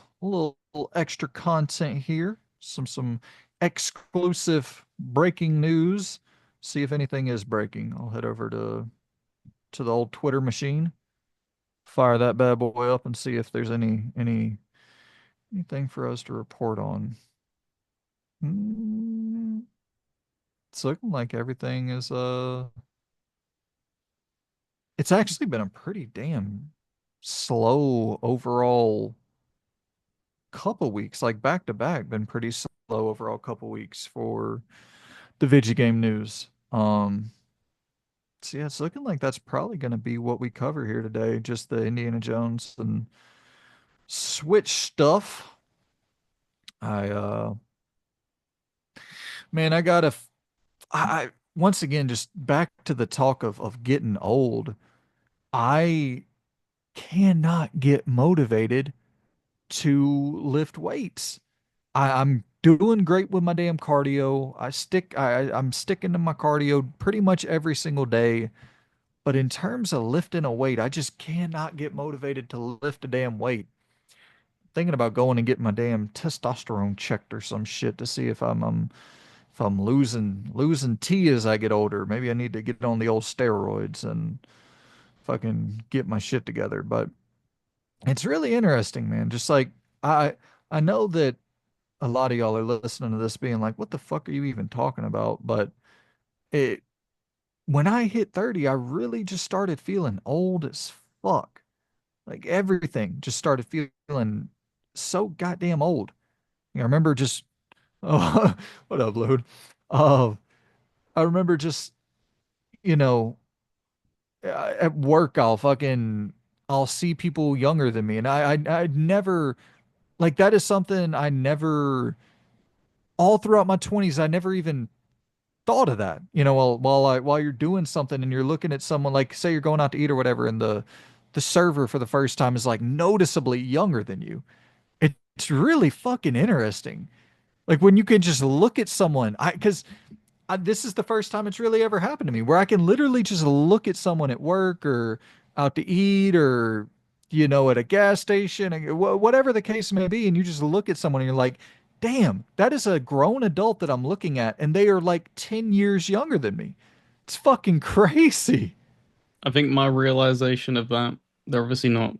extra content here. Some exclusive breaking news. See if anything is breaking. I'll head over to the old Twitter machine, fire that bad boy up, and see if there's anything for us to report on. Hmm, it's looking like everything is it's actually been a pretty damn slow overall couple weeks, like back to back, been pretty slow overall couple weeks for the video game news. So yeah, it's looking like that's probably going to be what we cover here today, just the Indiana Jones and Switch stuff. I man, I gotta I once again just back to the talk of getting old. I cannot get motivated to lift weights. I'm doing great with my damn cardio. I'm sticking to my cardio pretty much every single day. But in terms of lifting a weight, I just cannot get motivated to lift a damn weight. Thinking about going and getting my damn testosterone checked or some shit to see if I'm losing T as I get older. Maybe I need to get on the old steroids and fucking get my shit together. But it's really interesting, man. Just like I know that a lot of y'all are listening to this being like, what the fuck are you even talking about? But it when I hit 30, I really just started feeling old as fuck. Like everything just started feeling so goddamn old. I remember just oh, what up, Lude? Uh, I remember just, you know, at work I'll see people younger than me and I never like that is something I never all throughout my 20s I never even thought of that. While you're doing something and you're looking at someone like say you're going out to eat or whatever and the server for the first time is like noticeably younger than you. It's really fucking interesting. Like when you can just look at someone, I because this is the first time it's really ever happened to me where I can literally just look at someone at work or out to eat or at a gas station, whatever the case may be, and you just look at someone and you're like, "Damn, that is a grown adult that I'm looking at, and they are like 10 years younger than me." It's fucking crazy. I think my realization of that, they're obviously not,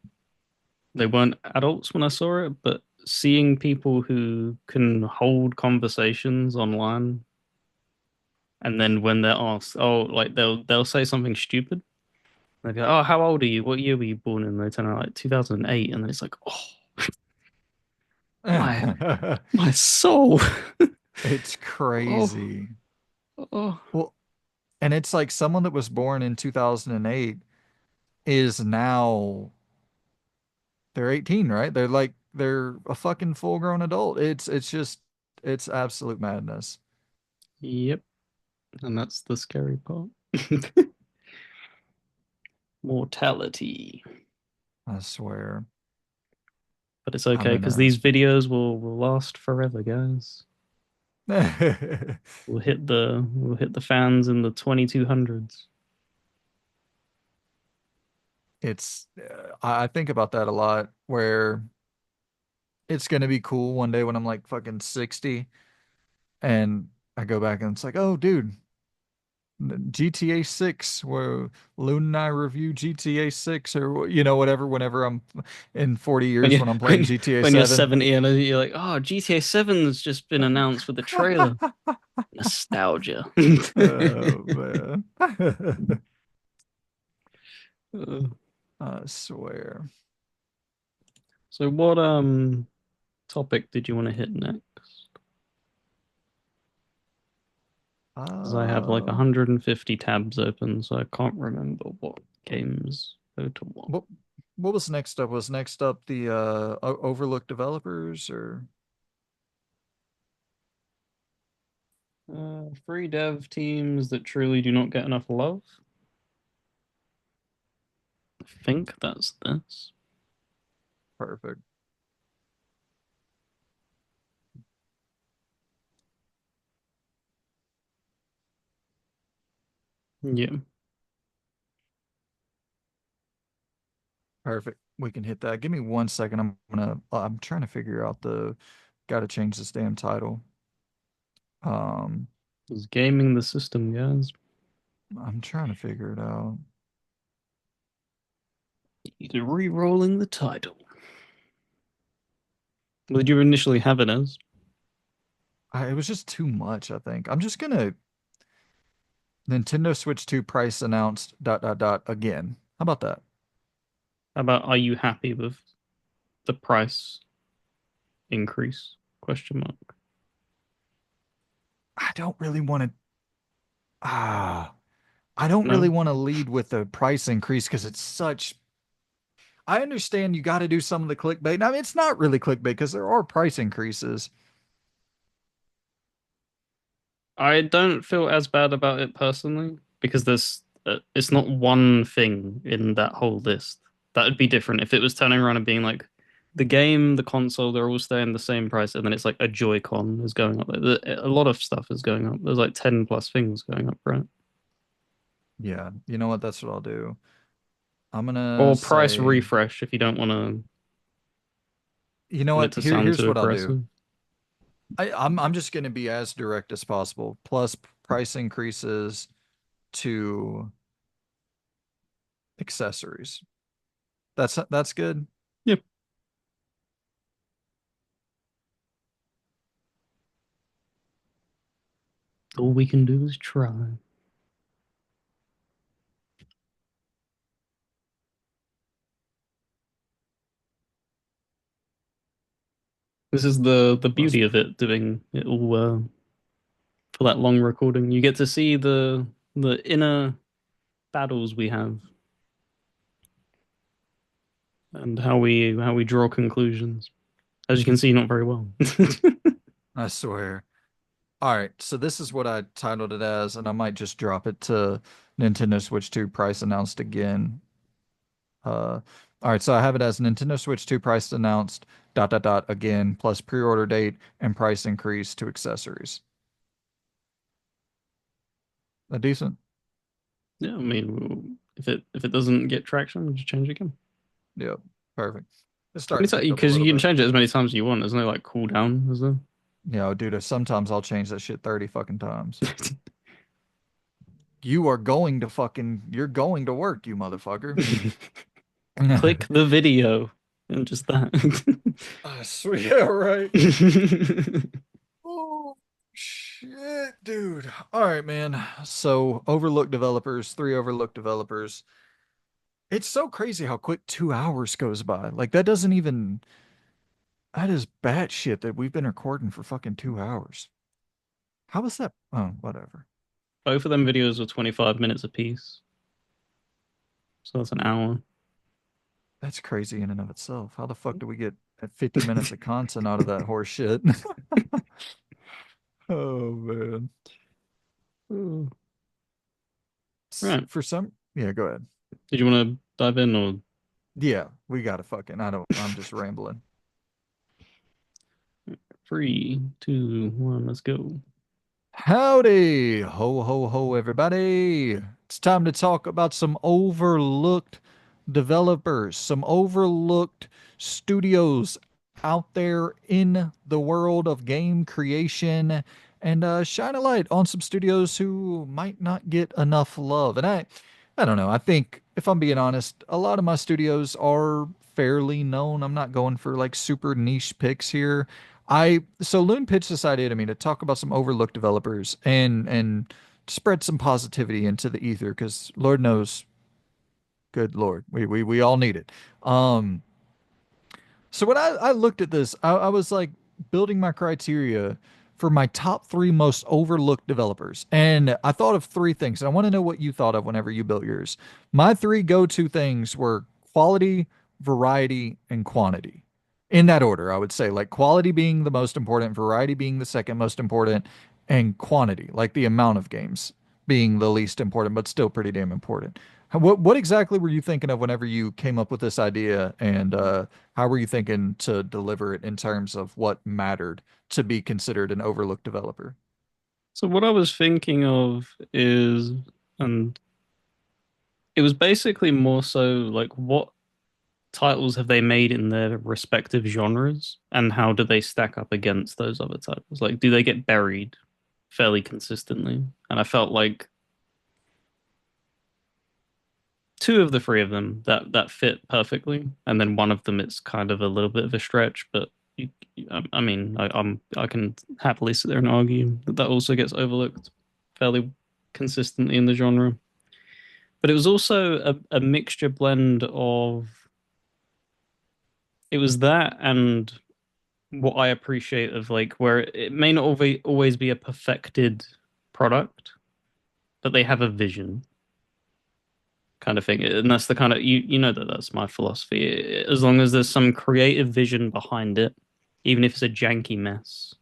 they weren't adults when I saw it, but seeing people who can hold conversations online and then when they're asked, oh, like they'll say something stupid. They go, oh, how old are you? What year were you born in? And they turn out like 2008, and then it's like, oh, my my soul. It's Oh, crazy. oh. Well, and it's like someone that was born in 2008 is now they're 18, right? They're a fucking full-grown adult. It's absolute madness. Yep. And that's the scary part. Mortality. I swear. But it's I'm okay because gonna these videos will last forever, guys. We'll hit the fans in the 2200s. it's I think about that a lot where it's gonna be cool one day when I'm like fucking 60 and I go back and it's like, oh dude, GTA 6 where Loon and I review GTA 6 or whatever whenever I'm in 40 When years you when I'm playing when GTA when you're 7. 70 and you're like, oh, GTA 7's just been announced with the trailer. Nostalgia. Oh man. Uh, I swear. so what topic did you want to hit next? Because I have like Uh 150 tabs open, so I can't remember what games go to what. what what was next up? Was next up the Overlook developers or Free dev teams that truly do not get enough love. I think that's this. perfect. Yeah. Perfect. We can hit that. Give me 1 second. I'm trying to figure out the gotta change this damn title. Um It's gaming the system, guys. I'm trying to figure it out. You're re-rolling the title. What did you initially have it as? It was just too much, I think. I'm just gonna Nintendo Switch 2 price announced dot dot dot again. How about that? How about are you happy with the price increase? Question mark. I don't really want to ah I don't really No? want to lead with the price increase because it's such I understand you got to do some of the clickbait. I mean, it's not really clickbait because there are price increases. I don't feel as bad about it personally because there's it's not one thing in that whole list. That would be different if it was turning around and being like the game, the console, they're all staying the same price, and then it's like a Joy-Con is going up. A lot of stuff is going up. There's like 10 plus things going up, right? Yeah, you know what? That's what I'll do. I'm gonna Or price say, refresh if you don't you know want it what? to sound Here's too what I'll do. aggressive. I'm just gonna be as direct as possible. Plus price increases to accessories. That's good. Yep. All we can do is try. This is the Plus, beauty of it doing it all for that long recording. You get to see the inner battles we have and how we draw conclusions. As you can see, not very well. I swear. All right, so this is what I titled it as, and I might just drop it to Nintendo Switch 2 price announced again. All right, so I have it as Nintendo Switch 2 price announced dot dot dot again plus pre-order date and price increase to accessories. A decent. Yeah, I mean, if it doesn't get traction, just change it again. Yep. Perfect. It's starting to pick up a Because little you can bit. change it as many times as you want. There's no like cooldown, is there? Dude, sometimes I'll change that shit 30 fucking times. You're going to work, you motherfucker. Click the video and just that. I swear, yeah, right. Oh, shit, dude. All right, man. So, overlooked developers, three overlooked developers. It's so crazy how quick 2 hours goes by. Like, that is batshit that we've been recording for fucking 2 hours. How was that? Oh, whatever. Both of them videos were 25 minutes apiece, so that's an hour. That's crazy in and of itself. How the fuck do we get 50 minutes of content out of that horse shit? Oh, man. Right. For some, yeah, go ahead. Did you want to dive in or Yeah, we gotta fucking, I'm just rambling. 3, 2, 1, let's go. Howdy, ho, ho, ho, everybody. It's time to talk about some overlooked developers, some overlooked studios out there in the world of game creation, and shine a light on some studios who might not get enough love. And I don't know. I think, if I'm being honest, a lot of my studios are fairly known. I'm not going for like super niche picks here. So Loon pitched this idea to me to talk about some overlooked developers and spread some positivity into the ether because Lord knows, good Lord, we all need it. Um, so when I looked at this, I was like building my criteria for my top three most overlooked developers. And I thought of three things. And I want to know what you thought of whenever you built yours. My three go-to things were quality, variety, and quantity. In that order, I would say like quality being the most important, variety being the second most important, and quantity, like the amount of games being the least important, but still pretty damn important. What exactly were you thinking of whenever you came up with this idea, and how were you thinking to deliver it in terms of what mattered to be considered an overlooked developer? So what I was thinking of is, and it was basically more so like what titles have they made in their respective genres, and how do they stack up against those other titles? Like, do they get buried fairly consistently? And I felt like two of the three of them that fit perfectly, and then one of them it's kind of a little bit of a stretch, but I mean, I can happily sit there and argue that that also gets overlooked fairly consistently in the genre. But it was also a mixture blend of it was that and what I appreciate of like where it may not always be a perfected product, but they have a vision kind of thing. And that's the kind of you know that that's my philosophy. As long as there's some creative vision behind it, even if it's a janky mess,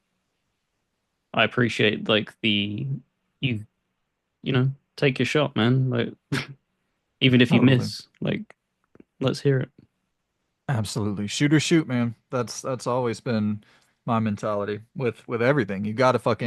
I appreciate like the you you know. take your shot, man. Like, even if you Totally. miss, like, let's hear it. Absolutely. Shoot or shoot, man. That's always been my mentality with everything. You gotta put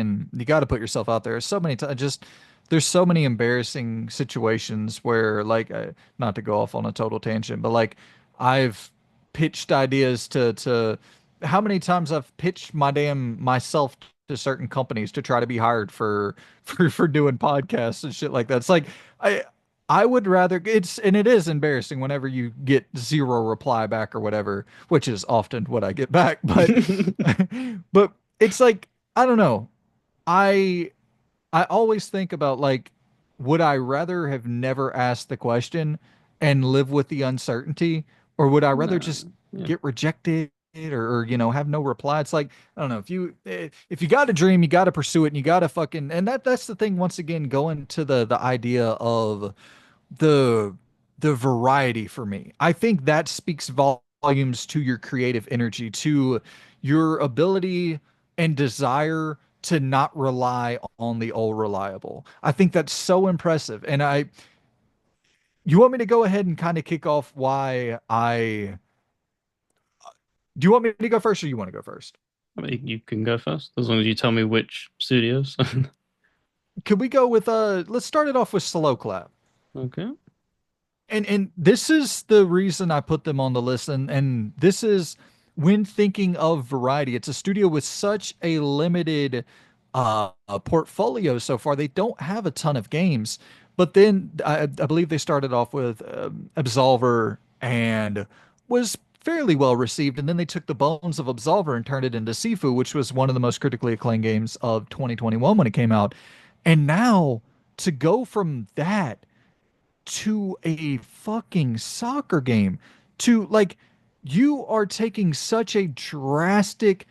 yourself out there. So many times just there's so many embarrassing situations where like not to go off on a total tangent, but like I've pitched ideas to how many times I've pitched my damn myself to certain companies to try to be hired for for doing podcasts and shit like that. It's like I I would rather it is embarrassing whenever you get zero reply back or whatever, which is often what I get back, but but it's like I don't know. I I always think about like would I rather have never asked the question and live with the uncertainty or would I rather No, just yeah. get rejected or have no reply? It's like I don't know, if you got a dream, you got to pursue it and you got to fucking and that's the thing once again going to the idea of the the variety for me. I think that speaks volumes to your creative energy, to your ability and desire to not rely on the old reliable. I think that's so impressive. And you want me to go ahead and kind of kick off why do you want me to go first or you want to go first? I mean, you can go first as long as you tell me which studios. Could we go with let's start it off with Slow Clap. Okay. And this is the reason I put them on the list and this is when thinking of variety. It's a studio with such a limited portfolio so far. They don't have a ton of games, but then I believe they started off with Absolver and was fairly well received, and then they took the bones of Absolver and turned it into Sifu, which was one of the most critically acclaimed games of 2021 when it came out. And now to go from that to a fucking soccer game to like you are taking such a drastic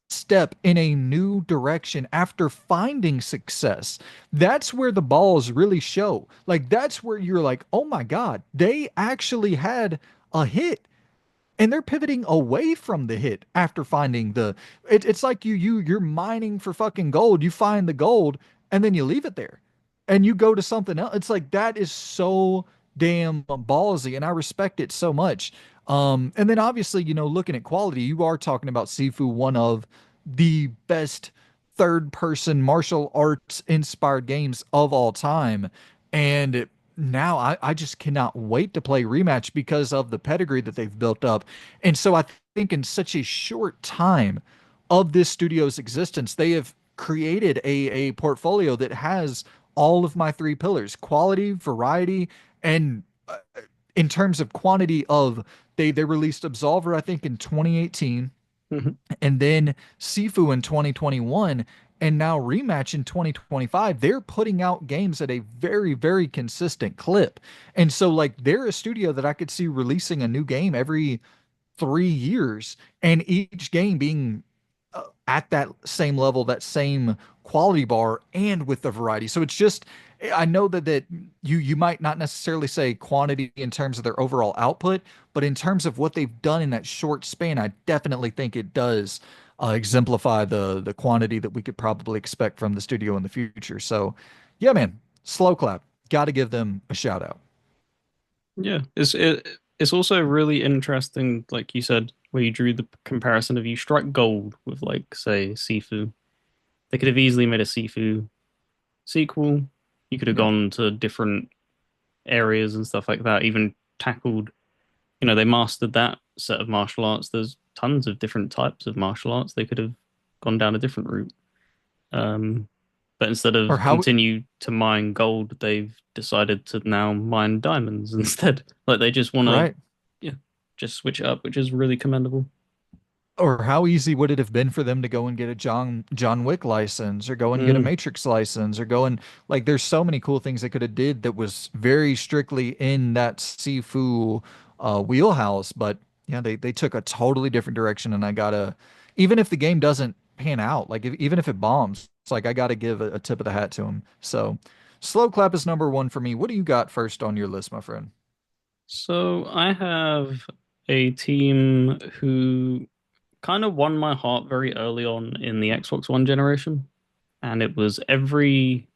step in a new direction after finding success. That's where the balls really show. Like that's where you're like, "Oh my God, they actually had a hit." And they're pivoting away from the hit after finding it's like you're mining for fucking gold. You find the gold and then you leave it there and you go to something else. It's like that is so damn ballsy and I respect it so much. And then obviously, looking at quality, you are talking about Sifu, one of the best third person martial arts inspired games of all time. And now I just cannot wait to play Rematch because of the pedigree that they've built up. And so I think in such a short time of this studio's existence, they have created a portfolio that has all of my three pillars: quality, variety, and in terms of quantity of they released Absolver, I think, in 2018 Mhm. and then Sifu in 2021 and now Rematch in 2025. They're putting out games at a very, very consistent clip. And so like they're a studio that I could see releasing a new game every 3 years and each game being at that same level, that same quality bar, and with the variety. So it's just, I know that you might not necessarily say quantity in terms of their overall output, but in terms of what they've done in that short span, I definitely think it does exemplify the quantity that we could probably expect from the studio in the future. So, yeah, man, Slow Clap, got to give them a shout out. Yeah, it's also really interesting, like you said, where you drew the comparison of you strike gold with like say Sifu. They could have easily made a Sifu sequel. You could have Yeah. gone to different areas and stuff like that, even tackled, they mastered that set of martial arts. There's tons of different types of martial arts. They could have gone down a different route. Um, but instead Or of how, continue to mine gold, they've decided to now mine diamonds instead. Like they just want to, right? yeah, just switch it up, which is really commendable. Or how easy would it have been for them to go and get a John Wick license or go and get a Mm, Matrix license or go and like there's so many cool things they could have did that was very strictly in that Sifu wheelhouse, but yeah, they took a totally different direction and I gotta even if the game doesn't pan out, like even if it bombs, it's like I gotta give a tip of the hat to them. So Slow Clap is number one for me. What do you got first on your list, my friend? so I have a team who kind of won my heart very early on in the Xbox One generation, and it was every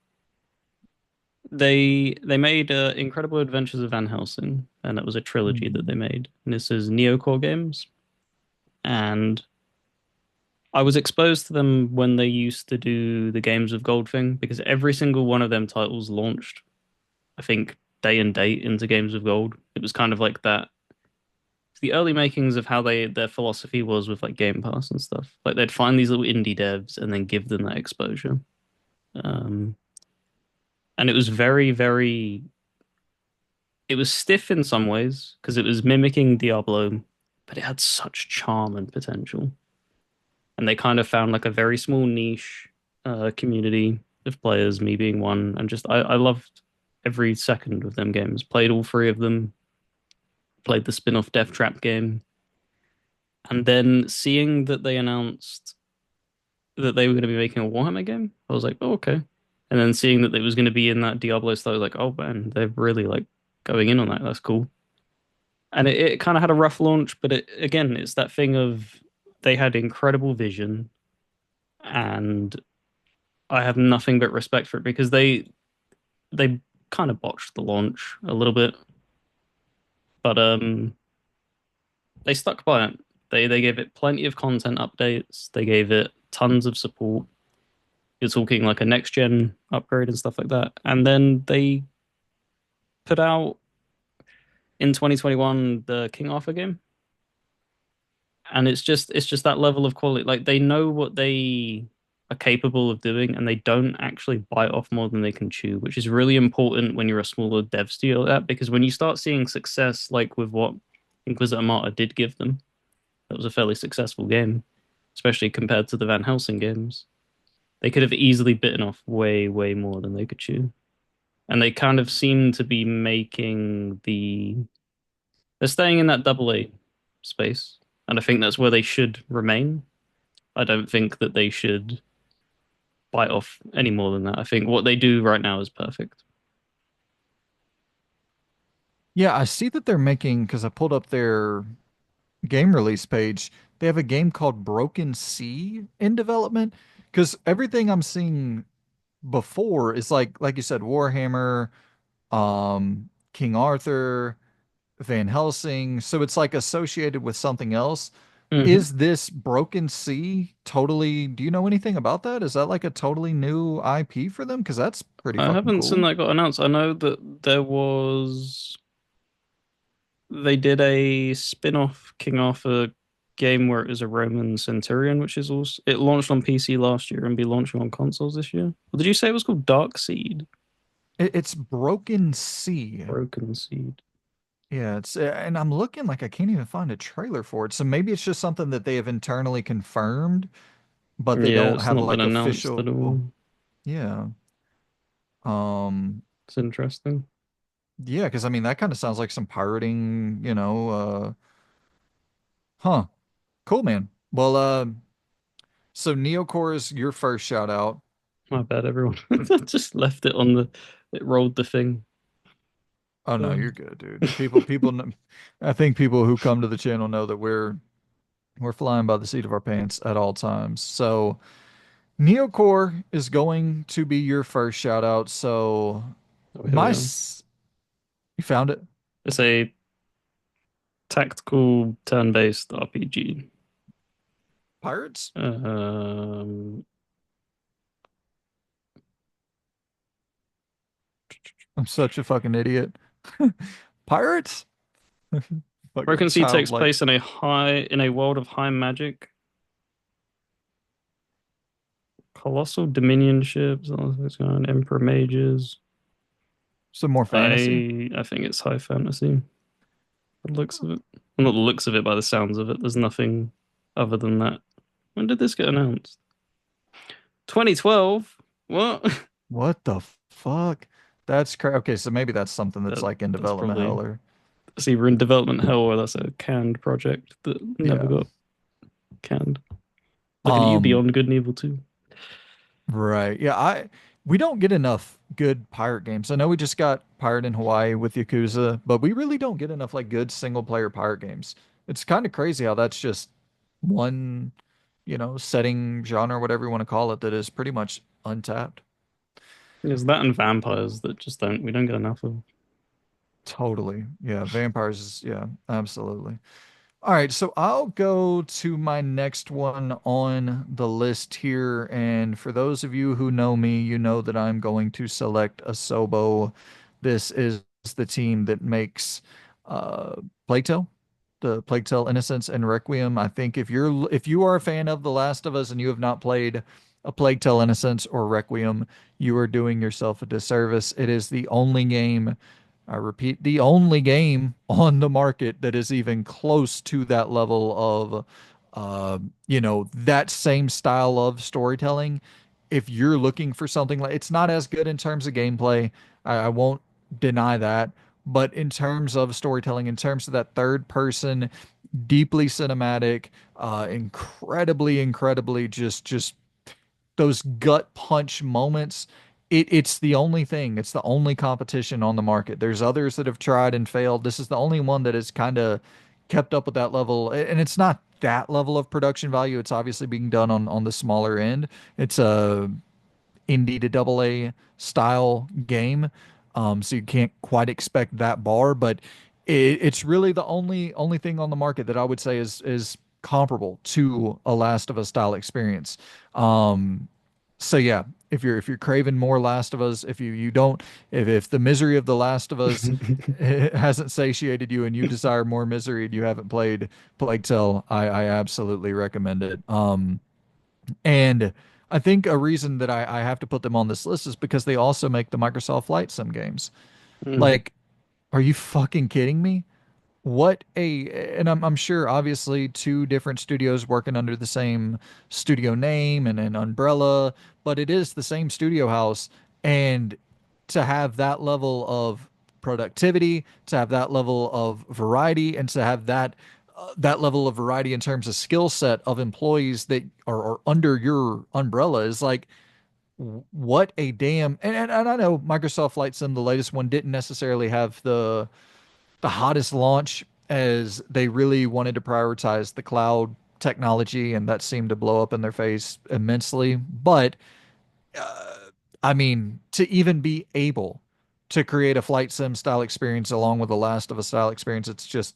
They made Incredible Adventures of Van Helsing, and that was a trilogy that they Hmm. made. And this is Neocore Games, and I was exposed to them when they used to do the Games of Gold thing because every single one of them titles launched, I think, day and date into Games of Gold. It was kind of like that. The early makings of how their philosophy was with like Game Pass and stuff. Like they'd find these little indie devs and then give them that exposure. Um, and it was it was stiff in some ways because it was mimicking Diablo, but it had such charm and potential. And they kind of found like a very small niche community of players, me being one, and just I loved every second of them games. Played all three of them. Played the spin-off Death Trap game, and then seeing that they announced that they were going to be making a Warhammer game, I was like, oh okay. And then seeing that it was going to be in that Diablo style, I was like, oh man, they're really like going in on that. That's cool. And it kind of had a rough launch, but again, it's that thing of they had incredible vision, and I have nothing but respect for it because they kind of botched the launch a little bit, but they stuck by it. They gave it plenty of content updates. They gave it tons of support. You're talking like a next gen upgrade and stuff like that. And then they put out in 2021 the King Arthur game, and it's just that level of quality. Like they know what they are capable of doing, and they don't actually bite off more than they can chew, which is really important when you're a smaller dev studio like that. Because when you start seeing success, like with what Inquisitor Martyr did give them, that was a fairly successful game, especially compared to the Van Helsing games. They could have easily bitten off way, way more than they could chew. And they kind of seem to be making they're staying in that double A space. And I think that's where they should remain. I don't think that they should bite off any more than that. I think what they do right now is perfect. Yeah, I see that they're making, because I pulled up their game release page, they have a game called Broken Sea in development. Because everything I'm seeing before is like you said, Warhammer, King Arthur, Van Helsing. So it's like associated with something else. Hmm. Is this Broken Sea totally, do you know anything about that? Is that like a totally new IP for them? Because that's pretty I fucking haven't seen cool. that got announced. I know that they did a spin-off King Arthur game where it was a Roman centurion, which is also it launched on PC last year and be launching on consoles this year. Or did you say it was called Dark Seed? It's Broken Sea. Broken Seed. Yeah, it's and I'm looking like I can't even find a trailer for it. So maybe it's just something that they have internally confirmed, but they Yeah, don't it's have not been like announced official. at all. Yeah. Um, It's interesting. yeah, because I mean that kind of sounds like some pirating, huh. Cool, man. Well, so Neocore is your first shout out. My bad, everyone. I just left it on the. It rolled the thing. Oh no, Um, you're good, dude. I think people who come to the channel know that we're flying by the seat of our pants at all times. So Neocore is going to be your first shout out. So oh, here we are. you found it. It's a tactical turn-based RPG. Pirates? Um, I'm such a fucking idiot. Pirates? Fucking Broken Sea takes childlike. place in a world of high magic, colossal dominion ships, all this going on, emperor mages. Some more fantasy. I think it's high fantasy. The looks of it, well, not the looks of it, by the sounds of it. There's nothing other than that. When did this get announced? 2012. What? What the fuck? That's crazy. Okay, so maybe that's something that's That like in that's development probably hell or it's either in development hell or that's a canned project that never yeah. got canned. Look at you, Um, Beyond Good and Evil 2. right. Yeah, we don't get enough good pirate games. I know we just got Pirate in Hawaii with Yakuza, but we really don't get enough like good single player pirate games. It's kind of crazy how that's just one, setting, genre, whatever you want to call it, that is pretty much untapped. There's that and vampires that just don't we don't get enough of. Totally. Yeah, vampires is yeah, absolutely. All right, so I'll go to my next one on the list here. And for those of you who know me, you know that I'm going to select Asobo. This is the team that makes uh Plague Tale, the Plague Tale Innocence and Requiem. I think if you are a fan of The Last of Us and you have not played a Plague Tale Innocence or Requiem, you are doing yourself a disservice. It is the only game, I repeat, the only game on the market that is even close to that level of, that same style of storytelling. If you're looking for something like, it's not as good in terms of gameplay. I won't deny that. But in terms of storytelling, in terms of that third person, deeply cinematic, incredibly just those gut punch moments. It's the only thing. It's the only competition on the market. There's others that have tried and failed. This is the only one that has kind of kept up with that level. And it's not that level of production value. It's obviously being done on the smaller end. It's a indie to double A style game. So you can't quite expect that bar, but it's really the only thing on the market that I would say is comparable to a Last of Us style experience. Um, so yeah, if you're craving more Last of Us, if you don't, if the misery of the Last of Us hasn't satiated you and you desire more misery and you haven't played Plague Tale, I absolutely recommend it. And I think a reason that I have to put them on this list is because they also make the Microsoft Flight Sim games. Mm. Like, are you fucking kidding me? What a, and I'm sure obviously two different studios working under the same studio name and an umbrella, but it is the same studio house. And to have that level of productivity, to have that level of variety, and to have that level of variety in terms of skill set of employees that are under your umbrella is like, what a damn, and I know Microsoft Flight Sim, the latest one, didn't necessarily have the hottest launch, as they really wanted to prioritize the cloud technology, and that seemed to blow up in their face immensely. But I mean, to even be able to create a flight sim style experience along with a Last of Us style experience, it's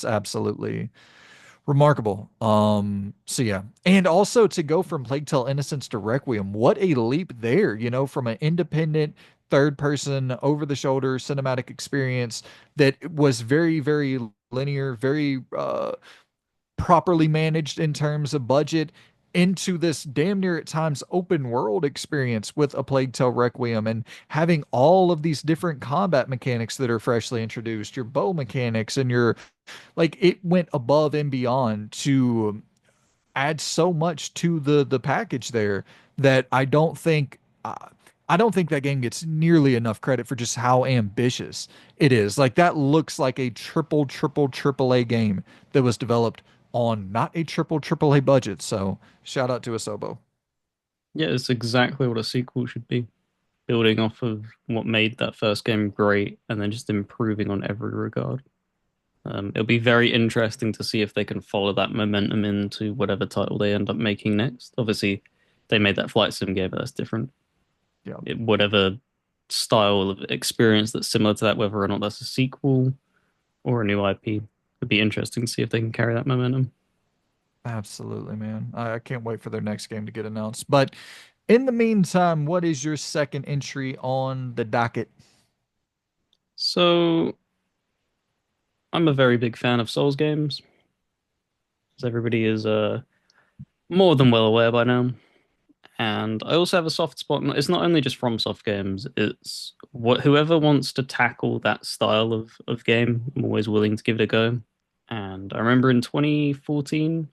absolutely remarkable. So yeah, and also to go from Plague Tale Innocence to Requiem, what a leap there, from an independent third person over the shoulder cinematic experience that was very linear, very properly managed in terms of budget, into this damn near at times open world experience with a Plague Tale Requiem, and having all of these different combat mechanics that are freshly introduced, your bow mechanics and your, like, it went above and beyond to add so much to the package there that I don't think that game gets nearly enough credit for just how ambitious it is. Like, that looks like a triple A game that was developed on not a triple A budget. So shout out to Asobo. Yeah, it's exactly what a sequel should be. Building off of what made that first game great and then just improving on every regard. It'll be very interesting to see if they can follow that momentum into whatever title they end up making next. Obviously, they made that flight sim game, but that's different. Yeah, Whatever style of experience that's similar to that, whether or not that's a sequel or a new IP, it'd be interesting to see if they can carry that momentum. absolutely, man. I can't wait for their next game to get announced. But in the meantime, what is your second entry on the docket? So, I'm a very big fan of Souls games, as everybody is more than well aware by now. And I also have a soft spot. It's not only just from soft games, it's what whoever wants to tackle that style of game, I'm always willing to give it a go. And I remember in 2014,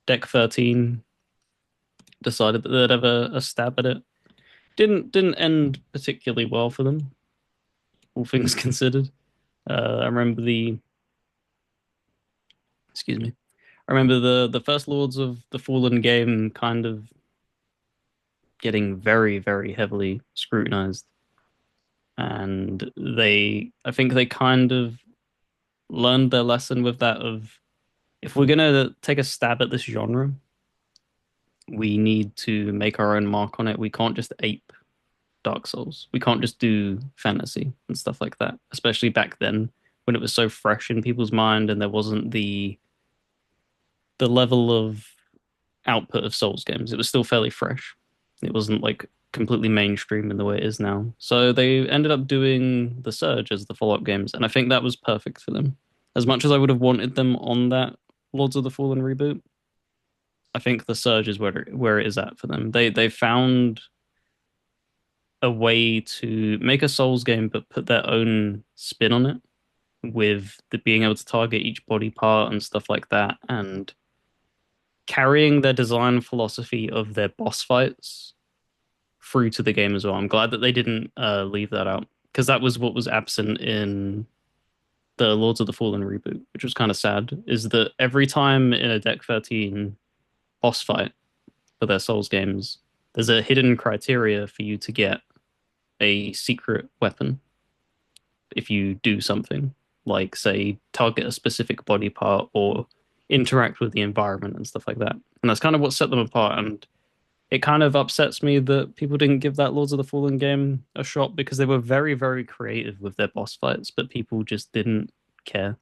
Deck 13 decided that they'd have a stab at it. Didn't end particularly well for them, all things considered. I remember the excuse me. I remember the first Lords of the Fallen game kind of getting very heavily scrutinized, and I think they kind of learned their lesson with that of, if we're gonna take a stab at this genre, we need to make our own mark on it. We can't just ape Dark Souls. We can't just do fantasy and stuff like that, especially back then when it was so fresh in people's mind and there wasn't the level of output of Souls games. It was still fairly fresh. It wasn't like completely mainstream in the way it is now. So they ended up doing The Surge as the follow-up games, and I think that was perfect for them. As much as I would have wanted them on that Lords of the Fallen reboot, I think The Surge is where it is at for them. They found a way to make a Souls game but put their own spin on it with the being able to target each body part and stuff like that, and carrying their design philosophy of their boss fights through to the game as well. I'm glad that they didn't leave that out because that was what was absent in the Lords of the Fallen reboot, which was kind of sad. Is that every time in a Deck 13 boss fight for their Souls games, there's a hidden criteria for you to get a secret weapon if you do something like, say, target a specific body part or interact with the environment and stuff like that. And that's kind of what set them apart. And it kind of upsets me that people didn't give that Lords of the Fallen game a shot because they were very, very creative with their boss fights, but people just didn't care.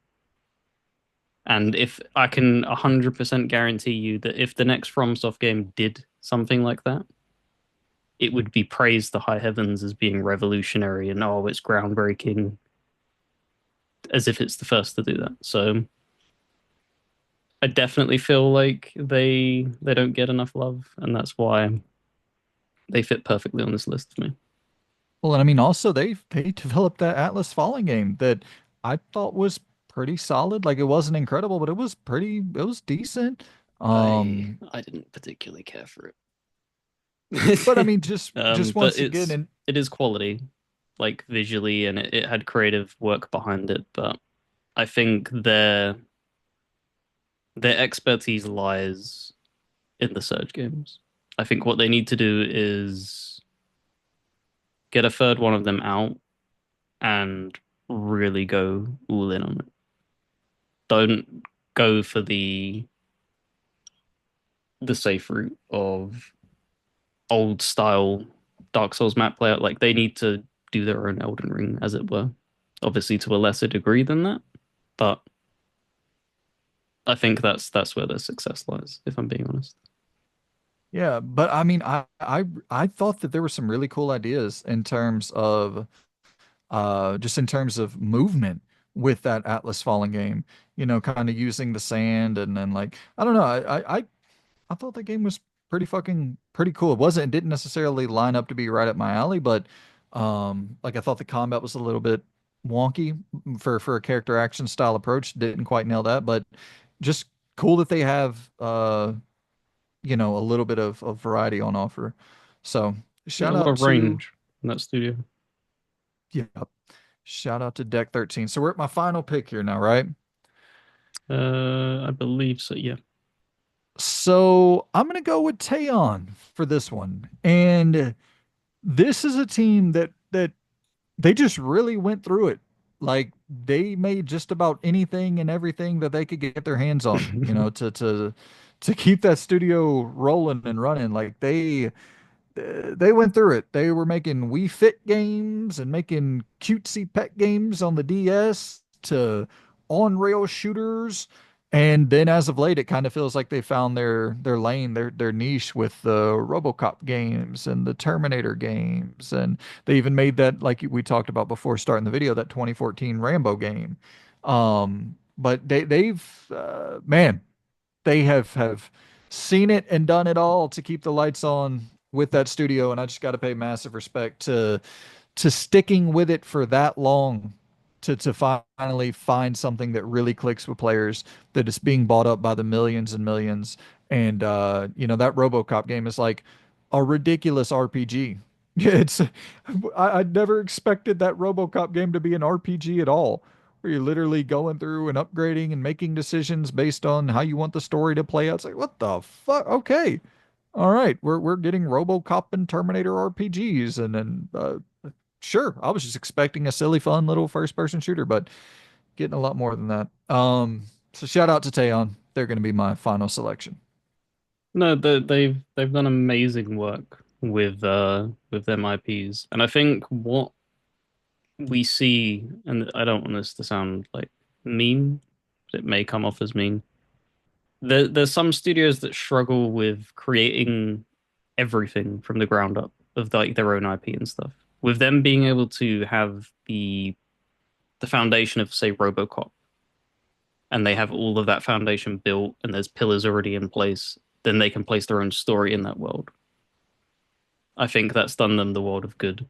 And if I can 100% guarantee you that if the next FromSoft game did something like that, it would be praised to high heavens as being revolutionary and oh, it's groundbreaking, as if it's the first to do that. So I definitely feel like they don't get enough love, and that's why they fit perfectly on this list for me. Well, and I mean, also they developed that Atlas Falling game that I thought was pretty solid. Like it wasn't incredible, but it was decent. I Um, I didn't particularly care for but I it. mean, just But once again, and it is quality, like visually, and it had creative work behind it. But I think their expertise lies in the Surge games. I think what they need to do is get a third one of them out and really go all in on it. Don't go for the safe route of old style Dark Souls map layout. Like they need to do their own Elden Ring, as it were. Obviously, to a lesser degree than that, but I think that's where their success lies. If I'm being honest. yeah, but I mean, I thought that there were some really cool ideas in terms of just in terms of movement with that Atlas Falling game. You know, kind of using the sand and then like I don't know, I thought that game was pretty cool. It wasn't, it didn't necessarily line up to be right up my alley, but like I thought the combat was a little bit wonky for a character action style approach. Didn't quite nail that, but just cool that they have you know, a little bit of variety on offer. So Yeah, a shout lot out of to range in that studio. yeah, shout out to Deck 13. So we're at my final pick here now, right? I believe so. Yeah. So I'm gonna go with Taeon for this one. And this is a team that they just really went through it. Like they made just about anything and everything that they could get their hands on, you know, to keep that studio rolling and running. Like they went through it. They were making Wii Fit games and making cutesy pet games on the DS to on-rail shooters. And then as of late, it kind of feels like they found their lane, their niche with the RoboCop games and the Terminator games. And they even made that, like we talked about before starting the video, that 2014 Rambo game. But they've man, they have seen it and done it all to keep the lights on with that studio, and I just got to pay massive respect to sticking with it for that long to finally find something that really clicks with players that is being bought up by the millions and millions. And you know that RoboCop game is like a ridiculous RPG. It's I never expected that RoboCop game to be an RPG at all, where you're literally going through and upgrading and making decisions based on how you want the story to play out. It's like, what the fuck? Okay. All right. We're getting RoboCop and Terminator RPGs and then sure, I was just expecting a silly fun little first person shooter, but getting a lot more than that. So shout out to Taeon. They're going to be my final selection. No, they've done amazing work with them IPs. And I think what we see, and I don't want this to sound like mean, but it may come off as mean. There's some studios that struggle with creating everything from the ground up of like their own IP and stuff. With them being able to have the foundation of say RoboCop, and they have all of that foundation built, and there's pillars already in place, then they can place their own story in that world. I think that's done them the world of good,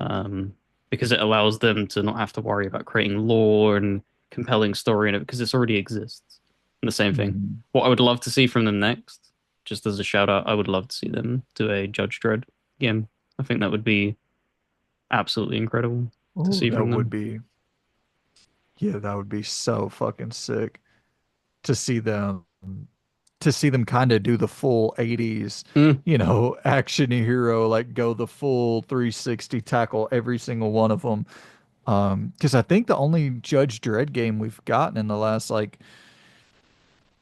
um, because it allows them to not have to worry about creating lore and compelling story in it because this already exists. And the same thing. Mhm. What I would love to see from them next, just as a shout out, I would love to see them do a Judge Dredd game. I think that would be absolutely incredible to Oh, see that from would them. be, yeah, that would be so fucking sick to see them kind of do the full 80s, Mm, action hero, like go the full 360, tackle every single one of them. Because I think the only Judge Dredd game we've gotten in the last like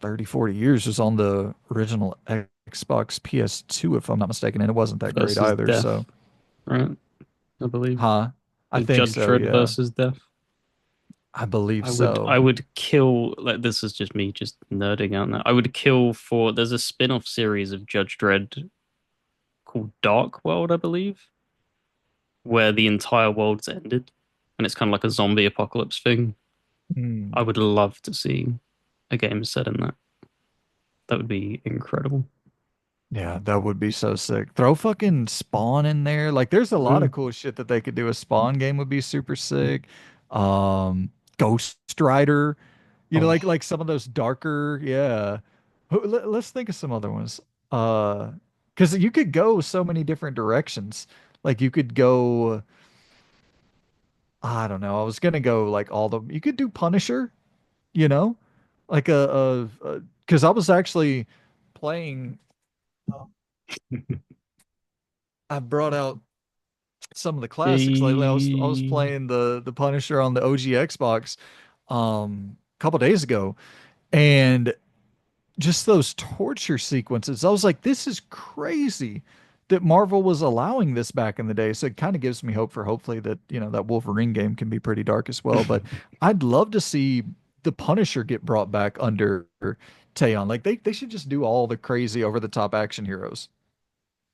30, 40 years was on the original Xbox PS2, if I'm not mistaken, and it wasn't that great versus either. Death, So, right? I believe. huh? I The think Judge so, Dredd yeah. versus Death. I believe I so. would kill, like, this is just me just nerding out now. I would kill for there's a spin-off series of Judge Dredd called Dark World, I believe, where the entire world's ended and it's kind of like a zombie apocalypse thing. I Hmm. would love to see a game set in that. That would be incredible. Yeah, that would be so sick. Throw fucking Spawn in there. Like there's a lot of Mm. cool shit that they could do. A Spawn game would be super sick. Ghost Rider, like Oh, some of those darker, yeah. Let's think of some other ones. Uh, because you could go so many different directions. Like you could go, I don't know. I was gonna go like all the. You could do Punisher, you know, like because I was actually playing. I brought out some of the classics lately. I was gee. playing the Punisher on the OG Xbox a couple days ago, and just those torture sequences. I was like, this is crazy that Marvel was allowing this back in the day. So it kind of gives me hope for hopefully that, that Wolverine game can be pretty dark as well. But I'd love to see the Punisher get brought back under Taeon. Like they should just do all the crazy over the top action heroes.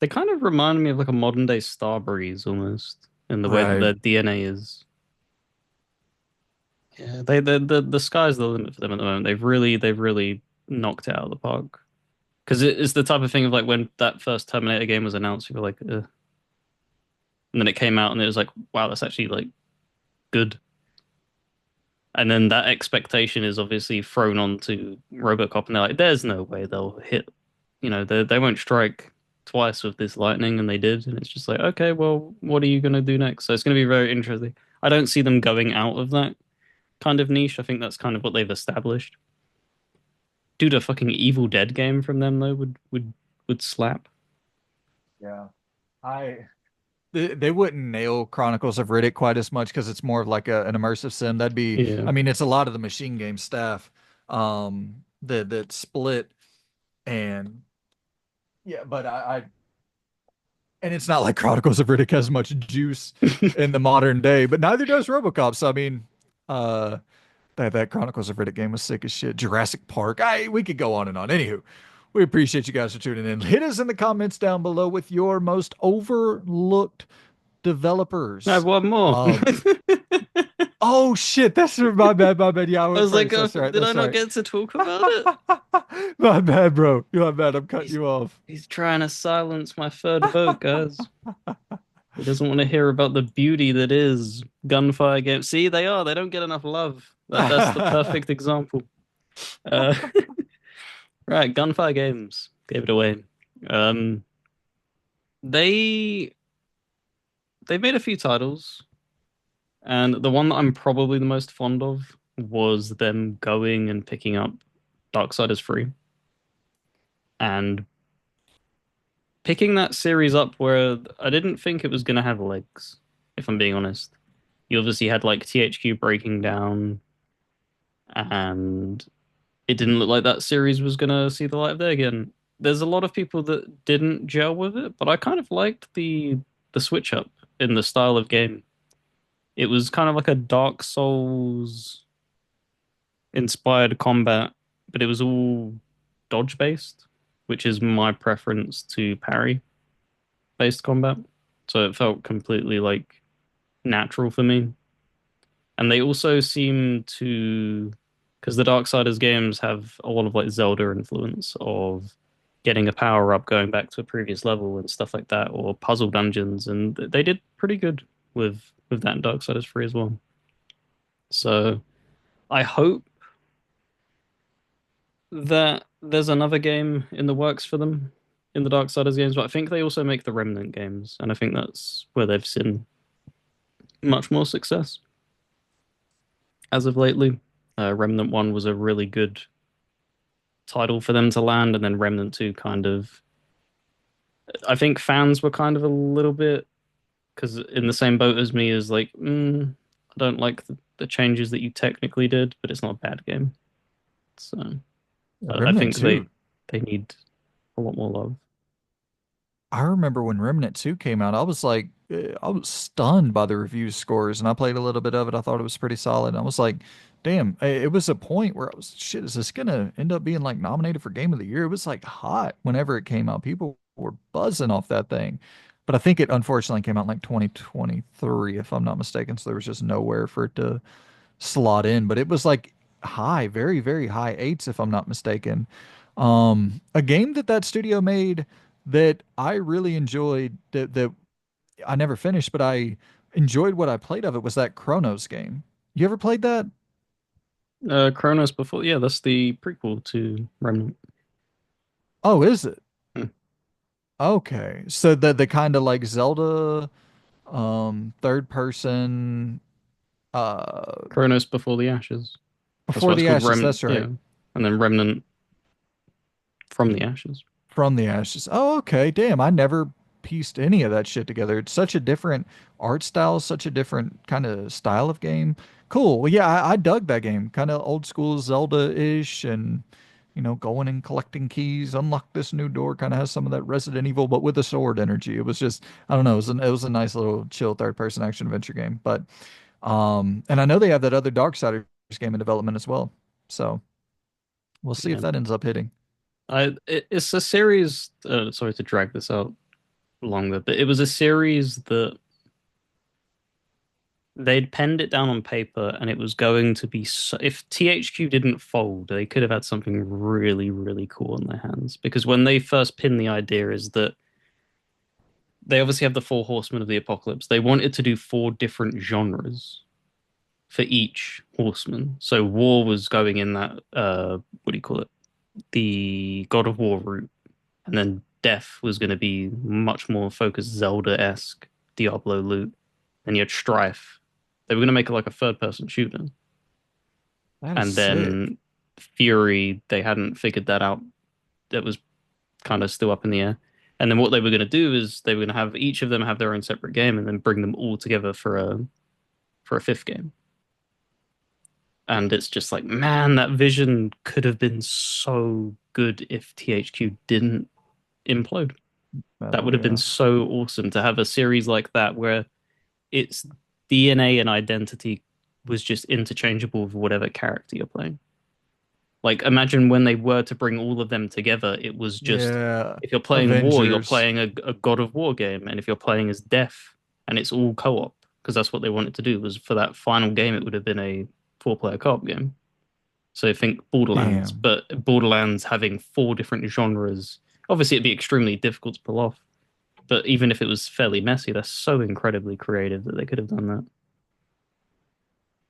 They kind of remind me of like a modern day Starbreeze almost in the way that Right. their DNA is. Yeah, the sky's the limit for them at the moment. They've really knocked it out of the park. Because it's the type of thing of like when that first Terminator game was announced, you were like, ugh. And then it came out and it was like, wow, that's actually like good. And then that expectation is obviously thrown onto RoboCop, and they're like, there's no way they'll hit. They won't strike twice with this lightning, and they did. And it's just like, okay, well, what are you gonna do next? So it's gonna be very interesting. I don't see them going out of that kind of niche. I think that's kind of what they've established. Dude, a fucking Evil Dead game from them though would slap. Yeah. I they wouldn't nail Chronicles of Riddick quite as much because it's more of like an immersive sim. That'd be, Yeah. I mean, it's a lot of the machine game staff that split and yeah, but and it's not like Chronicles of Riddick has much juice in the modern day, but neither does RoboCop. So I mean, uh, that Chronicles of Riddick game was sick as shit. Jurassic Park. We could go on and on. Anywho, we appreciate you guys for tuning in. Hit us in the comments down below with your most overlooked I have developers. one more. Um, oh shit, that's my bad, my bad. Yeah, I I went was like, first. That's right, did I that's not right. get to talk about it? My bad, bro. My bad. I'm cutting He's you off. he's trying to silence my third vote, guys. He doesn't want to hear about the beauty that is gunfire games. See, they are. They don't get enough love. That's the perfect example. Uh, right, gunfire games. Gave it away. Um, they they've made a few titles, and the one that I'm probably the most fond of was them going and picking up Darksiders 3 and picking that series up where I didn't think it was going to have legs, if I'm being honest. You obviously had like THQ breaking down, and it didn't look like that series was going to see the light of day again. there's a lot of people that didn't gel with it, but I kind of liked the switch up in the style of game. It was kind of like a Dark Souls inspired combat, but it was all dodge based, which is my preference to parry based combat. So it felt completely like natural for me. And they also seem to, because the Darksiders games have a lot of like Zelda influence of getting a power up, going back to a previous level and stuff like that, or puzzle dungeons, and they did pretty good with that in Darksiders 3 as well. So I hope that there's another game in the works for them in the Darksiders games, but I think they also make the Remnant games, and I think that's where they've seen much more success as of lately. Remnant 1 was a really good title for them to land, and then Remnant 2 kind of. I think fans were kind of a little bit because in the same boat as me is like, I don't like the changes that you technically did, but it's not a bad game. So I Remnant think 2. they need a lot more love. I remember when Remnant 2 came out, I was stunned by the review scores, and I played a little bit of it. I thought it was pretty solid. And I was like, damn, it was a point where I was, shit, is this gonna end up being like nominated for Game of the Year? It was like hot whenever it came out. People were buzzing off that thing. But I think it unfortunately came out in like 2023, if I'm not mistaken. So there was just nowhere for it to slot in, but it was like high, very, very high eights, if I'm not mistaken. A game that studio made that I really enjoyed that I never finished, but I enjoyed what I played of it was that Chronos game. You ever played that? Chronos before, yeah, that's the prequel to Remnant. Oh, is it? Hmm. Okay. So the kind of like Zelda, third person, uh, Chronos before the Ashes. That's why before it's the called ashes. Remnant, That's yeah, right. and then Remnant from the Ashes. From the ashes. Oh, okay. Damn, I never pieced any of that shit together. It's such a different art style, such a different kind of style of game. Cool. Well, yeah, I dug that game. Kind of old school Zelda-ish and, going and collecting keys, unlock this new door, kind of has some of that Resident Evil, but with a sword energy. It was just, I don't know, it was a nice little chill third-person action adventure game. But, and I know they have that other Darksiders game in development as well. So we'll see if Yeah, that ends up hitting. it's a series. Sorry to drag this out longer, but it was a series that they'd penned it down on paper, and it was going to be so, if THQ didn't fold, they could have had something really, really cool on their hands. Because when they first pinned the idea, is that they obviously have the four horsemen of the apocalypse. They wanted to do four different genres for each horseman. So war was going in that what do you call it? The God of War route, and then death was going to be much more focused Zelda-esque Diablo loot. And you had strife. They were going to make it like a third-person shooter, That is and sick. then Fury, they hadn't figured that out. That was kind of still up in the air. And then what they were going to do is they were going to have each of them have their own separate game, and then bring them all together for a fifth game. And it's just like, man, that vision could have been so good if THQ didn't implode. That Oh, would have been yeah. so awesome to have a series like that where its DNA and identity was just interchangeable with whatever character you're playing. Like, imagine when they were to bring all of them together, it was just Yeah. if you're playing War, you're Avengers. playing a God of War game, and if you're playing as Death, and it's all co-op because that's what they wanted to do. Was for that final game, it would have been a four-player co-op game. So think Borderlands, Damn. but Borderlands having four different genres. Obviously, it'd be extremely difficult to pull off. But even if it was fairly messy, they're so incredibly creative that they could have done that.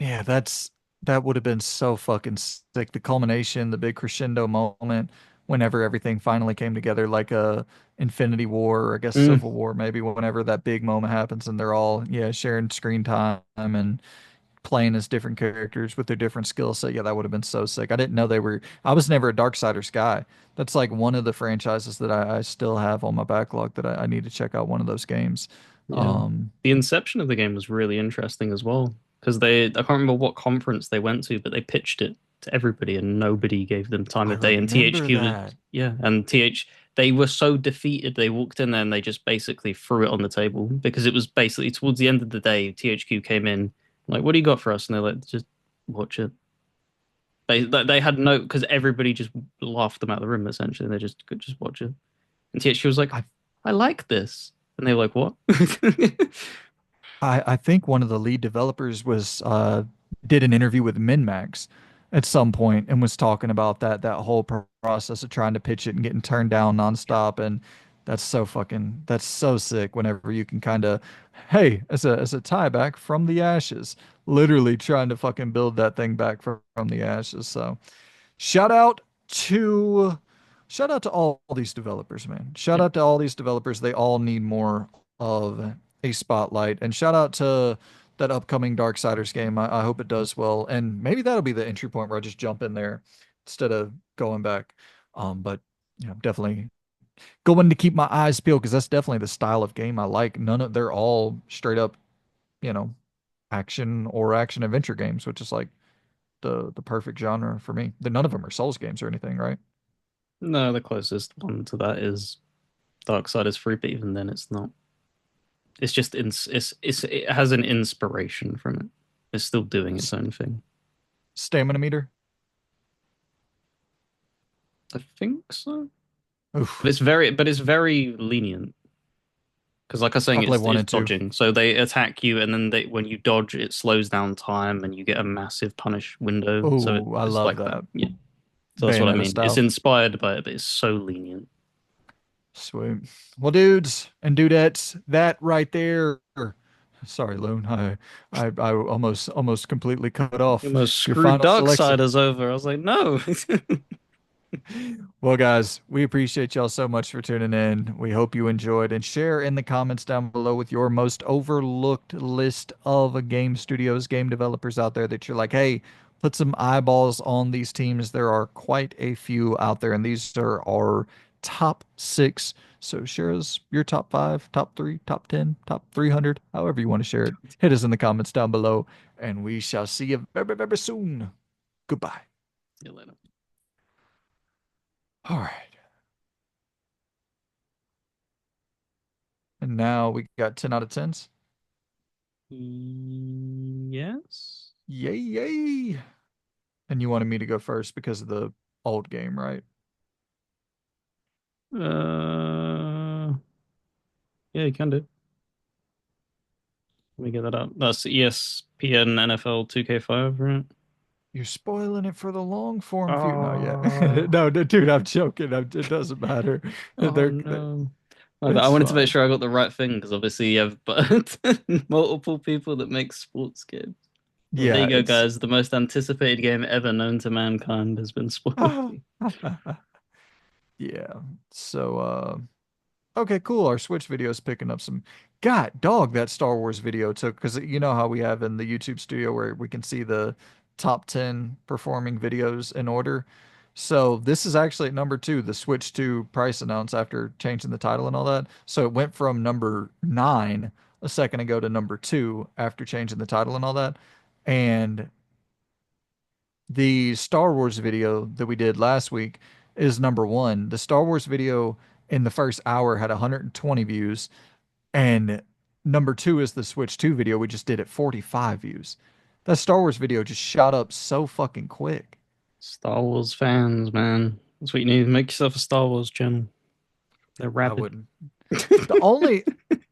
Yeah, that would have been so fucking sick. The culmination, the big crescendo moment whenever everything finally came together like a Infinity War or I guess Mm, Civil War, maybe whenever that big moment happens and they're all, yeah, sharing screen time and playing as different characters with their different skill set. Yeah, that would have been so sick. I didn't know they were. I was never a Darksiders guy. That's like one of the franchises that I still have on my backlog that I need to check out one of those games. yeah. Um, The inception of the game was really interesting as well. Because I can't remember what conference they went to, but they pitched it to everybody and nobody gave them time I of day. And remember THQ was, that. yeah. And they were so defeated. They walked in there and they just basically threw it on the table because it was basically towards the end of the day. THQ came in like, "What do you got for us?" And they're like, "Just watch it." They had no because everybody just laughed them out of the room essentially. They just could just watch it. And THQ was like, I "I like this," and they were like, "What?" I think one of the lead developers was did an interview with MinMax at some point and was talking about that whole process of trying to pitch it and getting turned down Yeah. nonstop. And that's so sick whenever you can kind of, hey, as a tie back from the ashes, literally trying to fucking build that thing back from the ashes. So shout out to shout out to all these developers, man. Shout Yep. out to all these developers. They all need more of a spotlight. And shout out to that upcoming Darksiders game. I hope it does well. And maybe that'll be the entry point where I just jump in there instead of going back. But definitely going to keep my eyes peeled because that's definitely the style of game I like. They're all straight up, you know, action or action adventure games, which is like the perfect genre for me. None of them are Souls games or anything, right? No, the closest one to that is Darksiders 3, but even then, it's not. It's just it has an inspiration from it. It's still doing its S- own thing. Stamina meter. I think so, but Oof. it's very lenient because, like I was saying, I play one it's and two. dodging. So they attack you, and then when you dodge, it slows down time, and you get a massive punish window. So Oh, I it's love like that. that. Yeah. So that's what I Bayonetta mean. It's style. inspired by it, but it's so lenient. Sweet. Well, dudes and dudettes, that right there. Sorry, Loon. I almost completely cut You off almost your screwed final selection. Darksiders over. I was like, no. Well, guys, we appreciate y'all so much for tuning in. We hope you enjoyed and share in the comments down below with your most overlooked list of game studios, game developers out there that you're like, hey, put some eyeballs on these teams. There are quite a few out there, and these are our top six. So share us your top five, top three, top 10, top 300, however you want to share it. Hit us in the comments down below, and we shall see you very, very soon. Goodbye. See you later. All right. And now we got 10 out of 10s. Yes. Yay, yay. And you wanted me to go first because of the old game, right? Uh, yeah, you can do. Let me get that up. That's ESPN NFL 2K5, right? You're spoiling it for the long form view. No, yeah. Oh, No, no, dude, I'm joking. It doesn't matter. oh They're no. I it's wanted to make fine. sure I got the right thing because obviously you have multiple people that make sports games. Well, there Yeah, you go, it's guys. The most anticipated game ever known to mankind has been spoiled. yeah. So okay, cool. Our Switch video is picking up some. God, dog, that Star Wars video took because you know how we have in the YouTube studio where we can see the top 10 performing videos in order. So this is actually at number two, the Switch 2 price announce after changing the title and all that. So it went from number nine a second ago to number two after changing the title and all that. And the Star Wars video that we did last week is number one. The Star Wars video in the first hour had 120 views, and number two is the Switch 2 video we just did at 45 views. That Star Wars video just shot up so fucking quick. Star Wars fans, man. That's what you need. Make yourself a Star Wars channel. They're I rabid. wouldn't. The only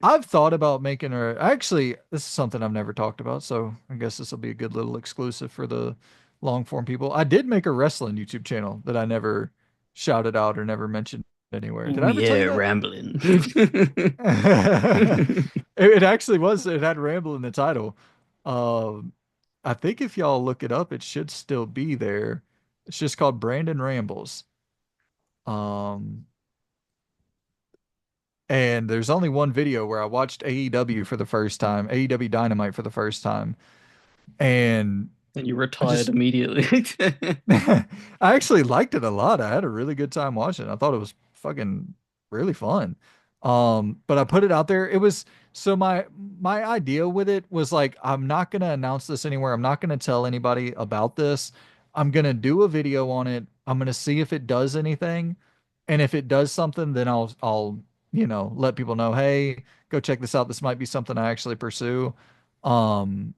I've thought about making a actually this is something I've never talked about, so I guess this will be a good little exclusive for the long form people. I did make a wrestling YouTube channel that I never shouted out or never mentioned anywhere. Did Oh I ever tell yeah, you that? rambling. It actually was. It had Ramble in the title. Um, I think if y'all look it up, it should still be there. It's just called Brandon Rambles. Um, and there's only one video where I watched AEW for the first time, AEW Dynamite for the first time, and And you I retired just immediately. I actually liked it a lot. I had a really good time watching it. I thought it was fucking really fun. But I put it out there. It was so my idea with it was like I'm not gonna announce this anywhere. I'm not gonna tell anybody about this. I'm gonna do a video on it. I'm gonna see if it does anything. And if it does something, then I'll let people know, hey, go check this out. This might be something I actually pursue. Um,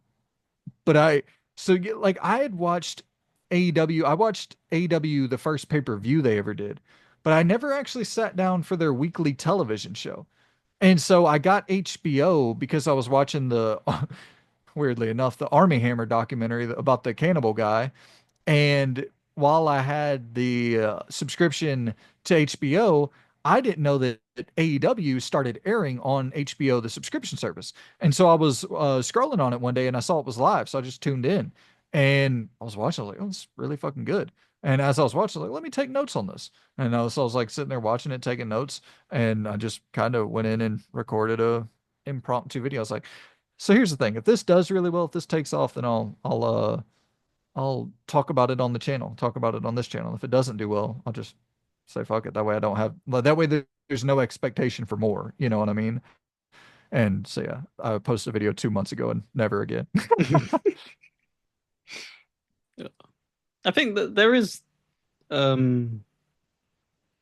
but like I had watched AEW. I watched AEW the first pay-per-view they ever did, but I never actually sat down for their weekly television show. And so I got HBO because I was watching the weirdly enough, the Army Hammer documentary about the cannibal guy. And while I had the subscription to HBO, I didn't know that AEW started airing on HBO, the subscription service. And so I was scrolling on it one day and I saw it was live. So I just tuned in and I was watching. I was like, oh, it's really fucking good. And as I was watching, I was like, let me take notes on this. And so I was like sitting there watching it, taking notes. And I just kind of went in and recorded a impromptu video. I was like, so here's the thing. If this does really well, if this takes off, then I'll talk about it on the channel, talk about it on this channel. If it doesn't do well, I'll just say fuck it. That way I don't have that way there's no expectation for more. You know what I mean? And so yeah, I posted a video 2 months ago and never again. I think that there is, um,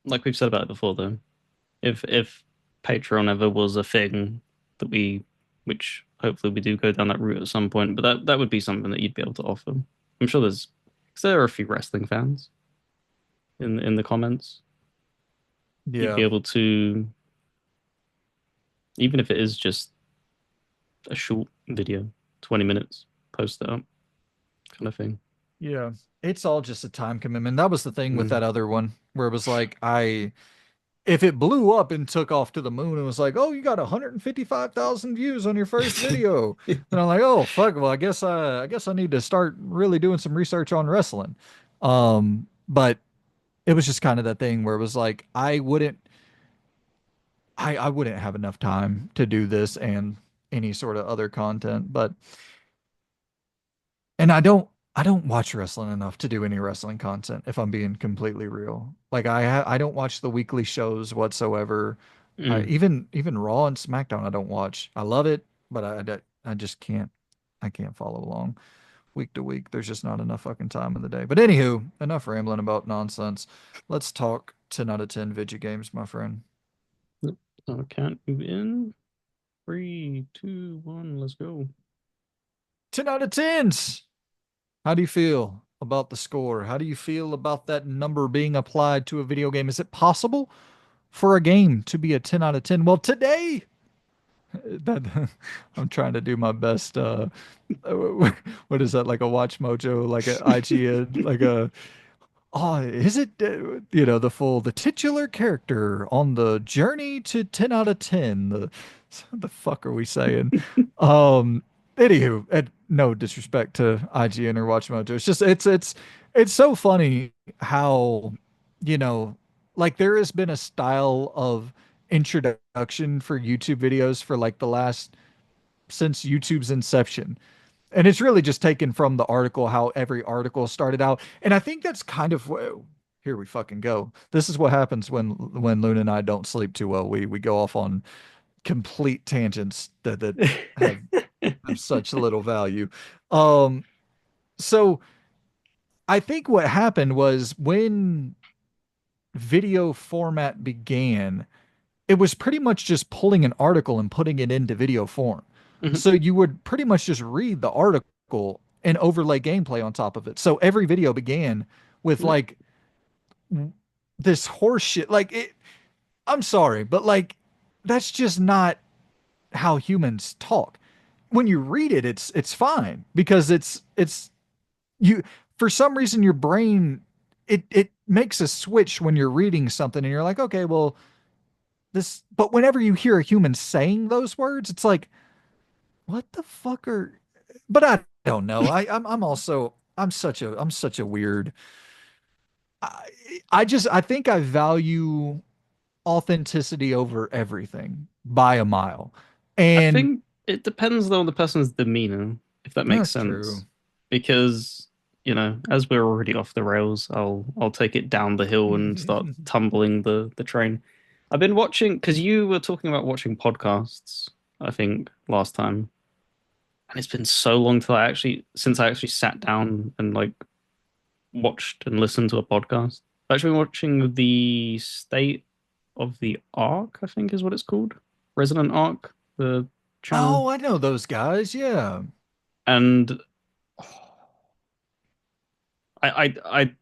like we've said about it before, though. If Patreon ever was a thing that which hopefully we do go down that route at some point, but that would be something that you'd be able to offer. I'm sure because there are a few wrestling fans in the comments. You'd be Yeah. able to, even if it is just a short video, 20 minutes, post that up, kind of thing. Yeah. It's all just a time commitment. That was the thing with Mm. that other one where it was like if it blew up and took off to the moon and was like, "Oh, you got 155,000 views on your first video." And I'm like, "Oh, fuck. Well, I guess I need to start really doing some research on wrestling." But it was just kind of that thing where it was like I wouldn't have enough time to do this and any sort of other content, but and I don't watch wrestling enough to do any wrestling content if I'm being completely real. Like I don't watch the weekly shows whatsoever. Mm. Even Raw and SmackDown I don't watch. I love it, but I just can't follow along week to week. There's just not enough fucking time in the day. But anywho, enough rambling about nonsense. Let's talk 10 out of 10 video games, my friend. Yep. So count you in. 3, 2, 1, let's go. 10 out of 10s. How do you feel about the score? How do you feel about that number being applied to a video game? Is it possible for a game to be a 10 out of 10? Well, today, that I'm trying to do my best. What is that? Like a Watch Mojo, like a IGN, like a oh, is it the titular character on the journey to 10 out of 10? The fuck are we saying? Um Anywho, no disrespect to IGN or WatchMojo. It's just it's so funny how you know like there has been a style of introduction for YouTube videos for like the last since YouTube's inception. And it's really just taken from the article, how every article started out. And I think that's kind of here we fucking go. This is what happens when Luna and I don't sleep too well. We go off on complete tangents that have have such little value. Um, so I think what happened was when video format began, it was pretty much just pulling an article and putting it into video form. Mhm. So you would pretty much just read the article and overlay gameplay on top of it. So every video began with Yep. like this horse shit. Like it, I'm sorry, but like that's just not how humans talk. When you read it, it's fine because it's you for some reason your brain it makes a switch when you're reading something and you're like, okay, well, this but whenever you hear a human saying those words, it's like, what the fuck are but I don't know. I'm also I'm such a weird I, I think I value authenticity over everything by a mile. I And think it depends though on the person's demeanor, if that makes that's true. sense. Because, as we're already off the rails, I'll take it down the hill and start tumbling the train. I've been watching because you were talking about watching podcasts, I think, last time. And it's been so long since I actually sat down and like watched and listened to a podcast. I've actually been watching the State of the Ark, I think is what it's called. Resident Ark, the channel. Oh, I know those guys. Yeah. And I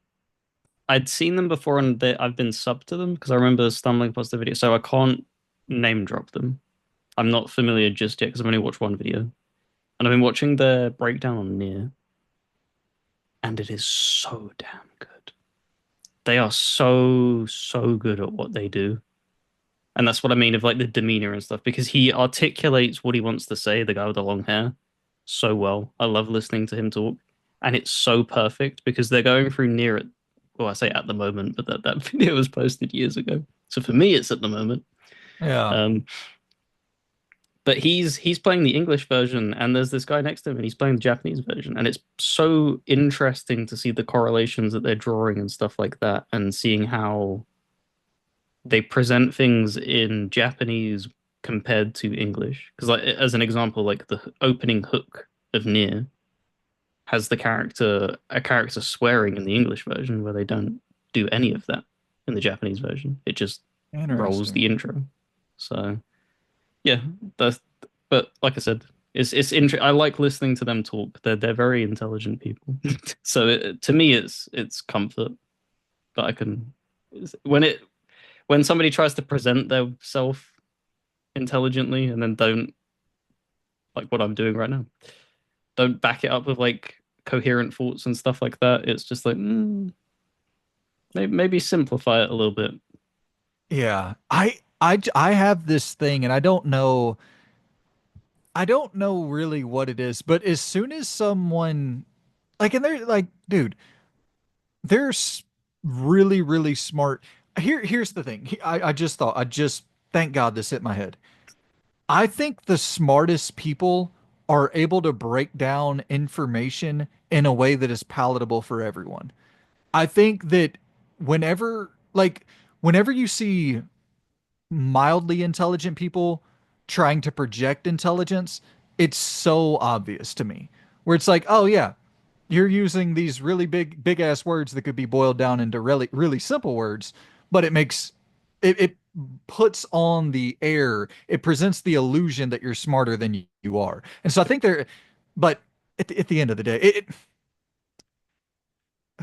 I'd seen them before and I've been subbed to them because I remember stumbling across the video. So I can't name drop them. I'm not familiar just yet because I've only watched one video. And I've been watching their breakdown on Near, and it is so damn good. They are so good at what they do. And that's what I mean of like the demeanor and stuff, because he articulates what he wants to say, the guy with the long hair, so well. I love listening to him talk. And it's so perfect because they're going through near it. Well, I say at the moment, but that video was posted years ago. So for me, it's at the moment. Yeah. Um, but he's playing the English version, and there's this guy next to him, and he's playing the Japanese version, and it's so interesting to see the correlations that they're drawing and stuff like that, and seeing how they present things in Japanese compared to English. Because, like, as an example, like the opening hook of Nier has a character swearing in the English version where they don't do any of that in the Japanese version. It just rolls Interesting. the intro. So yeah, that's but like I said, I like listening to them talk. They're very intelligent people. So to me, it's comfort that I can when it when somebody tries to present their self intelligently and then don't like what I'm doing right now. Don't back it up with like coherent thoughts and stuff like that. It's just like maybe simplify it a little bit. Yeah. I have this thing and I don't know really what it is, but as soon as someone like and they're like, dude, they're really, really smart. Here's the thing. I just thought, thank God this hit my head. I think the smartest people are able to break down information in a way that is palatable for everyone. I think that whenever, like, whenever you see mildly intelligent people trying to project intelligence, it's so obvious to me. Where it's like, oh yeah, you're using these really big ass words that could be boiled down into really simple words, but it puts on the air, it presents the illusion that you're smarter than you are. And so I think but at the end of the day,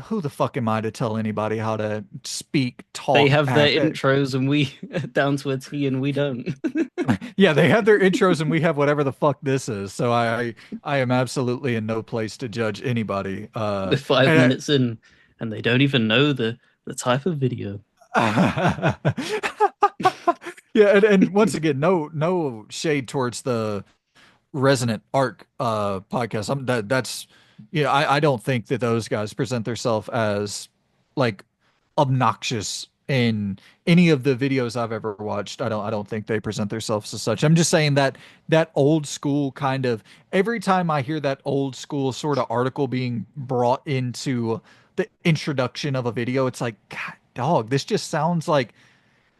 who the fuck am I to tell anybody how to speak, They talk, have their act? intros and we down to a T and we don't. Yeah, they have their intros and we have whatever the fuck this is. So I am absolutely in no place to judge anybody. They're five And minutes in and they don't even know the type of video. yeah, and once again, no shade towards the Resonant Arc podcast. That's yeah, I don't think that those guys present themselves as like obnoxious in any of the videos I've ever watched. I don't think they present themselves as such. I'm just saying that that old school kind of every time I hear that old school sort of article being brought into the introduction of a video, it's like, God, dog, this just sounds like,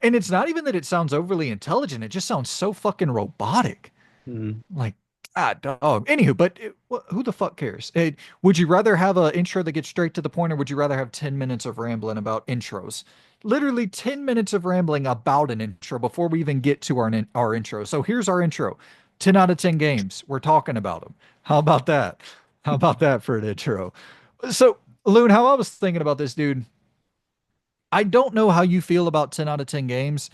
and it's not even that it sounds overly intelligent. It just sounds so fucking robotic. Mm. Like, ah, dog. Anywho, but who the fuck cares? Would you rather have an intro that gets straight to the point, or would you rather have 10 minutes of rambling about intros? Literally 10 minutes of rambling about an intro before we even get to our intro. So here's our intro. 10 out of 10 games. We're talking about them. How about that? How about that for an intro? So, Loon, how I was thinking about this, dude, I don't know how you feel about 10 out of 10 games.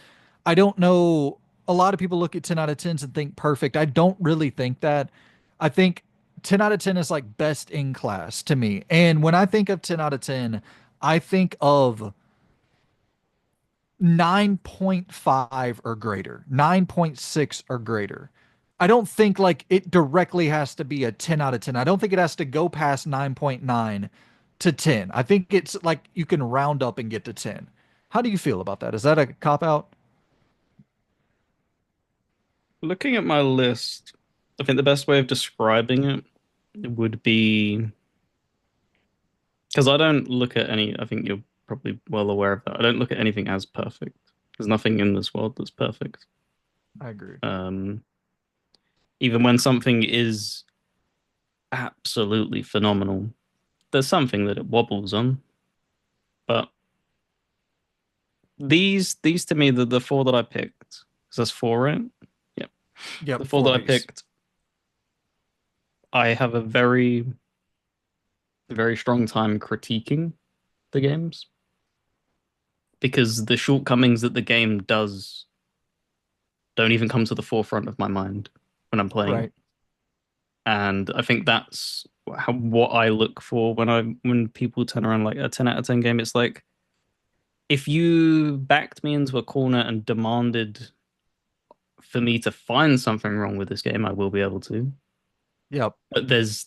I don't know. A lot of people look at 10 out of 10s and think perfect. I don't really think that. I think 10 out of 10 is like best in class to me. And when I think of 10 out of 10, I think of 9.5 or greater, 9.6 or greater. I don't think like it directly has to be a 10 out of 10. I don't think it has to go past 9.9 to 10. I think it's like you can round up and get to 10. How do you feel about that? Is that a cop out? Looking at my list, I think the best way of describing it would be because I don't look at any, I think you're probably well aware of that. I don't look at anything as perfect. There's nothing in this world that's perfect. I agree. Um, Even when something is absolutely phenomenal, there's something that it wobbles on. But these to me, the four that I picked, 'cause that's four, right? Yeah. The Yep, four four that of I these. picked, I have a very strong time critiquing the games because the shortcomings that the game does don't even come to the forefront of my mind when I'm playing it. Right. And I think that's what I look for when people turn around like a 10 out of 10 game. It's like if you backed me into a corner and demanded for me to find something wrong with this game, I will be able to. Yep. But there's,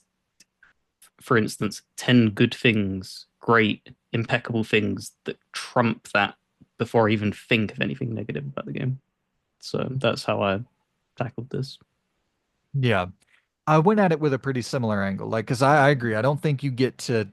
for instance, 10 good things, great, impeccable things that trump that before I even think of anything negative about the game. So that's how I tackled this. Yeah. I went at it with a pretty similar angle, like, because I agree. I don't think you get to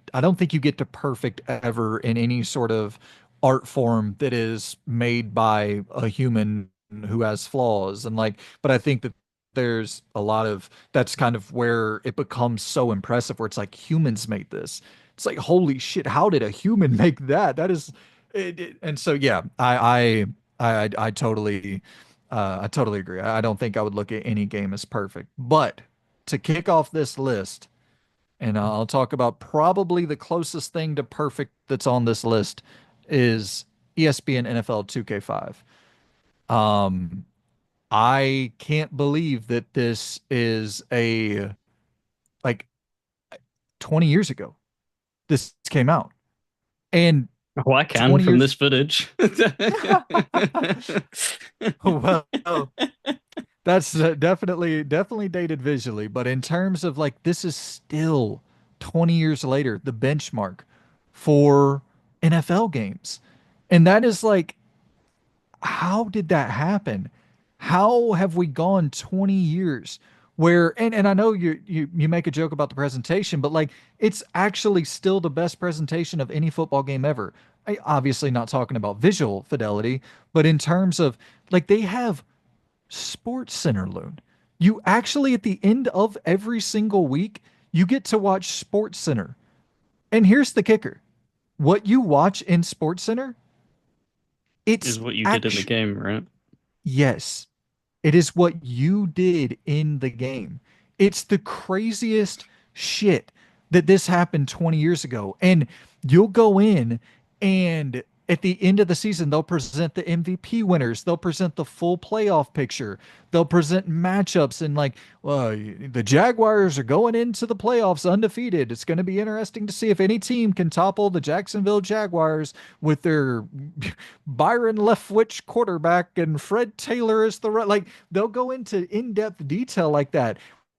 perfect ever in any sort of art form that is made by a human who has flaws. And like, but I think that there's a lot of, that's kind of where it becomes so impressive, where it's like humans made this. It's like, holy shit, how did a human make that? That is, and so, yeah, I totally agree. I don't think I would look at any game as perfect, but to kick off this list, and I'll talk about probably the closest thing to perfect that's on this list is ESPN NFL 2K5. Um, I can't believe that this is a like 20 years ago this came out. And Oh, I can 20 from years this footage. well, that's definitely dated visually, but in terms of like this is still 20 years later the benchmark for NFL games. And that is like how did that happen? How have we gone 20 years where and I know you make a joke about the presentation, but like it's actually still the best presentation of any football game ever. I obviously not talking about visual fidelity, but in terms of like they have Sports Center Loon. You actually, at the end of every single week, you get to watch Sports Center. And here's the kicker: what you watch in Sports Center, Is it's what you did in the actually, game, right? yes, it is what you did in the game. It's the craziest shit that this happened 20 years ago. And you'll go in and at the end of the season, they'll present the MVP winners. They'll present the full playoff picture. They'll present matchups and like, well, the Jaguars are going into the playoffs undefeated. It's going to be interesting to see if any team can topple the Jacksonville Jaguars with their Byron Leftwich quarterback and Fred Taylor is the right. Like they'll go into in-depth detail like that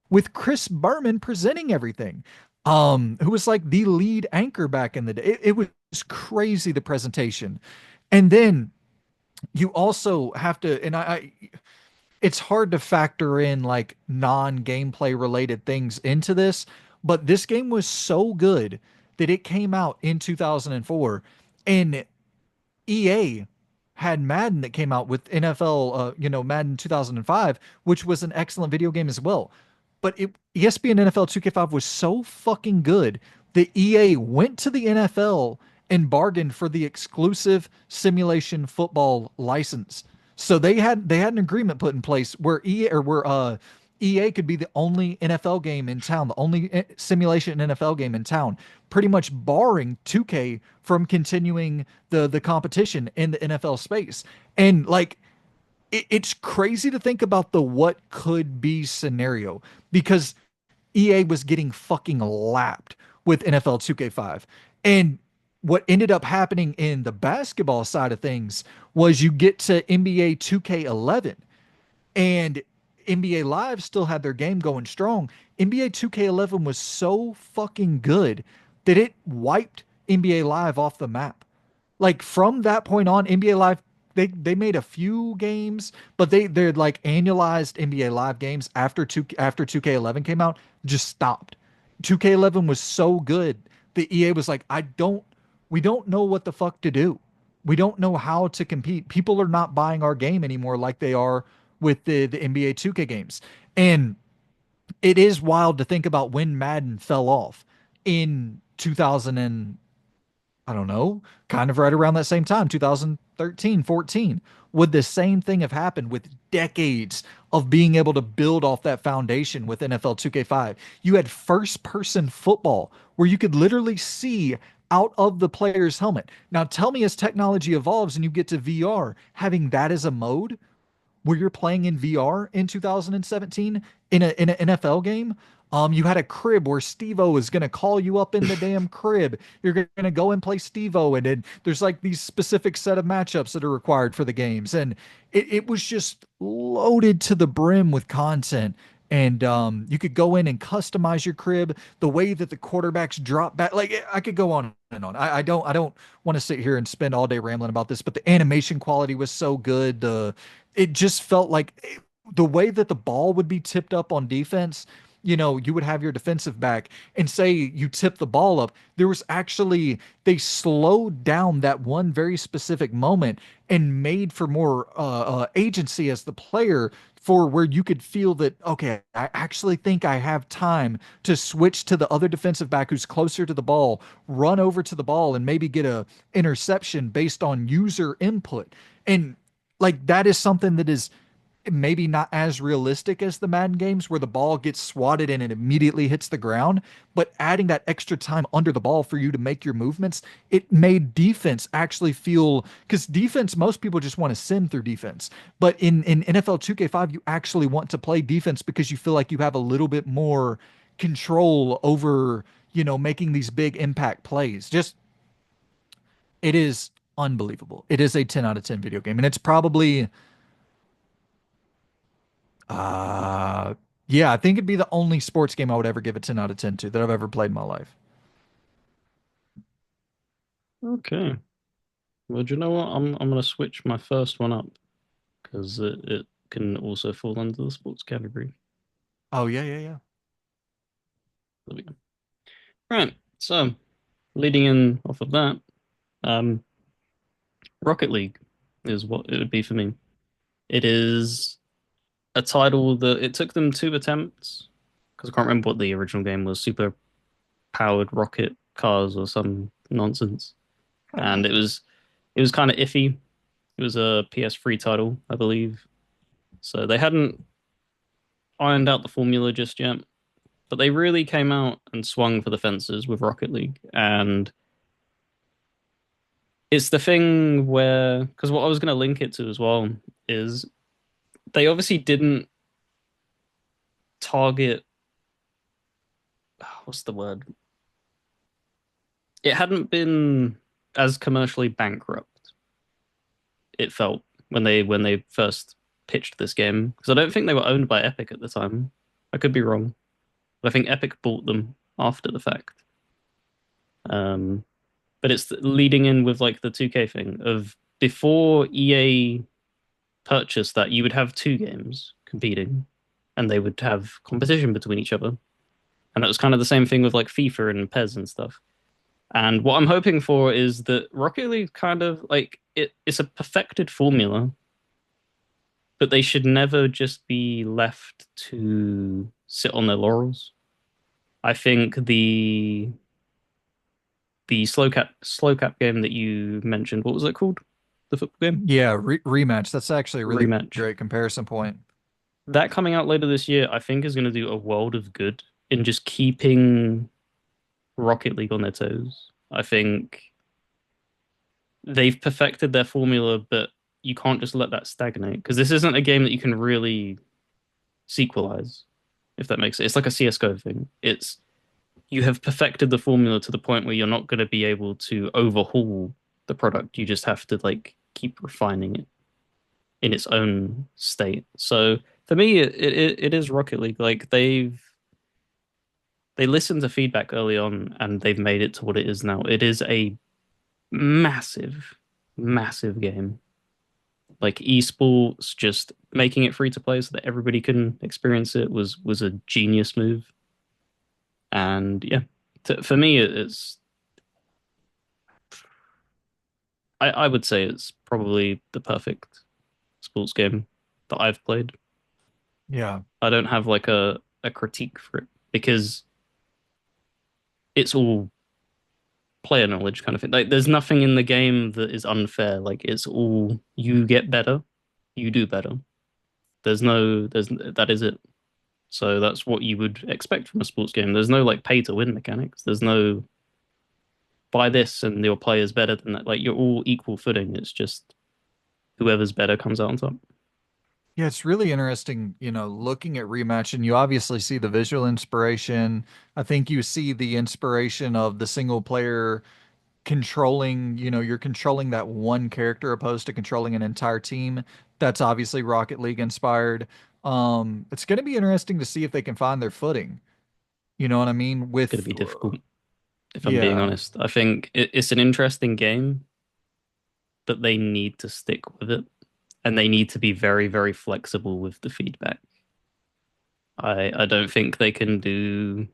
with Chris Berman presenting everything. Who was like the lead anchor back in the day. It was crazy the presentation. And then you also have to, and it's hard to factor in like non-gameplay related things into this, but this game was so good that it came out in 2004 and EA had Madden that came out with NFL, Madden 2005, which was an excellent video game as well. But ESPN NFL 2K5 was so fucking good that EA went to the NFL and bargained for the exclusive simulation football license. So they had an agreement put in place where EA could be the only NFL game in town, the only simulation NFL game in town, pretty much barring 2K from continuing the competition in the NFL space. And like it's crazy to think about the what could be scenario because EA was getting fucking lapped with NFL 2K5. And what ended up happening in the basketball side of things was you get to NBA 2K11 and NBA Live still had their game going strong. NBA 2K11 was so fucking good that it wiped NBA Live off the map. Like from that point on, NBA Live they made a few games, but they're like annualized NBA Live games after 2K11 came out just stopped. 2K11 was so good that EA was like, we don't know what the fuck to do. We don't know how to compete. People are not buying our game anymore like they are with the NBA 2K games. And it is wild to think about when Madden fell off in 2000 and I don't know, kind of right around that same time, 2000 13, 14. Would the same thing have happened with decades of being able to build off that foundation with NFL 2K5? You had first person football where you could literally see out of the player's helmet. Now, tell me as technology evolves and you get to VR, having that as a mode where you're playing in VR in 2017 in an NFL game. You had a crib where Steve-O is gonna call you up in the damn crib. You're gonna go and play Steve-O, and then there's like these specific set of matchups that are required for the games, and it was just loaded to the brim with content. And you could go in and customize your crib the way that the quarterbacks drop back. Like I could go on and on. I don't want to sit here and spend all day rambling about this, but the animation quality was so good. It just felt like the way that the ball would be tipped up on defense. You would have your defensive back and say you tip the ball up. There was actually, they slowed down that one very specific moment and made for more agency as the player, for where you could feel that, okay, I actually think I have time to switch to the other defensive back who's closer to the ball, run over to the ball and maybe get a interception based on user input. And like that is something that is maybe not as realistic as the Madden games where the ball gets swatted and it immediately hits the ground, but adding that extra time under the ball for you to make your movements, it made defense actually feel, because defense, most people just want to sim through defense. But in NFL 2K5, you actually want to play defense because you feel like you have a little bit more control over, making these big impact plays. Just it is unbelievable. It is a 10 out of 10 video game. And it's probably Uh, yeah, I think it'd be the only sports game I would ever give a 10 out of 10 to that I've ever played in my life. Okay. Well, do you know what? I'm gonna switch my first one up because it can also fall under the sports category. Oh, yeah, yeah, yeah. There we go. Right. So leading in off of that, um, Rocket League is what it would be for me. It is a title that it took them two attempts because I can't remember what the original game was. Super powered rocket cars or some nonsense, and it was kind of iffy. It was a PS3 title, I believe. So they hadn't ironed out the formula just yet, but they really came out and swung for the fences with Rocket League. And it's the thing where, because what I was going to link it to as well is they obviously didn't target, what's the word? It hadn't been as commercially bankrupt, it felt when they first pitched this game. Because I don't think they were owned by Epic at the time. I could be wrong. But I think Epic bought them after the fact. Um, but it's leading in with like the 2K thing of before EA purchased that, you would have two games competing and they would have competition between each other. And that was kind of the same thing with like FIFA and PES and stuff. And what I'm hoping for is that Rocket League kind of like it's a perfected formula, but they should never just be left to sit on their laurels. I think the slow cap game that you mentioned, what was it called? The football game? Yeah, rematch. That's actually a really Rematch. great comparison point. That coming out later this year, I think is going to do a world of good in just keeping Rocket League on their toes. I think they've perfected their formula, but you can't just let that stagnate because this isn't a game that you can really sequelize, if that makes it. It's like a CS:GO thing. It's you have perfected the formula to the point where you're not going to be able to overhaul the product. You just have to like keep refining it in its own state. So for me, it is Rocket League. Like they listened to feedback early on and they've made it to what it is now. It is a massive, massive game. Like esports, just making it free to play so that everybody can experience it was a genius move. And yeah, for me, it's I would say it's probably the perfect sports game that I've played. Yeah. I don't have like a critique for it because it's all player knowledge kind of thing. Like there's nothing in the game that is unfair. Like it's all you get better, you do better. There's that is it. So that's what you would expect from a sports game. There's no like pay to win mechanics. There's no buy this and your player's better than that. Like you're all equal footing. It's just whoever's better comes out on top. Yeah, it's really interesting, looking at Rematch, and you obviously see the visual inspiration. I think you see the inspiration of the single player controlling, you're controlling that one character opposed to controlling an entire team. That's obviously Rocket League inspired. It's going to be interesting to see if they can find their footing. You know what I mean? Going to With, be difficult if I'm being yeah, honest. I think it's an interesting game, but they need to stick with it and they need to be very, very flexible with the feedback. I don't think they can do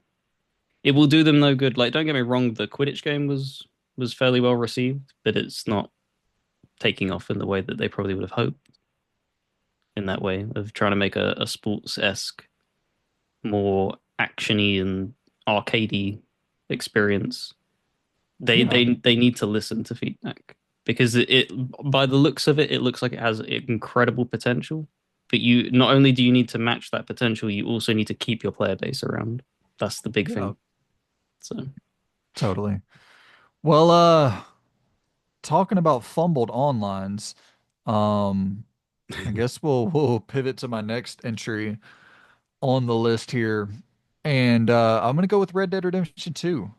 it will do them no good. Like, don't get me wrong, the Quidditch game was fairly well received, but it's not taking off in the way that they probably would have hoped in that way of trying to make a sports-esque, more actiony and arcadey experience. They yeah. they they need to listen to feedback because by the looks of it, it looks like it has incredible potential. But you not only do you need to match that potential, you also need to keep your player base around. That's the big Yeah, thing. So totally. Well, talking about fumbled onlines, um, I guess we'll pivot to my next entry on the list here. And I'm gonna go with Red Dead Redemption 2.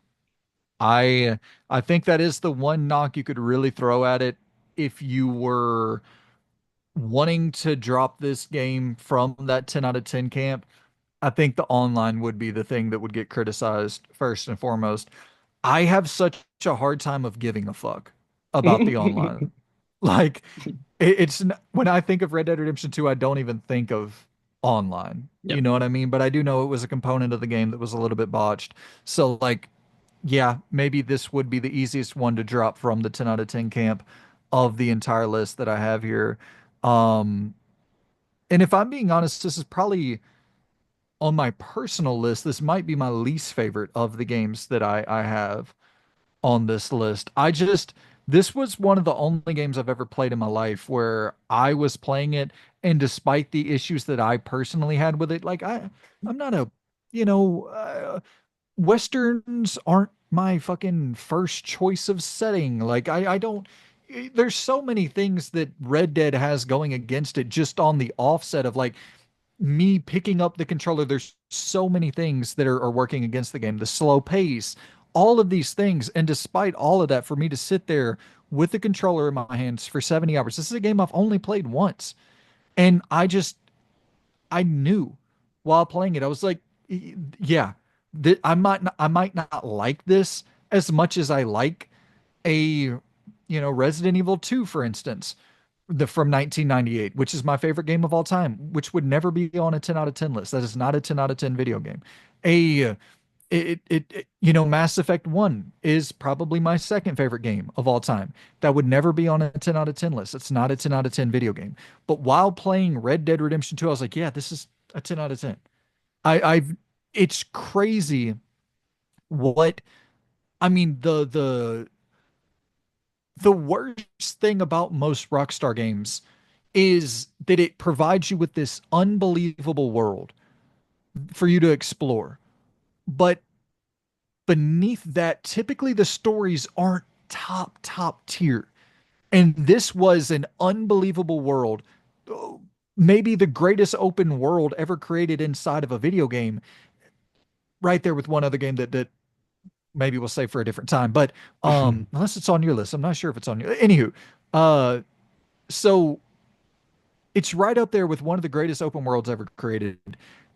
I I think that is the one knock you could really throw at it if you were wanting to drop this game from that 10 out of 10 camp. I think the online would be the thing that would get criticized first and foremost. I have such a hard time of giving a fuck about the online. Like when I think of Red Dead Redemption 2, I don't even think of online. You yep. know what I mean? But I do know it was a component of the game that was a little bit botched. So like, yeah, maybe this would be the easiest one to drop from the 10 out of 10 camp of the entire list that I have here. Um, and if I'm being honest, this is probably on my personal list. This might be my least favorite of the games that I have on this list. This was one of the only games I've ever played in my life where I was playing it, and despite the issues that I personally had with it, like I'm not a, you know, Westerns aren't my fucking first choice of setting. Like I don't. There's so many things that Red Dead has going against it just on the offset of like me picking up the controller. There's so many things that are working against the game. The slow pace, all of these things. And despite all of that, for me to sit there with the controller in my hands for 70 hours, this is a game I've only played once. And I knew while playing it, I was like, yeah, I might not like this as much as I like Resident Evil 2, for instance, from 1998, which is my favorite game of all time, which would never be on a 10 out of 10 list. That is not a 10 out of 10 video game. A Mass Effect 1 is probably my second favorite game of all time. That would never be on a 10 out of 10 list. It's not a 10 out of 10 video game. But while playing Red Dead Redemption 2, I was like, yeah, this is a 10 out of 10. I've It's crazy what I mean, the worst thing about most Rockstar games is that it provides you with this unbelievable world for you to explore. But beneath that, typically the stories aren't top tier. And this was an unbelievable world. Maybe the greatest open world ever created inside of a video game, right there with one other game that maybe we'll save for a different time. But unless it's on your list, I'm not sure if it's on your. Anywho, uh, so it's right up there with one of the greatest open worlds ever created.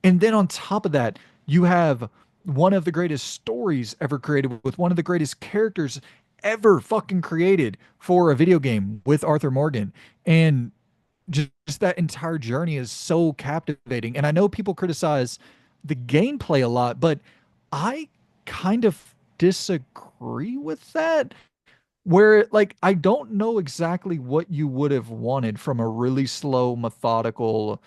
And then on top of that, you have one of the greatest stories ever created with one of the greatest characters ever fucking created for a video game with Arthur Morgan. And just that entire journey is so captivating. And I know people criticize the gameplay a lot, but I kind of disagree with that. Where, like, I don't know exactly what you would have wanted from a really slow, methodical,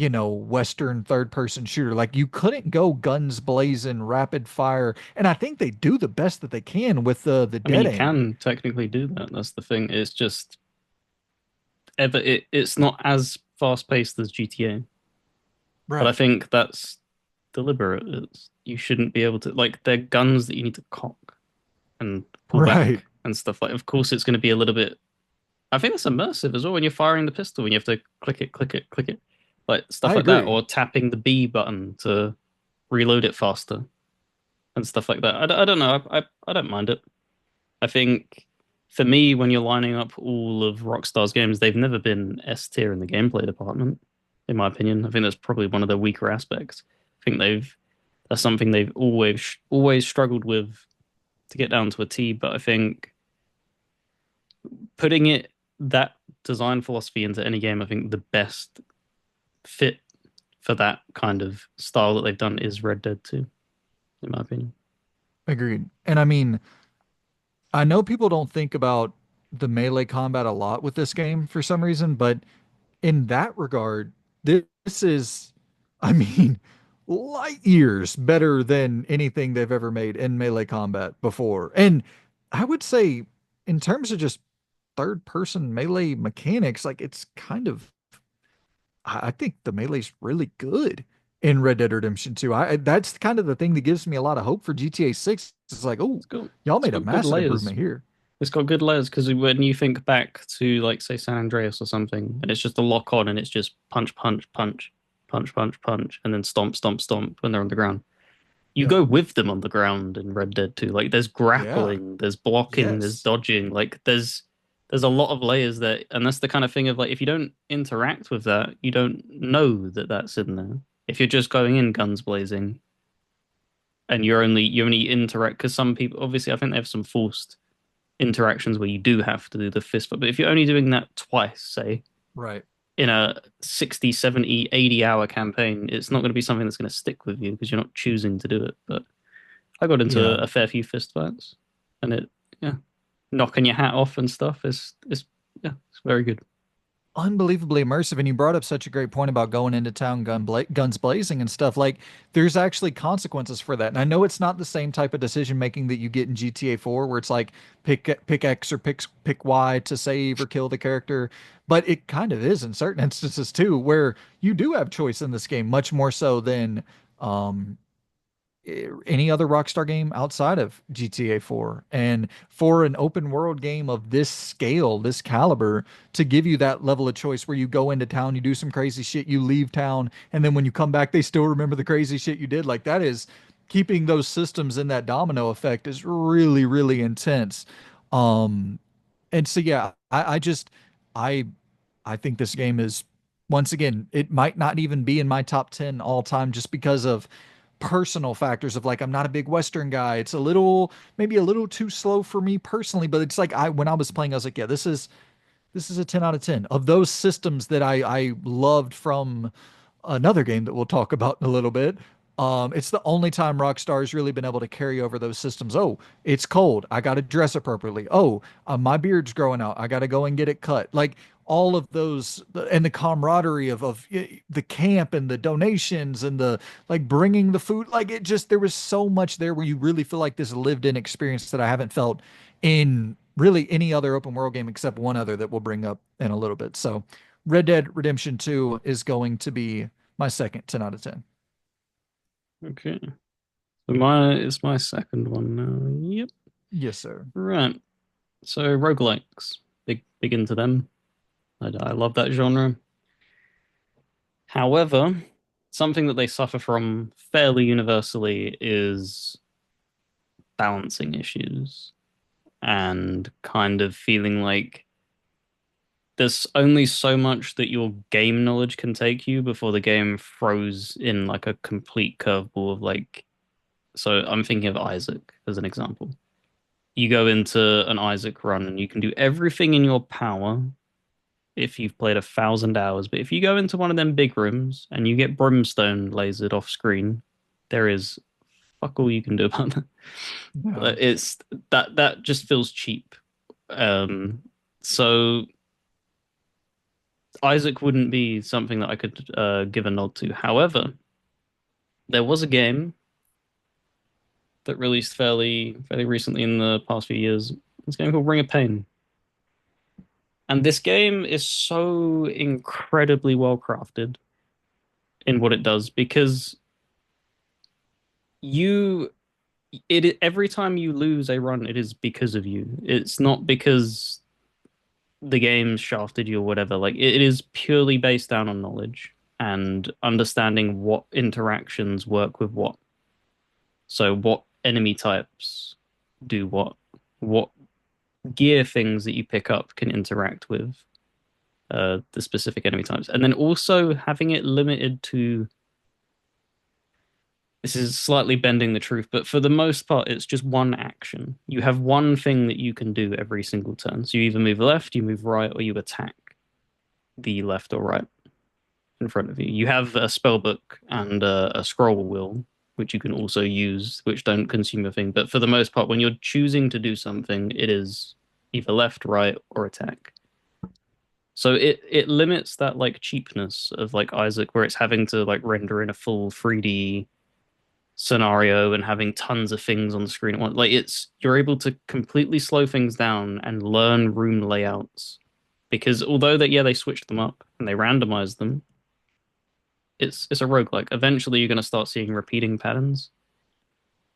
Western third person shooter. Like you couldn't go guns blazing, rapid fire. And I think they do the best that they can with the I mean, dead you aim. can technically do that. That's the thing. It's just it's not as fast paced as GTA. But I Right. think that's deliberate. You shouldn't be able to like they're guns that you need to cock and pull Right. back and stuff like. Of course, it's going to be a little bit. I think it's immersive as well when you're firing the pistol and you have to click it, click it, click it, like stuff I like that, agree. or tapping the B button to reload it faster and stuff like that. I don't know. I don't mind it. I think for me, when you're lining up all of Rockstar's games, they've never been S tier in the gameplay department, in my opinion. I think that's probably one of their weaker aspects. I think that's something they've always struggled with to get down to a T. But I think putting it that design philosophy into any game, I think the best fit for that kind of style that they've done is Red Dead 2, in my opinion. Agreed. And I mean, I know people don't think about the melee combat a lot with this game for some reason, but in that regard, this is, I mean, light years better than anything they've ever made in melee combat before. And I would say, in terms of just third person melee mechanics, like it's kind of, I think the melee's really good in Red Dead Redemption 2. That's kind of the thing that gives me a lot of hope for GTA 6. It's like, oh, It's got y'all it's made a got good massive layers. improvement here. It's got good layers because when you think back to like say San Andreas or something, and it's just a lock on and it's just punch, punch, punch, punch, punch, punch, and then stomp, stomp, stomp when they're on the ground. You Yeah. go with them on the ground in Red Dead 2. Like there's Yeah. grappling, there's blocking, there's Yes. dodging. Like there's a lot of layers there, and that's the kind of thing of like if you don't interact with that, you don't know that that's in there. If you're just going in guns blazing and you only interact because some people obviously I think they have some forced interactions where you do have to do the fist fight. But if you're only doing that twice, say, Right. in a 60, 70, 80 hour campaign, it's not going to be something that's going to stick with you because you're not choosing to do it. But I got into Yeah. a fair few fist fights and yeah, knocking your hat off and stuff yeah, it's very good. Unbelievably immersive. And you brought up such a great point about going into town guns blazing and stuff. Like, there's actually consequences for that. And I know it's not the same type of decision making that you get in GTA 4, where it's like pick X or pick Y to save or kill the character. But it kind of is in certain instances too, where you do have choice in this game, much more so than um, any other Rockstar game outside of GTA 4. And for an open world game of this scale, this caliber, to give you that level of choice where you go into town, you do some crazy shit, you leave town, and then when you come back, they still remember the crazy shit you did. Like that is keeping those systems in that domino effect is really, really intense. Um, and so yeah, I I think this game is once again, it might not even be in my top 10 all time just because of personal factors of like I'm not a big Western guy. It's a little maybe a little too slow for me personally, but it's like I when I was playing, I was like, yeah, this is a 10 out of 10. Of those systems that I loved from another game that we'll talk about in a little bit. It's the only time Rockstar's really been able to carry over those systems. Oh, it's cold. I got to dress appropriately. Oh, my beard's growing out. I got to go and get it cut. Like all of those, and the camaraderie of the camp and the donations and the like bringing the food. Like it just, there was so much there where you really feel like this lived in experience that I haven't felt in really any other open world game except one other that we'll bring up in a little bit. So Red Dead Redemption 2 is going to be my second 10 out of 10. Okay. So my second one now. Yep. Yes, sir. Right. So roguelikes. Big into them. I love that genre. However, something that they suffer from fairly universally is balancing issues and kind of feeling like there's only so much that your game knowledge can take you before the game throws in like a complete curveball of like, so I'm thinking of Isaac as an example. You go into an Isaac run and you can do everything in your power if you've played 1,000 hours. But if you go into one of them big rooms and you get brimstone lasered off screen, there is fuck all you can do about that. Yeah. It's that just feels cheap. Um, so Isaac wouldn't be something that I could give a nod to. However, there was a game that released fairly recently in the past few years. It's a game called Ring of Pain. And this game is so incredibly well crafted in what it does because you every time you lose a run, it is because of you. It's not because the game shafted you or whatever. Like it is purely based down on knowledge and understanding what interactions work with what. So what enemy types do what gear things that you pick up can interact with the specific enemy types, and then also having it limited to. This is slightly bending the truth, but for the most part, it's just one action. You have one thing that you can do every single turn. So you either move left, you move right, or you attack the left or right in front of you. You have a spell book and a scroll wheel, which you can also use, which don't consume a thing. But for the most part, when you're choosing to do something, it is either left, right, or attack. So it limits that like cheapness of like Isaac, where it's having to like render in a full 3D scenario and having tons of things on the screen at once. Like it's you're able to completely slow things down and learn room layouts. Because although that yeah, they switched them up and they randomized them, it's a roguelike. Eventually you're gonna start seeing repeating patterns.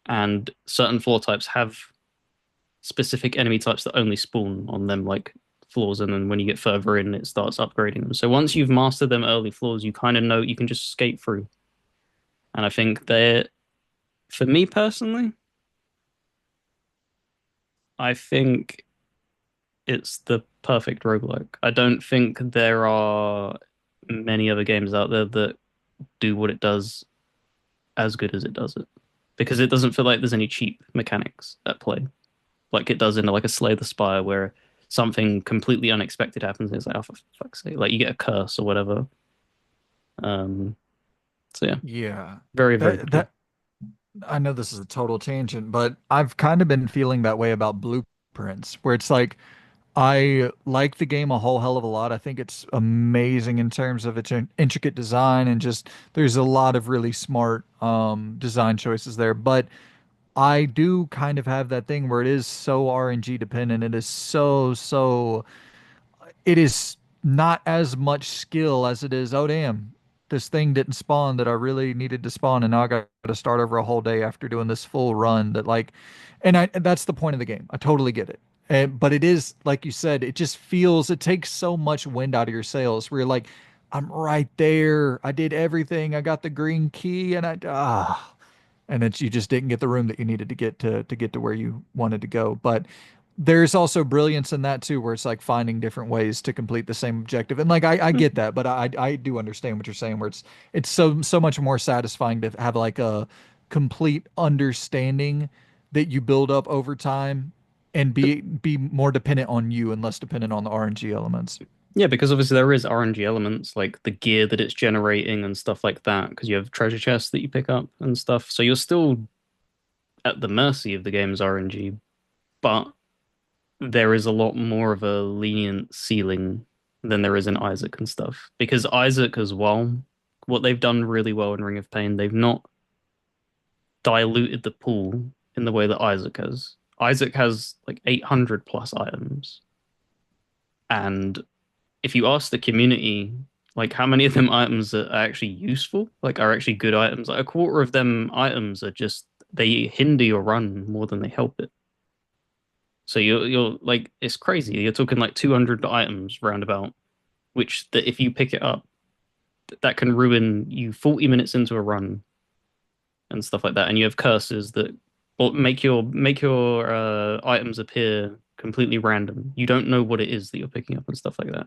And certain floor types have specific enemy types that only spawn on them like floors, and then when you get further in it starts upgrading them. So once you've mastered them early floors, you kind of know you can just skate through. And I think they're for me personally, I think it's the perfect roguelike. I don't think there are many other games out there that do what it does as good as it does it. Because it doesn't feel like there's any cheap mechanics at play. Like it does in like a Slay the Spire where something completely unexpected happens and it's like, oh for fuck's sake. Like you get a curse or whatever. Um so yeah, Yeah. very, very That good game. that I know this is a total tangent, but I've kind of been feeling that way about Blueprints, where it's like I like the game a whole hell of a lot. I think it's amazing in terms of its intricate design and just there's a lot of really smart design choices there. But I do kind of have that thing where it is so RNG dependent. It is it is not as much skill as it is, oh damn, this thing didn't spawn that I really needed to spawn, and now I got to start over a whole day after doing this full run that like, and that's the point of the game. I totally get it. But it is, like you said, it just feels, it takes so much wind out of your sails where you're like, I'm right there. I did everything. I got the green key and and it's you just didn't get the room that you needed to get to where you wanted to go. But there's also brilliance in that too, where it's like finding different ways to complete the same objective. And like I get that, but I do understand what you're saying, where it's so much more satisfying to have like a complete understanding that you build up over time and be more dependent on you and less dependent on the RNG elements. Yeah, because obviously there is RNG elements like the gear that it's generating and stuff like that, because you have treasure chests that you pick up and stuff. So you're still at the mercy of the game's RNG, but there is a lot more of a lenient ceiling than there is in Isaac and stuff. Because Isaac as well, what they've done really well in Ring of Pain, they've not diluted the pool in the way that Isaac has. Isaac has like 800 plus items. And if you ask the community, like how many of them items are actually useful, like are actually good items, like a quarter of them items are just they hinder your run more than they help it. So you're like it's crazy. You're talking like 200 items roundabout, which that if you pick it up, that can ruin you 40 minutes into a run and stuff like that. And you have curses that or make your items appear completely random. You don't know what it is that you're picking up and stuff like that.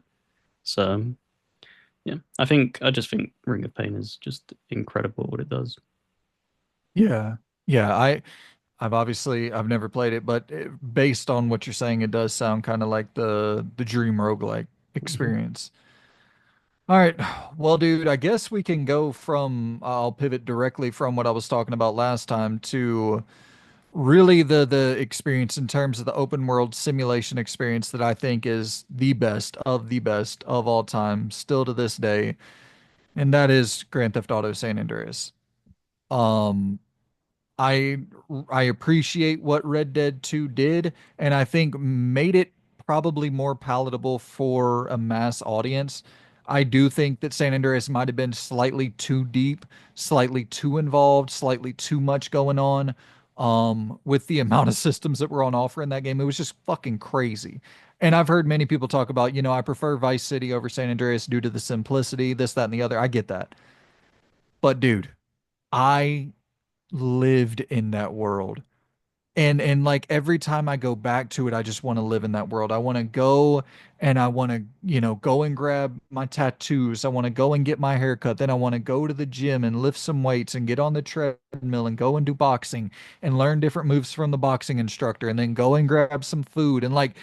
So yeah, I just think Ring of Pain is just incredible what it does. Yeah. Yeah, I've obviously I've never played it, but based on what you're saying, it does sound kind of like the dream roguelike Mhm. experience. All right. Well, dude, I guess we can go from I'll pivot directly from what I was talking about last time to really the experience in terms of the open world simulation experience that I think is the best of all time, still to this day, and that is Grand Theft Auto San Andreas. Um, I I appreciate what Red Dead 2 did, and I think made it probably more palatable for a mass audience. I do think that San Andreas might have been slightly too deep, slightly too involved, slightly too much going on. With the amount of systems that were on offer in that game, it was just fucking crazy. And I've heard many people talk about, I prefer Vice City over San Andreas due to the simplicity, this, that, and the other. I get that. But dude, I lived in that world. And like every time I go back to it, I just want to live in that world. I want to go and I want to, go and grab my tattoos. I want to go and get my hair cut. Then I want to go to the gym and lift some weights and get on the treadmill and go and do boxing and learn different moves from the boxing instructor and then go and grab some food. And like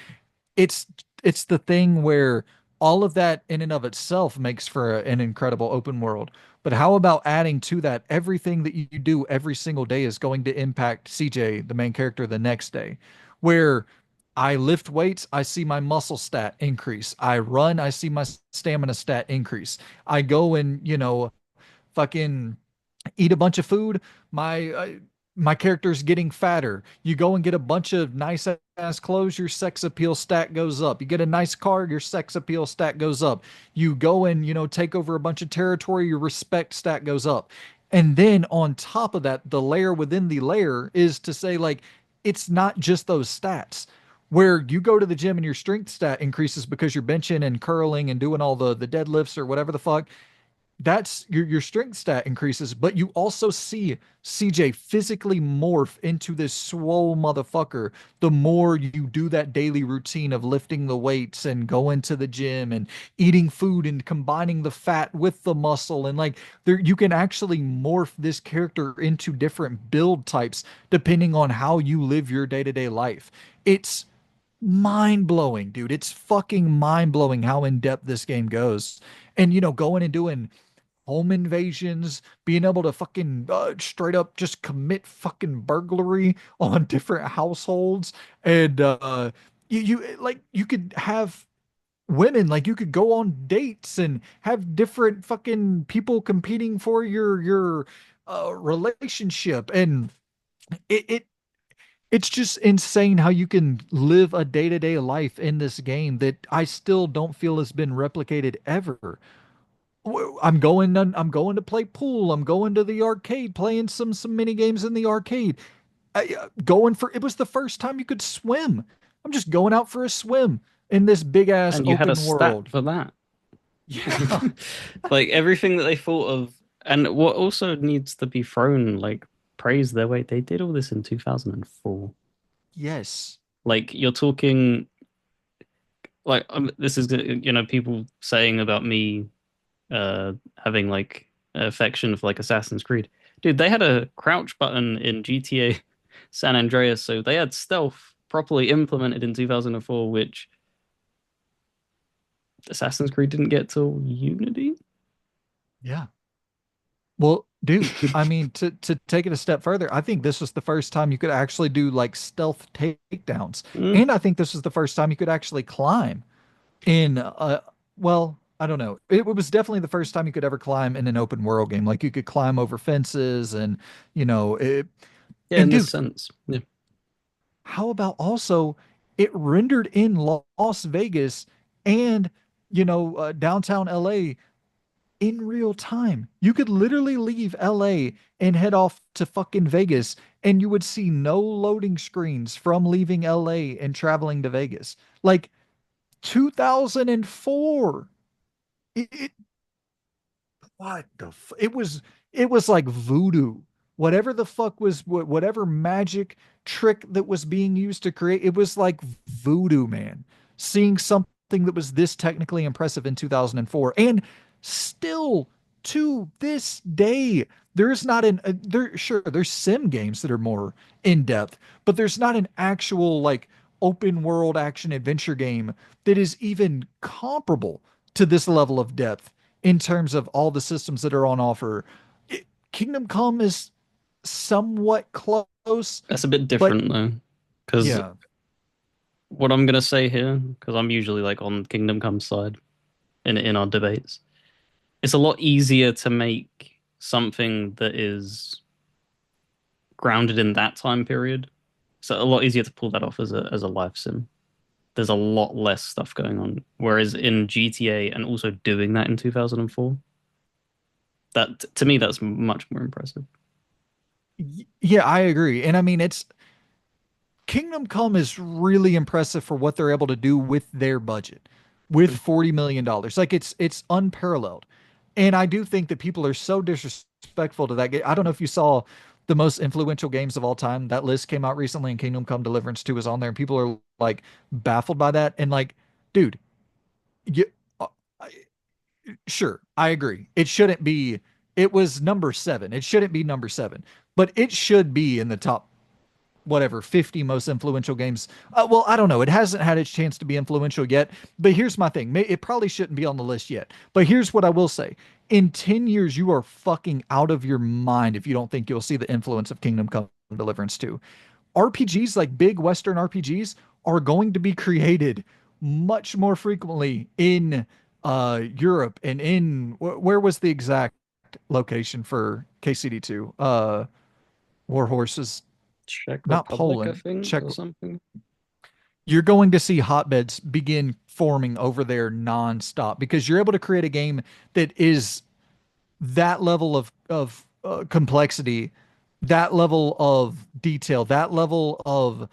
it's it's the thing where all of that in and of itself makes for an incredible open world. But how about adding to that everything that you do every single day is going to impact CJ, the main character, the next day, where I lift weights, I see my muscle stat increase. I run, I see my stamina stat increase. I go and, fucking eat a bunch of food, my character's getting fatter. You go and get a bunch of nice ass clothes, your sex appeal stat goes up. You get a nice car, your sex appeal stat goes up. You go and, take over a bunch of territory, your respect stat goes up. And then on top of that, the layer within the layer is to say, like, it's not just those stats. Where you go to the gym and your strength stat increases because you're benching and curling and doing all the deadlifts or whatever the fuck, that's your strength stat increases, but you also see CJ physically morph into this swole motherfucker the more you do that daily routine of lifting the weights and going to the gym and eating food and combining the fat with the muscle. And like there you can actually morph this character into different build types depending on how you live your day-to-day life. It's mind blowing, dude. It's fucking mind blowing how in depth this game goes. And going and doing home invasions, being able to fucking straight up just commit fucking burglary on different households, and you could have women, like you could go on dates and have different fucking people competing for your relationship, and it, it it's just insane how you can live a day-to-day life in this game that I still don't feel has been replicated ever. I'm going to play pool. I'm going to the arcade, playing some mini games in the arcade. Going for it was the first time you could swim. I'm just going out for a swim in this big ass And you had a open stat world. for that. Yeah. Like everything that they thought of, and what also needs to be thrown, like praise their weight. They did all this in 2004. Yes. Like you're talking, like this is people saying about me having like affection for like Assassin's Creed. Dude, they had a crouch button in GTA San Andreas, so they had stealth properly implemented in 2004, which Assassin's Creed didn't get till Unity. Yeah. Well, dude, I mean, to take it a step further, I think this was the first time you could actually do like stealth takedowns, Mm. and I think this was the first time you could actually climb in well, I don't know. It was definitely the first time you could ever climb in an open world game. Like you could climb over fences and it. Yeah, And in this dude, sense. Yeah. how about also it rendered in Las Vegas and downtown LA in real time. You could literally leave LA and head off to fucking Vegas and you would see no loading screens from leaving LA and traveling to Vegas. Like 2004. It what the it was like voodoo. Whatever the fuck was whatever magic trick that was being used to create, it was like voodoo, man. Seeing something that was this technically impressive in 2004 and still to this day there's not an there sure there's sim games that are more in depth, but there's not an actual like open world action adventure game that is even comparable to this level of depth in terms of all the systems that are on offer. Kingdom Come is somewhat close, That's a bit but different though, because yeah. what I'm gonna say here, because I'm usually like on Kingdom Come side in our debates, it's a lot easier to make something that is grounded in that time period. So a lot easier to pull that off as a life sim. There's a lot less stuff going on. Whereas in GTA and also doing that in 2004, that to me that's much more impressive. Yeah, I agree. And I mean, it's Kingdom Come is really impressive for what they're able to do with their budget, with $40 million. Like it's unparalleled. And I do think that people are so disrespectful to that game. I don't know if you saw the most influential games of all time. That list came out recently and Kingdom Come Deliverance 2 is on there and people are like baffled by that and like, dude, you, uh, sure, I agree. It shouldn't be, it was number 7. It shouldn't be number 7, but it should be in the top whatever 50 most influential games. Well, I don't know. It hasn't had its chance to be influential yet. But here's my thing. It probably shouldn't be on the list yet. But here's what I will say. In 10 years, you are fucking out of your mind if you don't think you'll see the influence of Kingdom Come Deliverance 2. RPGs, like big Western RPGs, are going to be created much more frequently in Europe and in where was the exact location for KCD2? War Horses, Czech not Republic, I Poland, think, Czech. or something. You're going to see hotbeds begin forming over there nonstop because you're able to create a game that is that level of complexity, that level of detail, that level of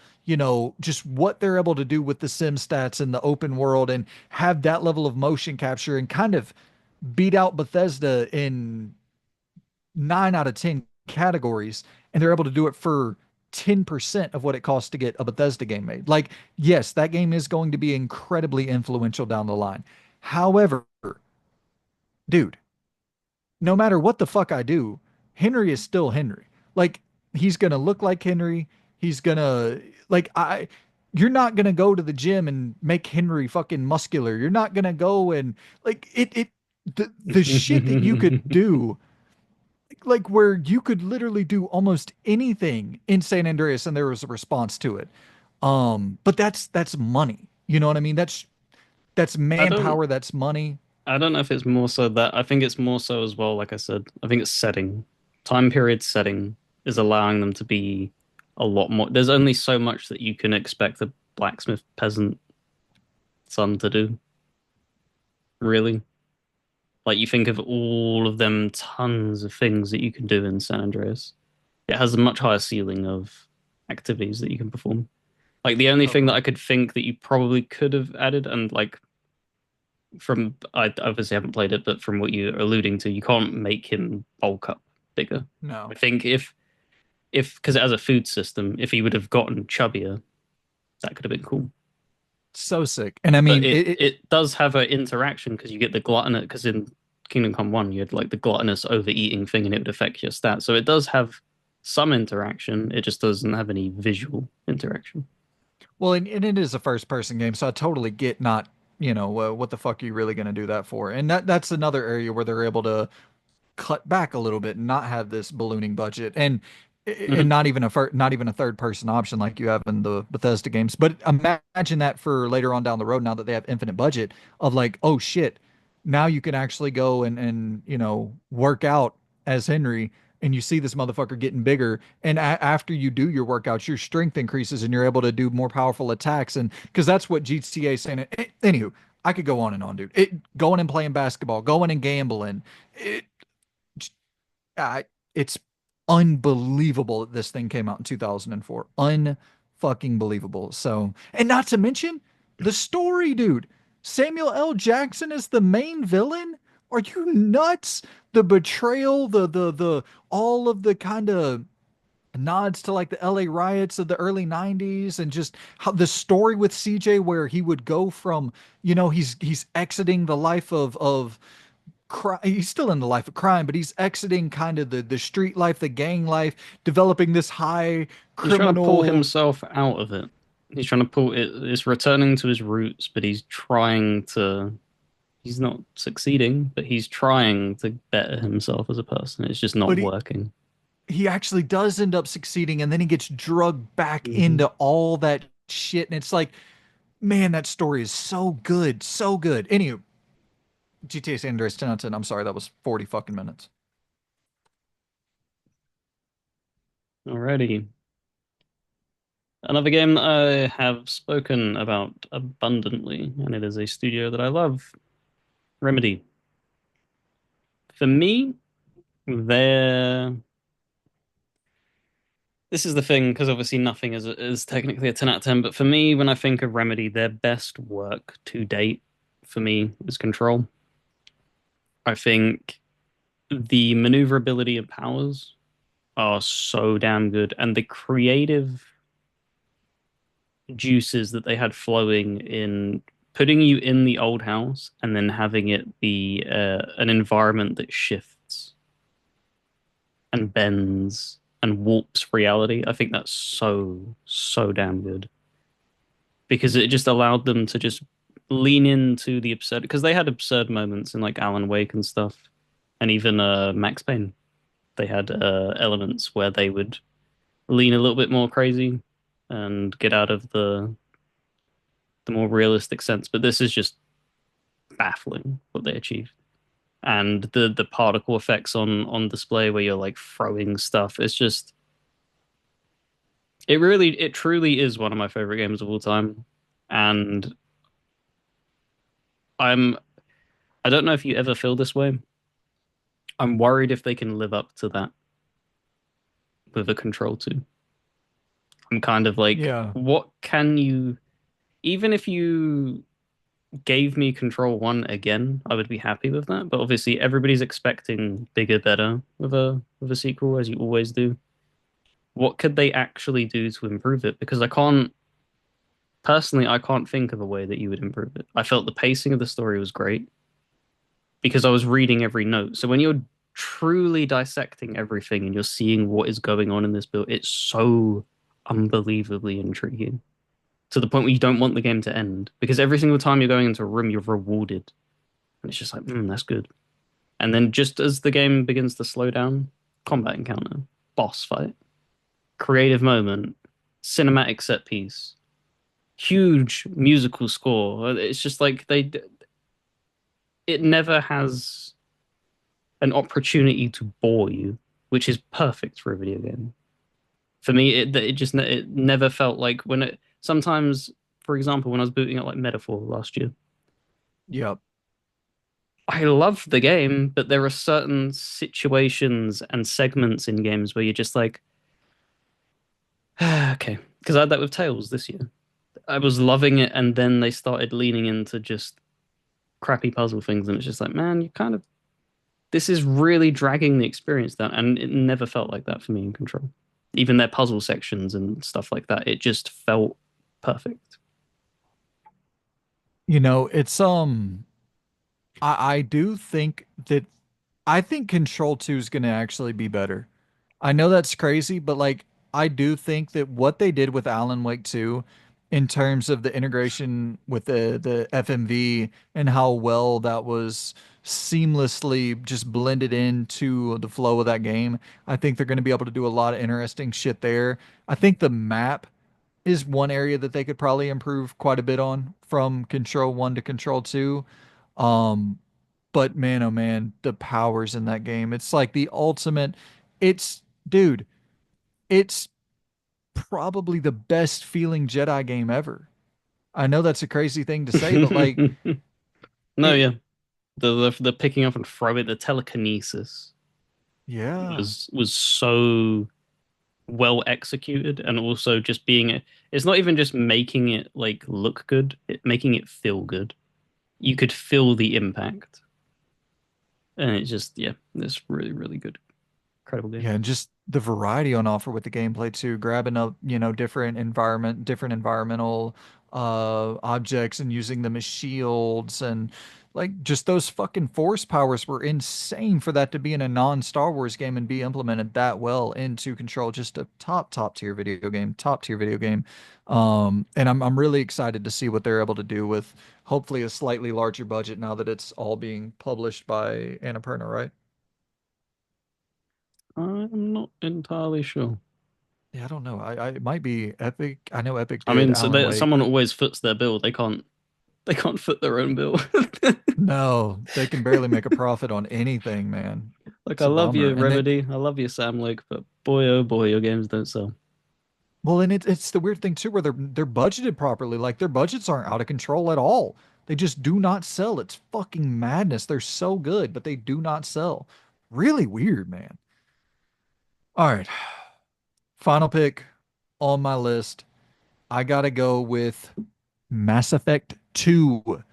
just what they're able to do with the sim stats in the open world and have that level of motion capture and kind of beat out Bethesda in 9 out of 10 categories, and they're able to do it for 10% of what it costs to get a Bethesda game made. Like, yes, that game is going to be incredibly influential down the line. However, dude, no matter what the fuck I do, Henry is still Henry. Like, he's gonna look like Henry. He's gonna like I you're not gonna go to the gym and make Henry fucking muscular. You're not gonna go and like the shit that you could do like where you could literally do almost anything in San Andreas and there was a response to it. But that's money. You know what I mean? That's I don't manpower, that's money. I don't know if it's more so that. I think it's more so as well, like I said, I think it's setting. Time period setting is allowing them to be a lot more. There's only so much that you can expect a blacksmith peasant son to do, really. Like you think of all of them tons of things that you can do in San Andreas. It has a much higher ceiling of activities that you can perform. Like the only thing that Totally. I could think that you probably could have added, and like from I obviously haven't played it, but from what you're alluding to, you can't make him bulk up bigger. I No. think if because it has a food system, if he would have gotten chubbier, that could have been cool. So sick. And I But mean, it does have an interaction because you get the gluttonous because in Kingdom Come One you had like the gluttonous overeating thing and it would affect your stats. So it does have some interaction. It just doesn't have any visual interaction. well, and it is a first person game, so I totally get not, what the fuck are you really going to do that for? And that's another area where they're able to cut back a little bit and not have this ballooning budget and Hmm. not even a third person option like you have in the Bethesda games. But imagine that for later on down the road now that they have infinite budget of like, oh shit, now you can actually go and work out as Henry and you see this motherfucker getting bigger and after you do your workouts your strength increases and you're able to do more powerful attacks and because that's what GTA is saying. Anywho, I could go on and on, dude. Going and playing basketball, going and gambling. It I, it's unbelievable that this thing came out in 2004. Unfucking believable. So, and not to mention the story, dude. Samuel L. Jackson is the main villain. Are you nuts? The betrayal, the all of the kind of nods to like the LA riots of the early 90s and just how the story with CJ where he would go from, he's exiting the life of he's still in the life of crime, but he's exiting kind of the street life, the gang life, developing this high He's trying to pull criminal. himself out of it. He's trying to pull it. It's returning to his roots, but he's trying to. He's not succeeding, but he's trying to better himself as a person. It's just not But working. he actually does end up succeeding, and then he gets drugged back Hmm. into all that shit. And it's like, man, that story is so good, so good. Anywho, GTA San Andreas 10 out of 10. I'm sorry, that was 40 fucking minutes. Alrighty. Another game that I have spoken about abundantly, and it is a studio that I love, Remedy. For me, they're this is the thing because obviously nothing is technically a 10 out of 10, but for me, when I think of Remedy, their best work to date for me is Control. I think the maneuverability and powers are so damn good, and the creative juices that they had flowing in putting you in the old house and then having it be an environment that shifts and bends and warps reality. I think that's so damn good because it just allowed them to just lean into the absurd because they had absurd moments in like Alan Wake and stuff, and even Max Payne. They had elements where they would lean a little bit more crazy and get out of the more realistic sense. But this is just baffling what they achieved. And the particle effects on display where you're like throwing stuff, it's just it truly is one of my favorite games of all time. And I'm I don't know if you ever feel this way. I'm worried if they can live up to that with a Control 2. I'm kind of like, Yeah. what can you even if you gave me Control 1 again, I would be happy with that. But obviously everybody's expecting bigger, better with a sequel, as you always do. What could they actually do to improve it? Because I can't think of a way that you would improve it. I felt the pacing of the story was great because I was reading every note. So when you're truly dissecting everything and you're seeing what is going on in this build, it's so unbelievably intriguing to the point where you don't want the game to end because every single time you're going into a room, you're rewarded. And it's just like, that's good. And then just as the game begins to slow down, combat encounter, boss fight, creative moment, cinematic set piece, huge musical score. It's just like it never has an opportunity to bore you, which is perfect for a video game. For me, it never felt like when it sometimes, for example, when I was booting up like Metaphor last year, Yep. I love the game, but there are certain situations and segments in games where you're just like, okay. Because I had that with Tales this year. I was loving it, and then they started leaning into just crappy puzzle things, and it's just like, man, you kind of this is really dragging the experience down, and it never felt like that for me in Control. Even their puzzle sections and stuff like that, it just felt perfect. It's I do think that I think Control 2 is going to actually be better. I know that's crazy, but like I do think that what they did with Alan Wake 2 in terms of the integration with the FMV and how well that was seamlessly just blended into the flow of that game, I think they're going to be able to do a lot of interesting shit there. I think the map is one area that they could probably improve quite a bit on from Control 1 to Control 2. Um, but man, oh man, the powers in that game. It's like the ultimate. It's, dude, it's probably the best feeling Jedi game ever. I know that's a crazy thing to say, but like No, it, yeah, the picking up and throwing, the telekinesis yeah. was so well executed, and also just being it's not even just making it like look good, making it feel good. You could feel the impact, and it's just yeah, it's really good, incredible game. Yeah, and just the variety on offer with the gameplay too, grabbing up, different environmental objects and using them as shields and like just those fucking force powers were insane for that to be in a non-Star Wars game and be implemented that well into Control. Just a top tier video game, top tier video game. And I'm really excited to see what they're able to do with hopefully a slightly larger budget now that it's all being published by Annapurna, right? I'm not entirely sure. Yeah, I don't know. It might be Epic. I know Epic I did mean, so Alan Wake. someone always foots their bill. They can't foot their own bill. No, they can barely make a profit on anything, man. Like, It's I a love bummer. you, And then, Remedy. I love you, Sam Lake, but boy, oh boy, your games don't sell. well, and it's the weird thing too, where they're budgeted properly. Like their budgets aren't out of control at all. They just do not sell. It's fucking madness. They're so good, but they do not sell. Really weird, man. All right, final pick on my list. I gotta go with Mass Effect 2.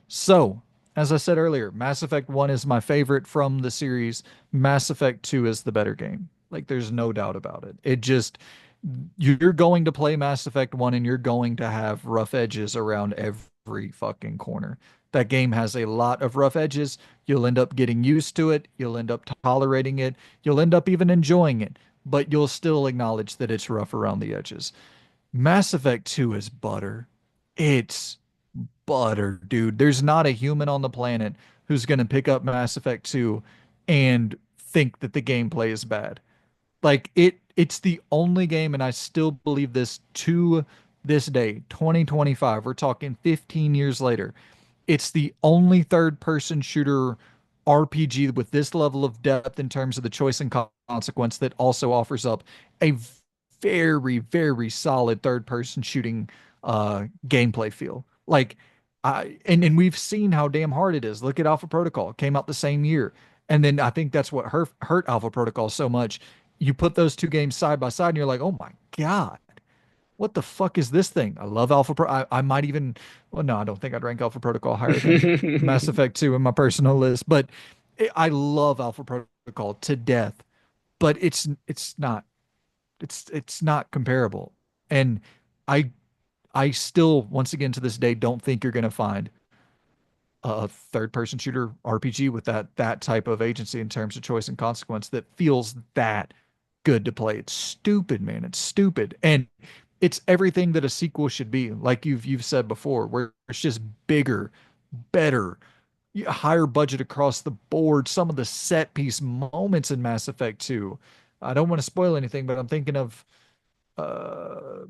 So, as I said earlier, Mass Effect 1 is my favorite from the series. Mass Effect 2 is the better game. Like, there's no doubt about it. It just, you're going to play Mass Effect 1 and you're going to have rough edges around every fucking corner. That game has a lot of rough edges. You'll end up getting used to it. You'll end up tolerating it. You'll end up even enjoying it, but you'll still acknowledge that it's rough around the edges. Mass Effect 2 is butter. It's butter, dude. There's not a human on the planet who's going to pick up Mass Effect 2 and think that the gameplay is bad. Like it's the only game, and I still believe this to this day, 2025. We're talking 15 years later. It's the only third person shooter RPG with this level of depth in terms of the choice and consequence that also offers up a very, very solid third person shooting gameplay feel. Like and we've seen how damn hard it is. Look at Alpha Protocol. It came out the same year. And then I think that's what hurt Alpha Protocol so much. You put those two games side by side and you're like, oh my God, what the fuck is this thing? I love I might even, well, no, I don't think I'd rank Alpha Protocol higher than Mass Effect 2 in my personal list, but I love Alpha Protocol to death, but it's not comparable. And I I still, once again to this day, don't think you're going to find a third person shooter RPG with that type of agency in terms of choice and consequence that feels that good to play. It's stupid, man. It's stupid. And it's everything that a sequel should be, like you've said before, where it's just bigger, better, higher budget across the board. Some of the set piece moments in Mass Effect 2. I don't want to spoil anything, but I'm thinking of uh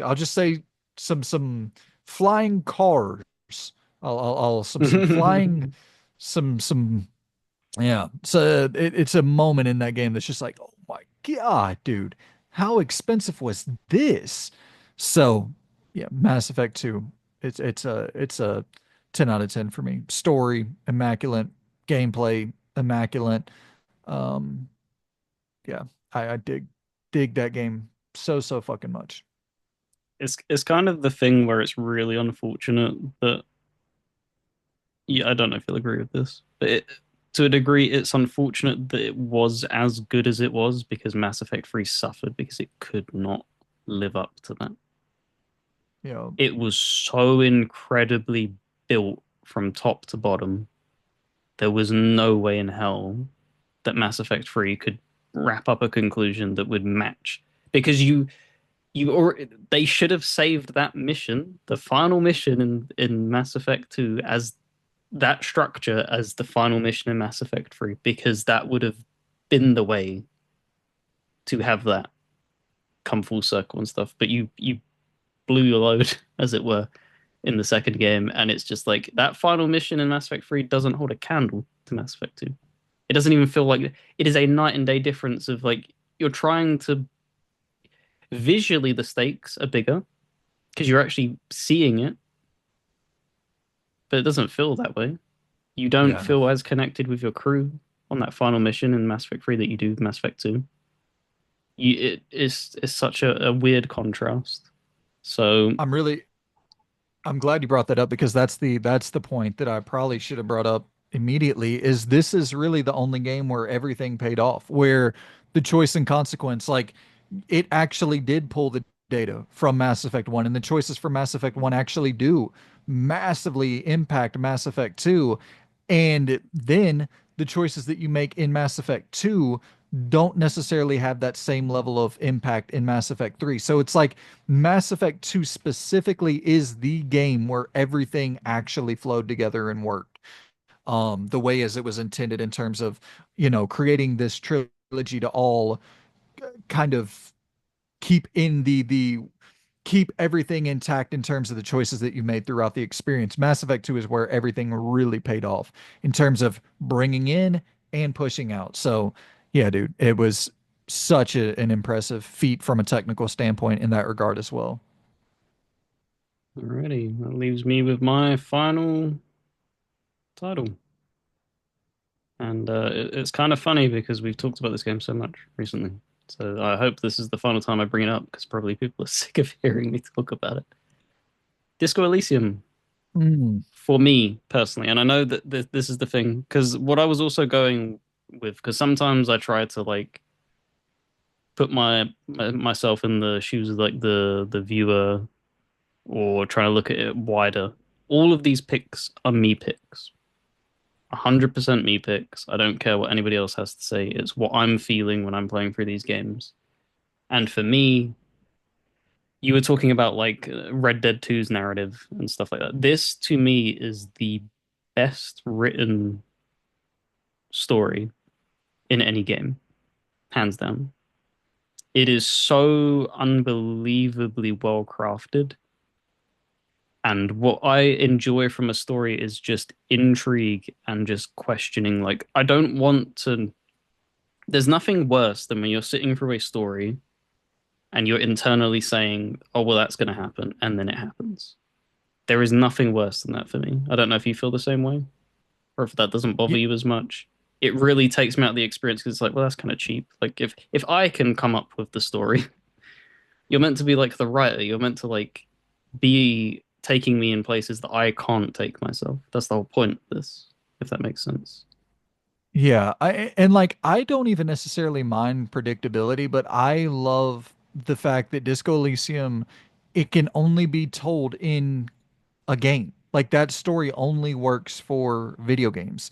I'll just say some flying cars. I'll some flying some yeah. So it's a moment in that game that's just like, oh my God, dude, how expensive was this? So yeah, Mass Effect 2. It's a 10 out of 10 for me. Story, immaculate. Gameplay, immaculate. Um, yeah, I dig that game so fucking much. It's kind of the thing where it's really unfortunate that, yeah, I don't know if you'll agree with this, but to a degree, it's unfortunate that it was as good as it was because Mass Effect 3 suffered because it could not live up to that. You know, It was so incredibly built from top to bottom. There was no way in hell that Mass Effect 3 could wrap up a conclusion that would match because they should have saved that mission, the final mission in Mass Effect 2 as that structure as the final mission in Mass Effect 3 because that would have been the way to have that come full circle and stuff. But you blew your load, as it were, in the second game, and it's just like that final mission in Mass Effect 3 doesn't hold a candle to Mass Effect 2. It doesn't even feel like it is a night and day difference of like you're trying to visually the stakes are bigger because you're actually seeing it, but it doesn't feel that way. You don't yeah. feel as connected with your crew on that final mission in Mass Effect 3 that you do with Mass Effect 2. It's such a weird contrast. So I'm really I'm glad you brought that up because that's the point that I probably should have brought up immediately is this is really the only game where everything paid off, where the choice and consequence, like it actually did pull the data from Mass Effect 1 and the choices from Mass Effect 1 actually do massively impact Mass Effect 2. And then the choices that you make in Mass Effect 2 don't necessarily have that same level of impact in Mass Effect 3. So it's like Mass Effect 2 specifically is the game where everything actually flowed together and worked the way as it was intended in terms of, creating this trilogy trilogy to all kind of keep in the keep everything intact in terms of the choices that you made throughout the experience. Mass Effect 2 is where everything really paid off in terms of bringing in and pushing out. So, yeah, dude, it was such an impressive feat from a technical standpoint in that regard as well. Alrighty, that leaves me with my final title. And it's kind of funny because we've talked about this game so much recently. So I hope this is the final time I bring it up because probably people are sick of hearing me talk about it. Disco Elysium, Mm. for me personally, and I know that this is the thing because what I was also going with, because sometimes I try to like put myself in the shoes of like the viewer or try to look at it wider. All of these picks are me picks. 100% me picks. I don't care what anybody else has to say. It's what I'm feeling when I'm playing through these games. And for me, you were talking about like Red Dead 2's narrative and stuff like that. This to me is the best written story in any game, hands down. It is so unbelievably well crafted. And what I enjoy from a story is just intrigue and just questioning. Like, I don't want to. There's nothing worse than when you're sitting through a story and you're internally saying, oh, well, that's going to happen. And then it happens. There is nothing worse than that for me. I don't know if you feel the same way or if that doesn't bother Yeah, you as much. It really takes me out of the experience because it's like, well, that's kind of cheap. Like, if I can come up with the story, you're meant to be like the writer. You're meant to like be taking me in places that I can't take myself. That's the whole point of this, if that makes sense. yeah, and like I don't even necessarily mind predictability, but I love the fact that Disco Elysium it can only be told in a game. Like that story only works for video games.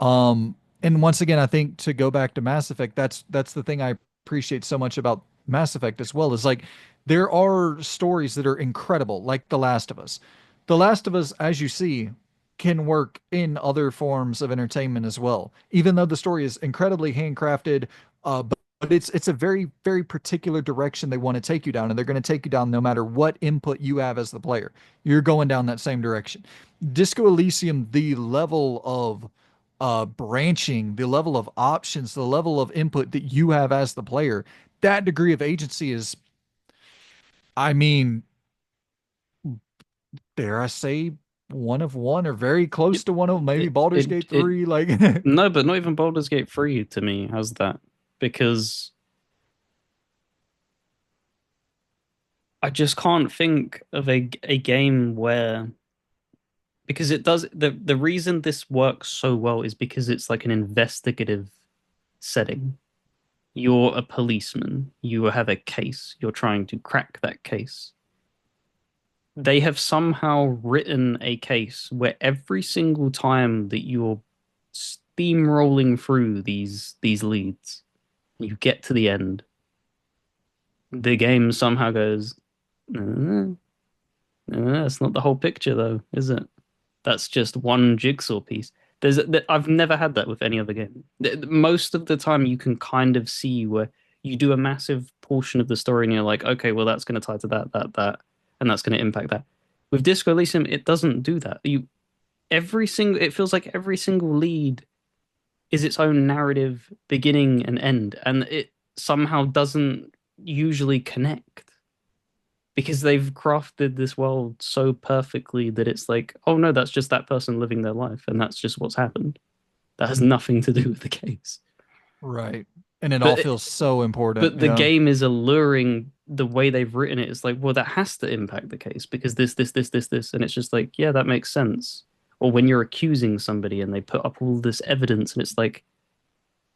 And once again, I think to go back to Mass Effect, that's the thing I appreciate so much about Mass Effect as well, is like there are stories that are incredible, like The Last of Us. The Last of Us, as you see, can work in other forms of entertainment as well. Even though the story is incredibly handcrafted, but it's a very, very particular direction they want to take you down, and they're going to take you down no matter what input you have as the player. You're going down that same direction. Disco Elysium, the level of branching, the level of options, the level of input that you have as the player, that degree of agency is, I mean, dare I say, one of one or very close It, to one of maybe Baldur's Gate it 3. Like, no, but not even Baldur's Gate 3 to me has that because I just can't think of a game where because it does the reason this works so well is because it's like an investigative setting. You're a policeman, you have a case, you're trying to crack that case. They have somehow written a case where every single time that you're steamrolling through these leads, you get to the end, the game somehow goes, that's not the whole picture though, is it? That's just one jigsaw piece. I've never had that with any other game. Most of the time, you can kind of see where you do a massive portion of the story, and you're like, okay, well, that's going to tie to that, and that's going to impact that. With Disco Elysium, it doesn't do that. It feels like every single lead is its own narrative, beginning and end, and it somehow doesn't usually connect because they've crafted this world so perfectly that it's like, oh no, that's just that person living their life, and that's just what's happened. That has nothing to do with the case. right. And it all But feels so important. but the Yeah. game is alluring the way they've written it. It's like, well, that has to impact the case because this, and it's just like, yeah, that makes sense. Or when you're accusing somebody and they put up all this evidence, and it's like,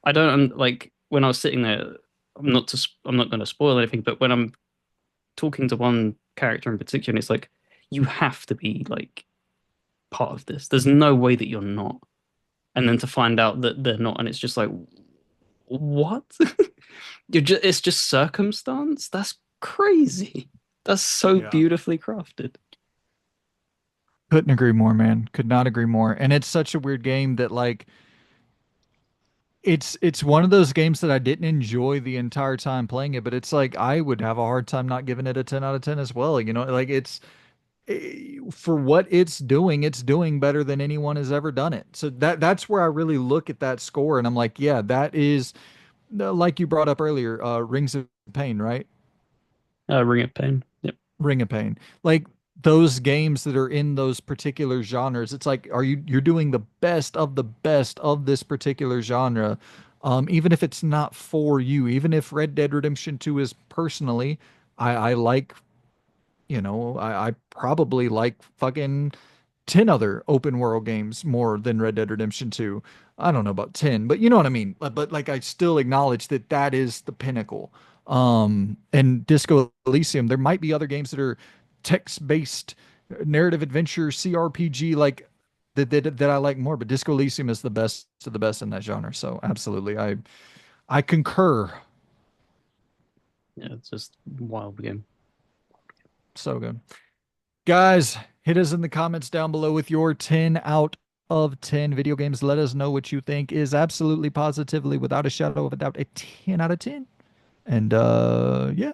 I don't like when I was sitting there. I'm not going to spoil anything, but when I'm talking to one character in particular, and it's like, you have to be like part of this. There's no way that you're not. And then to find out that they're not, and it's just like, what? It's just circumstance. That's crazy. That's so Yeah. beautifully crafted. Couldn't agree more, man. Could not agree more. And it's such a weird game that like it's one of those games that I didn't enjoy the entire time playing it, but it's like I would have a hard time not giving it a 10 out of 10 as well. You know, like for what it's doing better than anyone has ever done it. So that's where I really look at that score and I'm like, yeah, that is like you brought up earlier, Rings of Pain, right? Ring of Pain. Yep. Ring of Pain. Like those games that are in those particular genres, it's like, you're doing the best of this particular genre. Even if it's not for you, even if Red Dead Redemption 2 is personally, I like, I probably like fucking 10 other open world games more than Red Dead Redemption 2. I don't know about 10, but you know what I mean. But like I still acknowledge that that is the pinnacle. And Disco Elysium, there might be other games that are text-based narrative adventure CRPG like that I like more, but Disco Elysium is the best of the best in that genre. So absolutely, I concur. Yeah, it's just wild game. So good. Guys, hit us in the comments down below with your 10 out of 10 video games. Let us know what you think is absolutely positively, without a shadow of a doubt, a 10 out of 10. And yeah,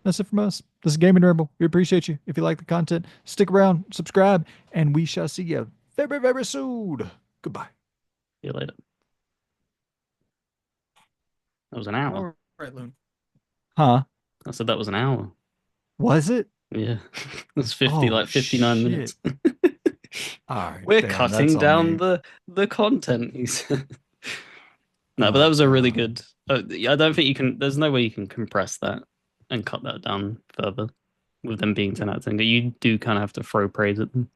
that's it from us. This is Gaming Ramble. We appreciate you. If you like the content, stick around, subscribe, and we shall see you very, very soon. Goodbye. See you later. That was an hour. All right, Loon. Huh? I said that was an hour. Was it? Yeah. That's 50, Oh, like 59 shit. minutes. All right, We're damn, that's cutting on down me. the content, he said. No, but that Oh, was a really God. good. I don't think you can. There's no way you can compress that and cut that down further with them being 10 out of 10. You do kind of have to throw praise at them.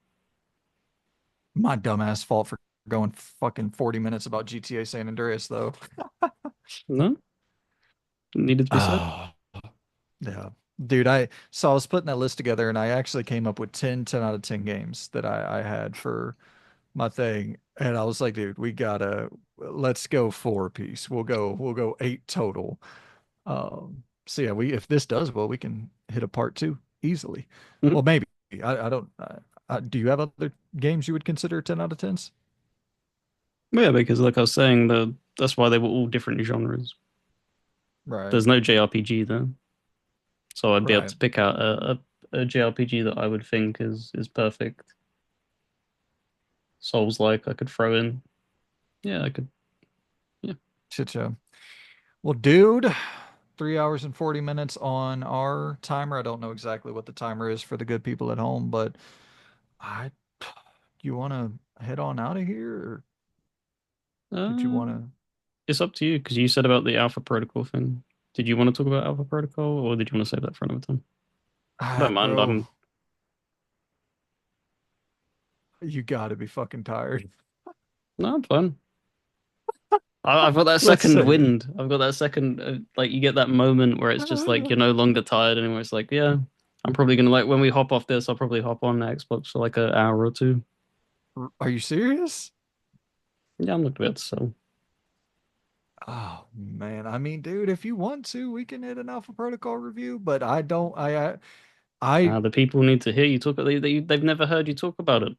My dumbass fault for going fucking 40 minutes about GTA San Andreas, though. No, needed to be said. Oh, yeah. Dude, I was putting that list together and I actually came up with 10 out of 10 games that I had for my thing. And I was like, dude, let's go four piece. We'll go eight total. So yeah, if this does well, we can hit a part two easily. Mhm. Well, maybe. I don't, do you have other games you would consider 10 out of 10s? Yeah, because like I was saying, that's why they were all different genres. Right. There's no JRPG there, so I'd be able Right. to pick out a JRPG that I would think is perfect. Souls like I could throw in. Yeah, I could. Yeah. Shit show. Well, dude, 3 hours and 40 minutes on our timer. I don't know exactly what the timer is for the good people at home, but I, you want to head on out of here, or did you want Uh, to? it's up to you because you said about the Alpha Protocol thing. Did you want to talk about Alpha Protocol or did you want to save that for another time? I don't mind. Bro, you got to be fucking tired. No, I'm fine. I've got that Let's second save it. wind. I've got that second, like you get that moment where it's just like you're no longer tired anymore. It's like, yeah, I'm probably gonna like when we hop off this, I'll probably hop on Xbox for like an hour or two. Are you serious? Yeah, I'm looking at it. So Oh man, I mean, dude, if you want to, we can hit an Alpha Protocol review, but I don't. I the people need to hear you talk. They've never heard you talk about it.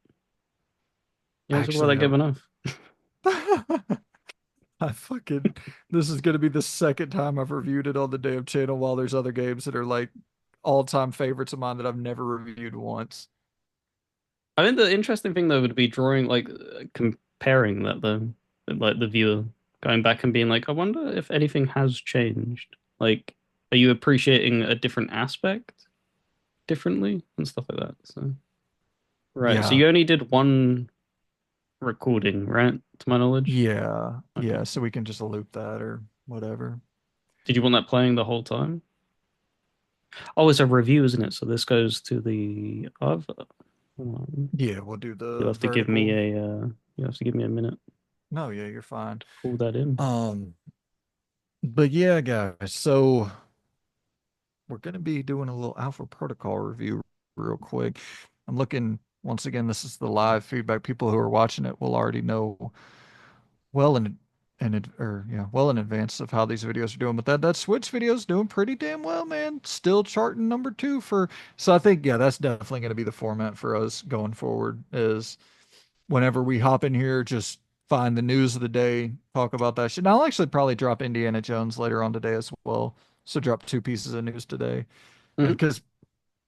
You don't talk about actually that game have. enough. I fucking this is gonna be the second time I've reviewed it on the damn channel while there's other games that are like all-time favorites of mine that I've never reviewed once. I think the interesting thing though would be drawing like comparing that though, like the viewer going back and being like, I wonder if anything has changed. Like, are you appreciating a different aspect differently and stuff like that? So, right. So Yeah. you only did one recording, right? To my knowledge. Yeah. Okay. Yeah. So we can just loop that or whatever. Did you want that playing the whole time? Oh, it's a review, isn't it? So this goes to the other. Hold on. Yeah, we'll do You'll the have to give me vertical. you have to give me a minute No, yeah, you're fine. to pull that in. Um, but yeah, guys, so we're gonna be doing a little Alpha Protocol review real quick. I'm looking once again, this is the live feedback. People who are watching it will already know well well in advance of how these videos are doing. But that Switch video is doing pretty damn well, man. Still charting number two for. So I think, yeah, that's definitely going to be the format for us going forward. Is whenever we hop in here, just find the news of the day, talk about that shit. And I'll actually probably drop Indiana Jones later on today as well. So drop two pieces of news today Mhm. because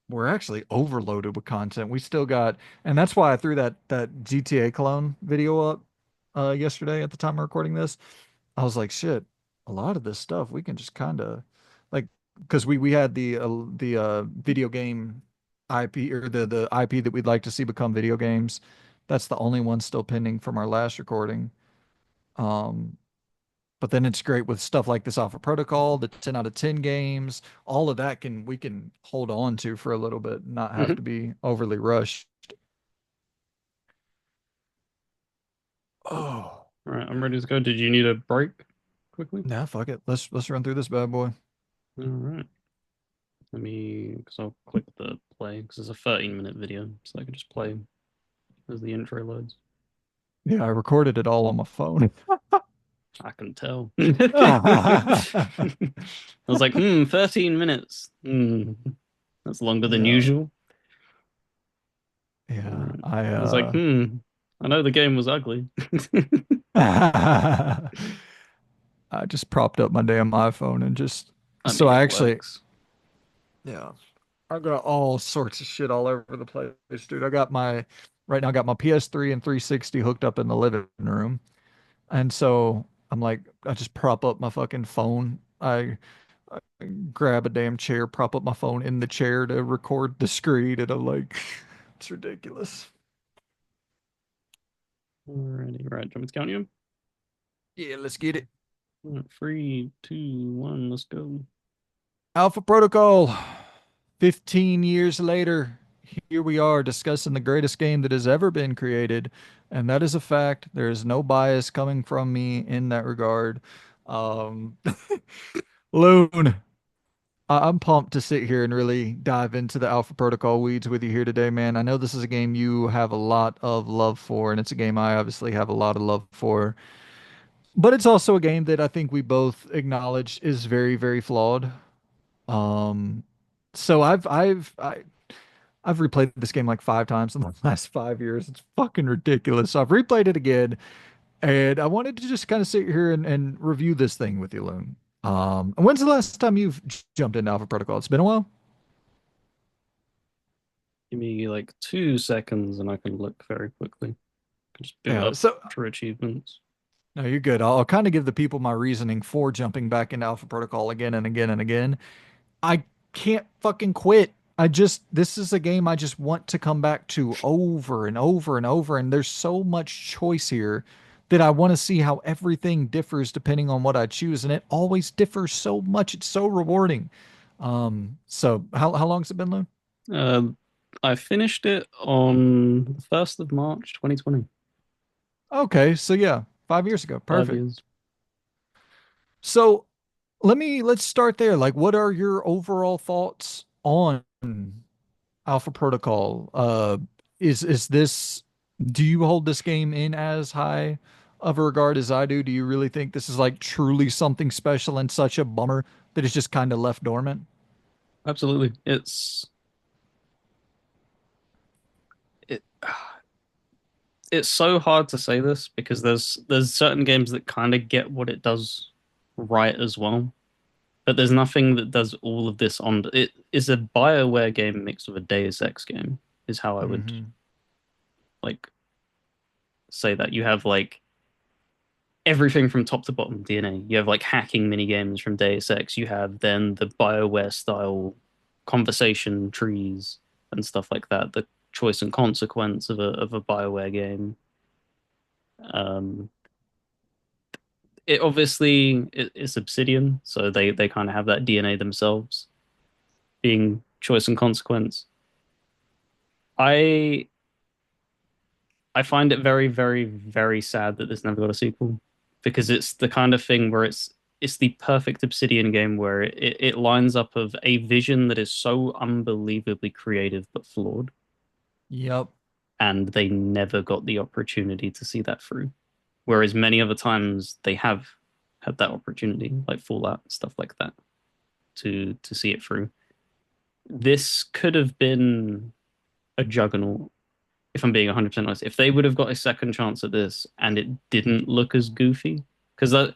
we're actually overloaded with content. We still got, and that's why I threw that GTA clone video up yesterday at the time of recording this. I was like, shit, a lot of this stuff we can just kind of like because we had the video game IP or the IP that we'd like to see become video games. That's the only one still pending from our last recording. Um, but then it's great with stuff like this Alpha Protocol, the 10 out of 10 games, all of that can we can hold on to for a little bit, not have to Mhm. be overly rushed. Oh, All right, I'm ready to go. Did you need a break quickly? nah, fuck it. Let's run through this bad boy. All right. Let me, because I'll click the play because it's a 13-minute video, so I can just play as the intro loads. Yeah, I recorded it all on my phone. I can tell. I was like, 13 minutes. That's longer than Yeah, usual. All yeah. right. I was like, I know the game was ugly. I just propped up my damn iPhone and just I so mean, I it actually works. yeah, I got all sorts of shit all over the place, dude. I got my right now I got my PS3 and 360 hooked up in the living room. And so I'm like I just prop up my fucking phone. I grab a damn chair, prop up my phone in the chair to record the screen and I'm like it's ridiculous. Alrighty, right. Do you want me to count you? Yeah, let's get it. All right, 3, 2, 1, let's go. Alpha Protocol. 15 years later, here we are discussing the greatest game that has ever been created. And that is a fact. There is no bias coming from me in that regard. Um, Loon, I'm pumped to sit here and really dive into the Alpha Protocol weeds with you here today, man. I know this is a game you have a lot of love for, and it's a game I obviously have a lot of love for. But it's also a game that I think we both acknowledge is very, very flawed. Um, so I've replayed this game like 5 times in the last 5 years. It's fucking ridiculous. So I've replayed it again, and I wanted to just kind of sit here and review this thing with you, Loon. And when's the last time you've jumped into Alpha Protocol? It's been a while. Give me like 2 seconds and I can look very quickly. Just boot Yeah. up So for achievements. no, you're good. I'll kind of give the people my reasoning for jumping back into Alpha Protocol again and again and again. I can't fucking quit. This is a game I just want to come back to over and over and over. And there's so much choice here that I want to see how everything differs depending on what I choose. And it always differs so much. It's so rewarding. So how long's it been, Lou? Uh, I finished it on the 1st of March, 2020. Okay. So yeah, 5 years ago. 5 Perfect. years. So let's start there. Like, what are your overall thoughts on Alpha Protocol. Is this? Do you hold this game in as high of a regard as I do? Do you really think this is like truly something special and such a bummer that it's just kind of left dormant? Absolutely. It it's so hard to say this because there's certain games that kind of get what it does right as well. But there's nothing that does all of this on it is a BioWare game mixed with a Deus Ex game, is how I would Hmm. like say that. You have like everything from top to bottom DNA. You have like hacking mini games from Deus Ex. You have then the BioWare style conversation trees and stuff like that. The choice and consequence of a BioWare game. Um, it's Obsidian, so they kind of have that DNA themselves, being choice and consequence. I I find it very, very, very sad that this never got a sequel because it's the kind of thing where it's the perfect Obsidian game where it lines up of a vision that is so unbelievably creative but flawed, Yep. and they never got the opportunity to see that through. Whereas many other times they have had that opportunity, like Fallout, stuff like that, to see it through. This could have been a juggernaut if I'm being 100% honest, if they would have got a second chance at this and it didn't look as goofy, because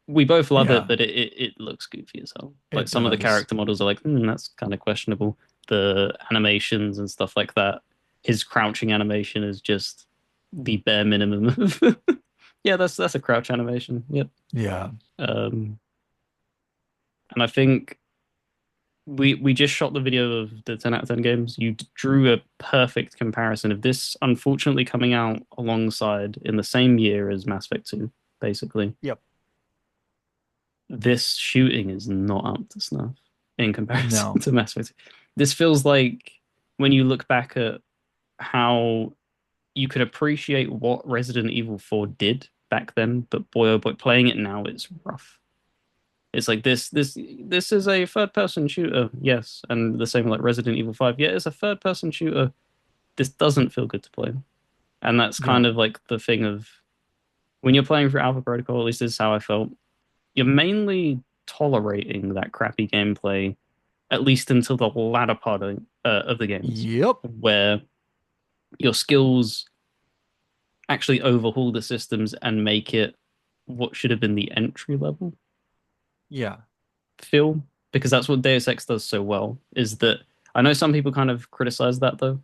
we both love it, Yeah, but it looks goofy as hell. Like it some of the does. character models are like, that's kind of questionable. The animations and stuff like that. His crouching animation is just the bare minimum of yeah, that's a crouch animation. Yep. Yeah. Um, and I think we just shot the video of the 10 out of 10 games. You drew a perfect comparison of this unfortunately coming out alongside in the same year as Mass Effect 2, basically. Yep. This shooting is not up to snuff in comparison No. to Mass Effect 2. This feels like when you look back at how you could appreciate what Resident Evil 4 did back then, but boy oh boy, playing it now it's rough. It's like this is a third person shooter, yes, and the same like Resident Evil 5. Yeah, it's a third person shooter. This doesn't feel good to play. And that's Yeah. kind of like the thing of when you're playing through Alpha Protocol, at least this is how I felt. You're mainly tolerating that crappy gameplay, at least until the latter part of the games, Yep. where your skills actually overhaul the systems and make it what should have been the entry level Yeah. feel. Because that's what Deus Ex does so well. Is that I know some people kind of criticize that though.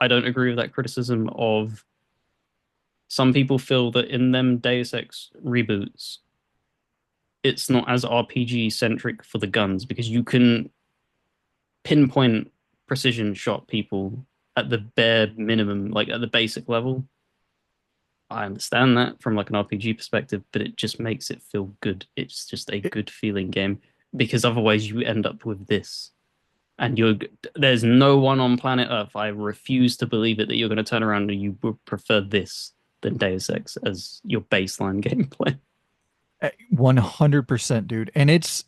I don't agree with that criticism of some people feel that in them Deus Ex reboots, it's not as RPG centric for the guns because you can pinpoint precision shot people at the bare minimum, like at the basic level. I understand that from like an RPG perspective, but it just makes it feel good. It's just a It, good feeling game because otherwise you end up with this. And there's no one on planet Earth. I refuse to believe it that you're going to turn around and you would prefer this than Deus Ex as your baseline gameplay. 100%, dude. And it's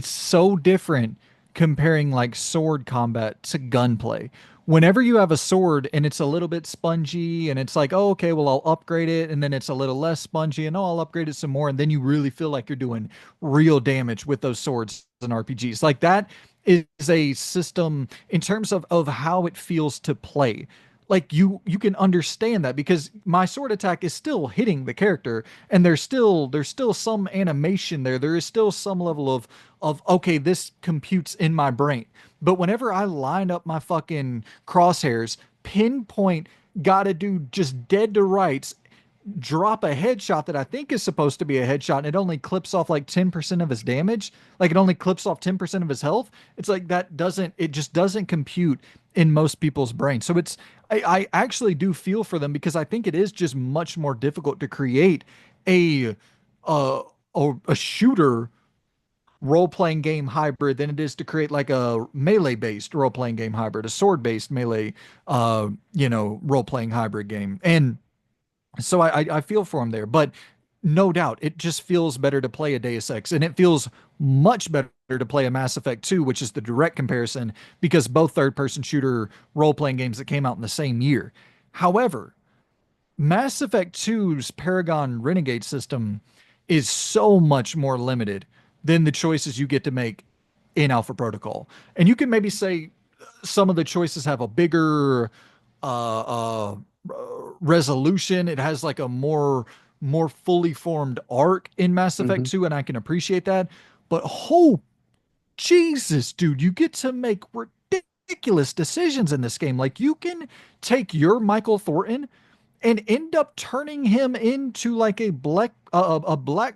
so different comparing like sword combat to gunplay. Whenever you have a sword and it's a little bit spongy and it's like, oh, okay, well, I'll upgrade it. And then it's a little less spongy and oh, I'll upgrade it some more. And then you really feel like you're doing real damage with those swords and RPGs. Like that is a system in terms of how it feels to play. Like you can understand that because my sword attack is still hitting the character and there's still some animation there. There is still some level of okay, this computes in my brain. But whenever I line up my fucking crosshairs, pinpoint, gotta do just dead to rights, drop a headshot that I think is supposed to be a headshot and it only clips off like 10% of his damage, like it only clips off 10% of his health. It's like it just doesn't compute in most people's brains. So I actually do feel for them because I think it is just much more difficult to create a uh a shooter role-playing game hybrid than it is to create like a melee-based role-playing game hybrid, a sword-based melee role-playing hybrid game. And so I feel for him there, but no doubt it just feels better to play a Deus Ex, and it feels much better to play a Mass Effect 2, which is the direct comparison because both third-person shooter role-playing games that came out in the same year. However, Mass Effect 2's Paragon Renegade system is so much more limited than the choices you get to make in Alpha Protocol. And you can maybe say some of the choices have a bigger uh, uh, resolution. It has like a more fully formed arc in Mass Effect Mm-hmm. 2, and I can appreciate that. But oh Jesus, dude, you get to make ridiculous decisions in this game. Like you can take your Michael Thornton and end up turning him into like a black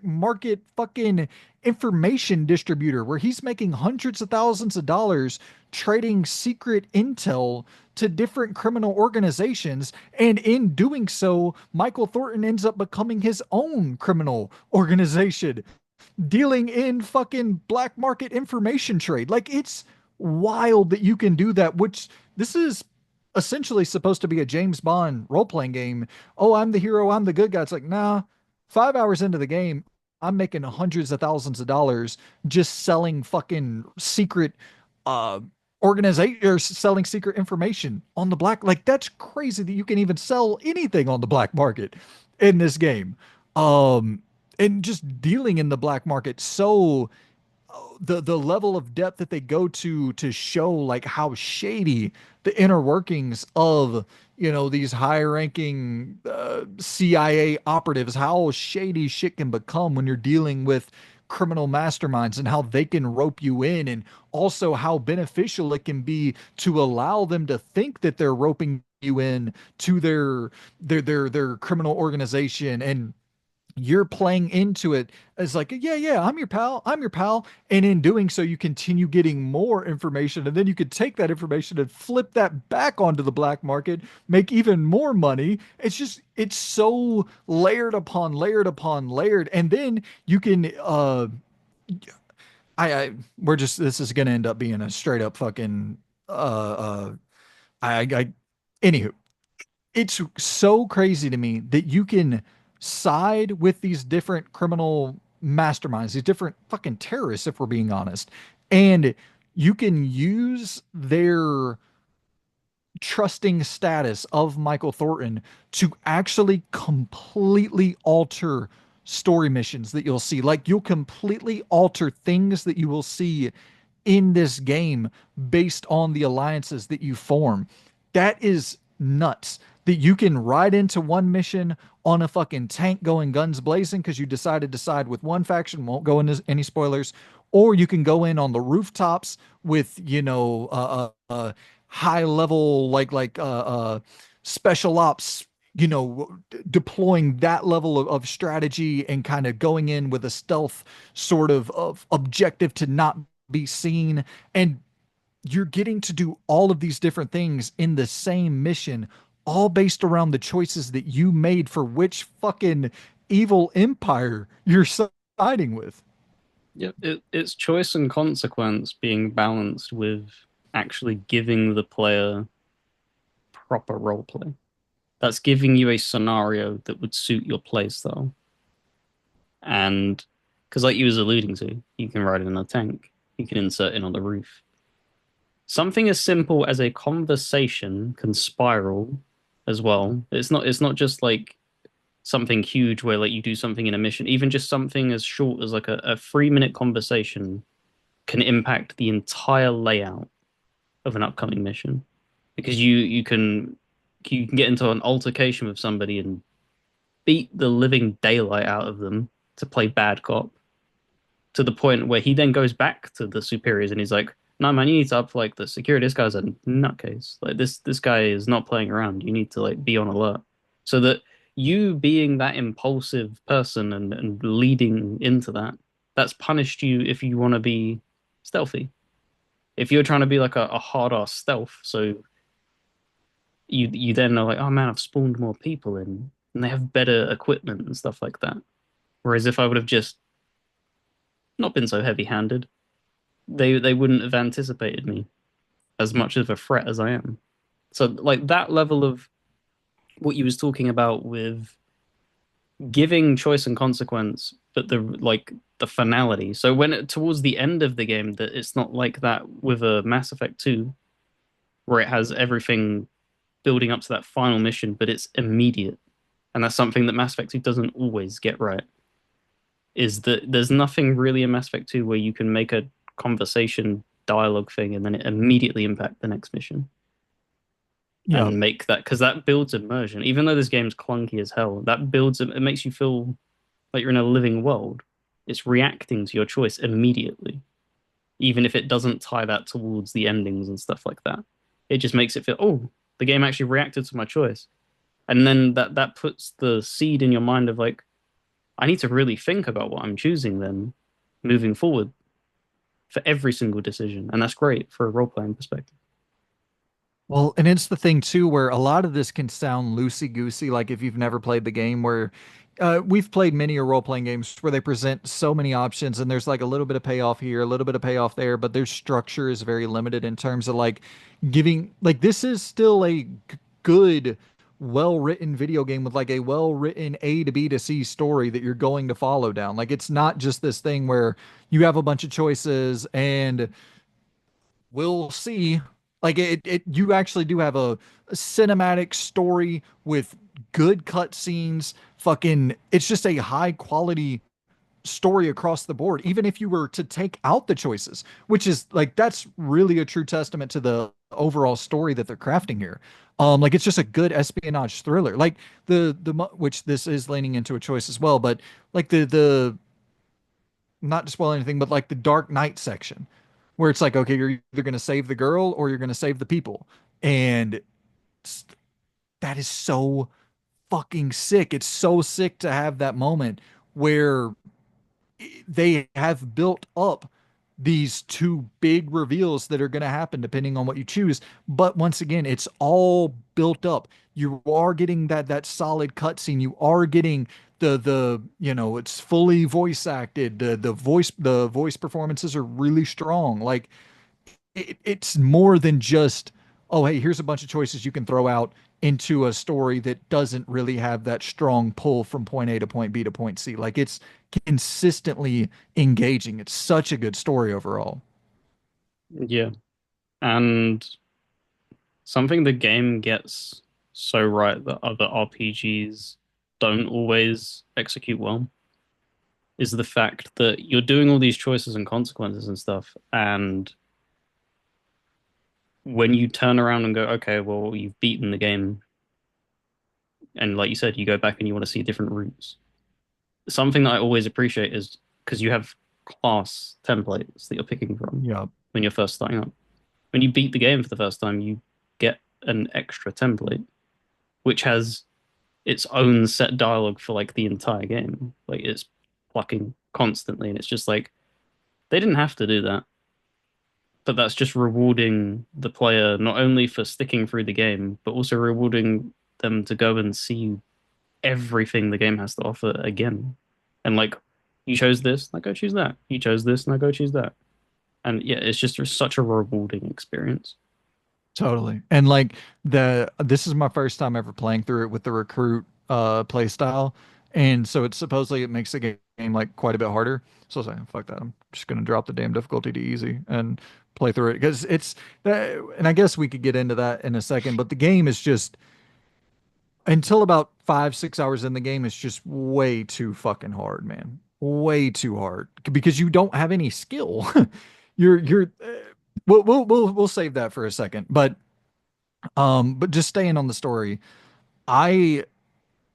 market fucking information distributor where he's making hundreds of thousands of dollars trading secret intel to different criminal organizations, and in doing so Michael Thornton ends up becoming his own criminal organization dealing in fucking black market information trade. Like it's wild that you can do that, which this is essentially supposed to be a James Bond role-playing game. Oh, I'm the hero, I'm the good guy. It's like, nah, 5 hours into the game, I'm making hundreds of thousands of dollars just selling fucking secret uh organization or selling secret information on the black. Like that's crazy that you can even sell anything on the black market in this game. And just dealing in the black market so the level of depth that they go to show like how shady the inner workings of these high ranking CIA operatives, how shady shit can become when you're dealing with criminal masterminds and how they can rope you in, and also how beneficial it can be to allow them to think that they're roping you in to their criminal organization, and you're playing into it as like, yeah, yeah, I'm your pal. And in doing so, you continue getting more information. And then you could take that information and flip that back onto the black market, make even more money. It's so layered upon layered upon layered. And then you can, we're just, this is going to end up being a straight up fucking, I, anywho, it's so crazy to me that you can side with these different criminal masterminds, these different fucking terrorists, if we're being honest, and you can use their trusting status of Michael Thornton to actually completely alter story missions that you'll see. Like you'll completely alter things that you will see in this game based on the alliances that you form. That is nuts. That you can ride into one mission on a fucking tank going guns blazing because you decided to side with one faction, won't go into any spoilers, or you can go in on the rooftops with, high level special ops, deploying that level of strategy and kind of going in with a stealth sort of objective to not be seen. And you're getting to do all of these different things in the same mission, all based around the choices that you made for which fucking evil empire you're siding with. Yeah, it's choice and consequence being balanced with actually giving the player proper roleplay. That's giving you a scenario that would suit your playstyle. And because, like you was alluding to, you can ride in a tank, you can insert in on the roof. Something as simple as a conversation can spiral as well. It's not just like something huge where like you do something in a mission. Even just something as short as like a 3 minute conversation can impact the entire layout of an upcoming mission. Because you can get into an altercation with somebody and beat the living daylight out of them to play bad cop, to the point where he then goes back to the superiors and he's like, "No, man, you need to up like the security. This guy's a nutcase. Like this guy is not playing around. You need to like be on alert." So that you being that impulsive person and leading into that, that's punished you if you want to be stealthy. If you're trying to be like a hard ass stealth, so you then are like, "Oh man, I've spawned more people in and they have better equipment and stuff like that." Whereas if I would have just not been so heavy handed, they wouldn't have anticipated me as much of a threat as I am. So like that level of what you was talking about with giving choice and consequence, but the finality. So towards the end of the game, that it's not like that with a Mass Effect 2, where it has everything building up to that final mission, but it's immediate. And that's something that Mass Effect 2 doesn't always get right. Is that there's nothing really in Mass Effect 2 where you can make a conversation dialogue thing and then it immediately impact the next mission Yeah. and make that, because that builds immersion. Even though this game's clunky as hell, that builds it makes you feel like you're in a living world. It's reacting to your choice immediately, even if it doesn't tie that towards the endings and stuff like that. It just makes it feel, oh, the game actually reacted to my choice. And then that puts the seed in your mind of like, I need to really think about what I'm choosing then moving forward for every single decision. And that's great for a role playing perspective. Well, and it's the thing too, where a lot of this can sound loosey goosey, like if you've never played the game, where we've played many role playing games where they present so many options and there's like a little bit of payoff here, a little bit of payoff there, but their structure is very limited in terms of like giving, like, this is still a good, well written video game with like a well written A to B to C story that you're going to follow down. Like, it's not just this thing where you have a bunch of choices and we'll see. Like you actually do have a cinematic story with good cutscenes. Fucking, it's just a high quality story across the board, even if you were to take out the choices, which is like that's really a true testament to the overall story that they're crafting here. Like it's just a good espionage thriller. Like which this is leaning into a choice as well, but like the not to spoil anything, but like the Dark Knight section, where it's like, okay, you're either going to save the girl or you're going to save the people, and that is so fucking sick. It's so sick to have that moment where they have built up these two big reveals that are going to happen depending on what you choose. But once again, it's all built up. You are getting that solid cutscene. You are getting it's fully voice acted. The voice performances are really strong. Like it's more than just, oh, hey, here's a bunch of choices you can throw out into a story that doesn't really have that strong pull from point A to point B to point C. Like it's consistently engaging. It's such a good story overall. Yeah. And something the game gets so right that other RPGs don't always execute well is the fact that you're doing all these choices and consequences and stuff. And when you turn around and go, okay, well, you've beaten the game, and like you said, you go back and you want to see different routes. Something that I always appreciate is because you have class templates that you're picking from Yeah, when you're first starting up. When you beat the game for the first time, you get an extra template, which has its own set dialogue for like the entire game. Like it's plucking constantly, and it's just like they didn't have to do that, but that's just rewarding the player not only for sticking through the game, but also rewarding them to go and see everything the game has to offer again. And like, you chose this, now go choose that. You chose this, now go choose that. And yeah, it's just such a rewarding experience. totally. And like this is my first time ever playing through it with the recruit play style. And so it supposedly it makes the game like quite a bit harder. So I was like, fuck that. I'm just gonna drop the damn difficulty to easy and play through it because it's and I guess we could get into that in a second, but the game is just until about 5, 6 hours in the game, it's just way too fucking hard, man. Way too hard because you don't have any skill. You're we'll save that for a second. But just staying on the story, I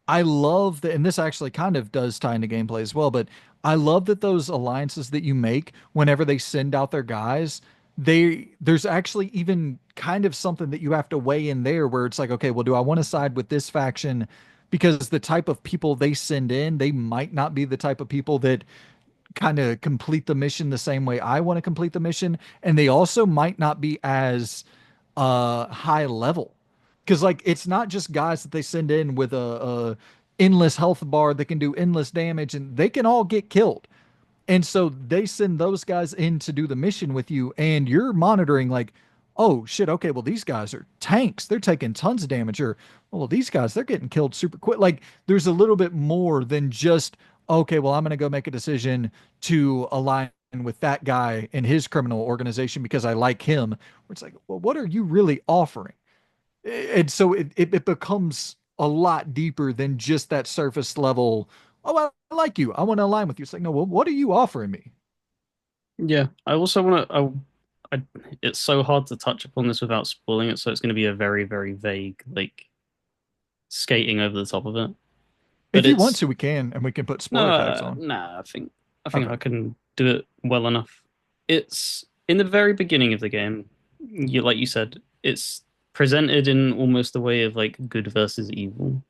I love that, and this actually kind of does tie into gameplay as well, but I love that those alliances that you make whenever they send out their guys, there's actually even kind of something that you have to weigh in there where it's like, okay, well, do I want to side with this faction? Because the type of people they send in, they might not be the type of people that kind of complete the mission the same way I want to complete the mission, and they also might not be as high level. Because like it's not just guys that they send in with a endless health bar that can do endless damage and they can all get killed. And so they send those guys in to do the mission with you, and you're monitoring like, oh shit, okay, well these guys are tanks. They're taking tons of damage, or oh, well, these guys, they're getting killed super quick. Like there's a little bit more than just, okay, well, I'm gonna go make a decision to align with that guy and his criminal organization because I like him. Where it's like, well, what are you really offering? And so it becomes a lot deeper than just that surface level. Oh, I like you. I want to align with you. It's like, no, well, what are you offering me? Yeah, I also want to. It's so hard to touch upon this without spoiling it, so it's going to be a very, very vague, like skating over the top of it. But If you want it's to, we can, and we can put spoiler tags no, on. nah. I think Okay. I can do it well enough. It's in the very beginning of the game. You like you said, it's presented in almost the way of like good versus evil.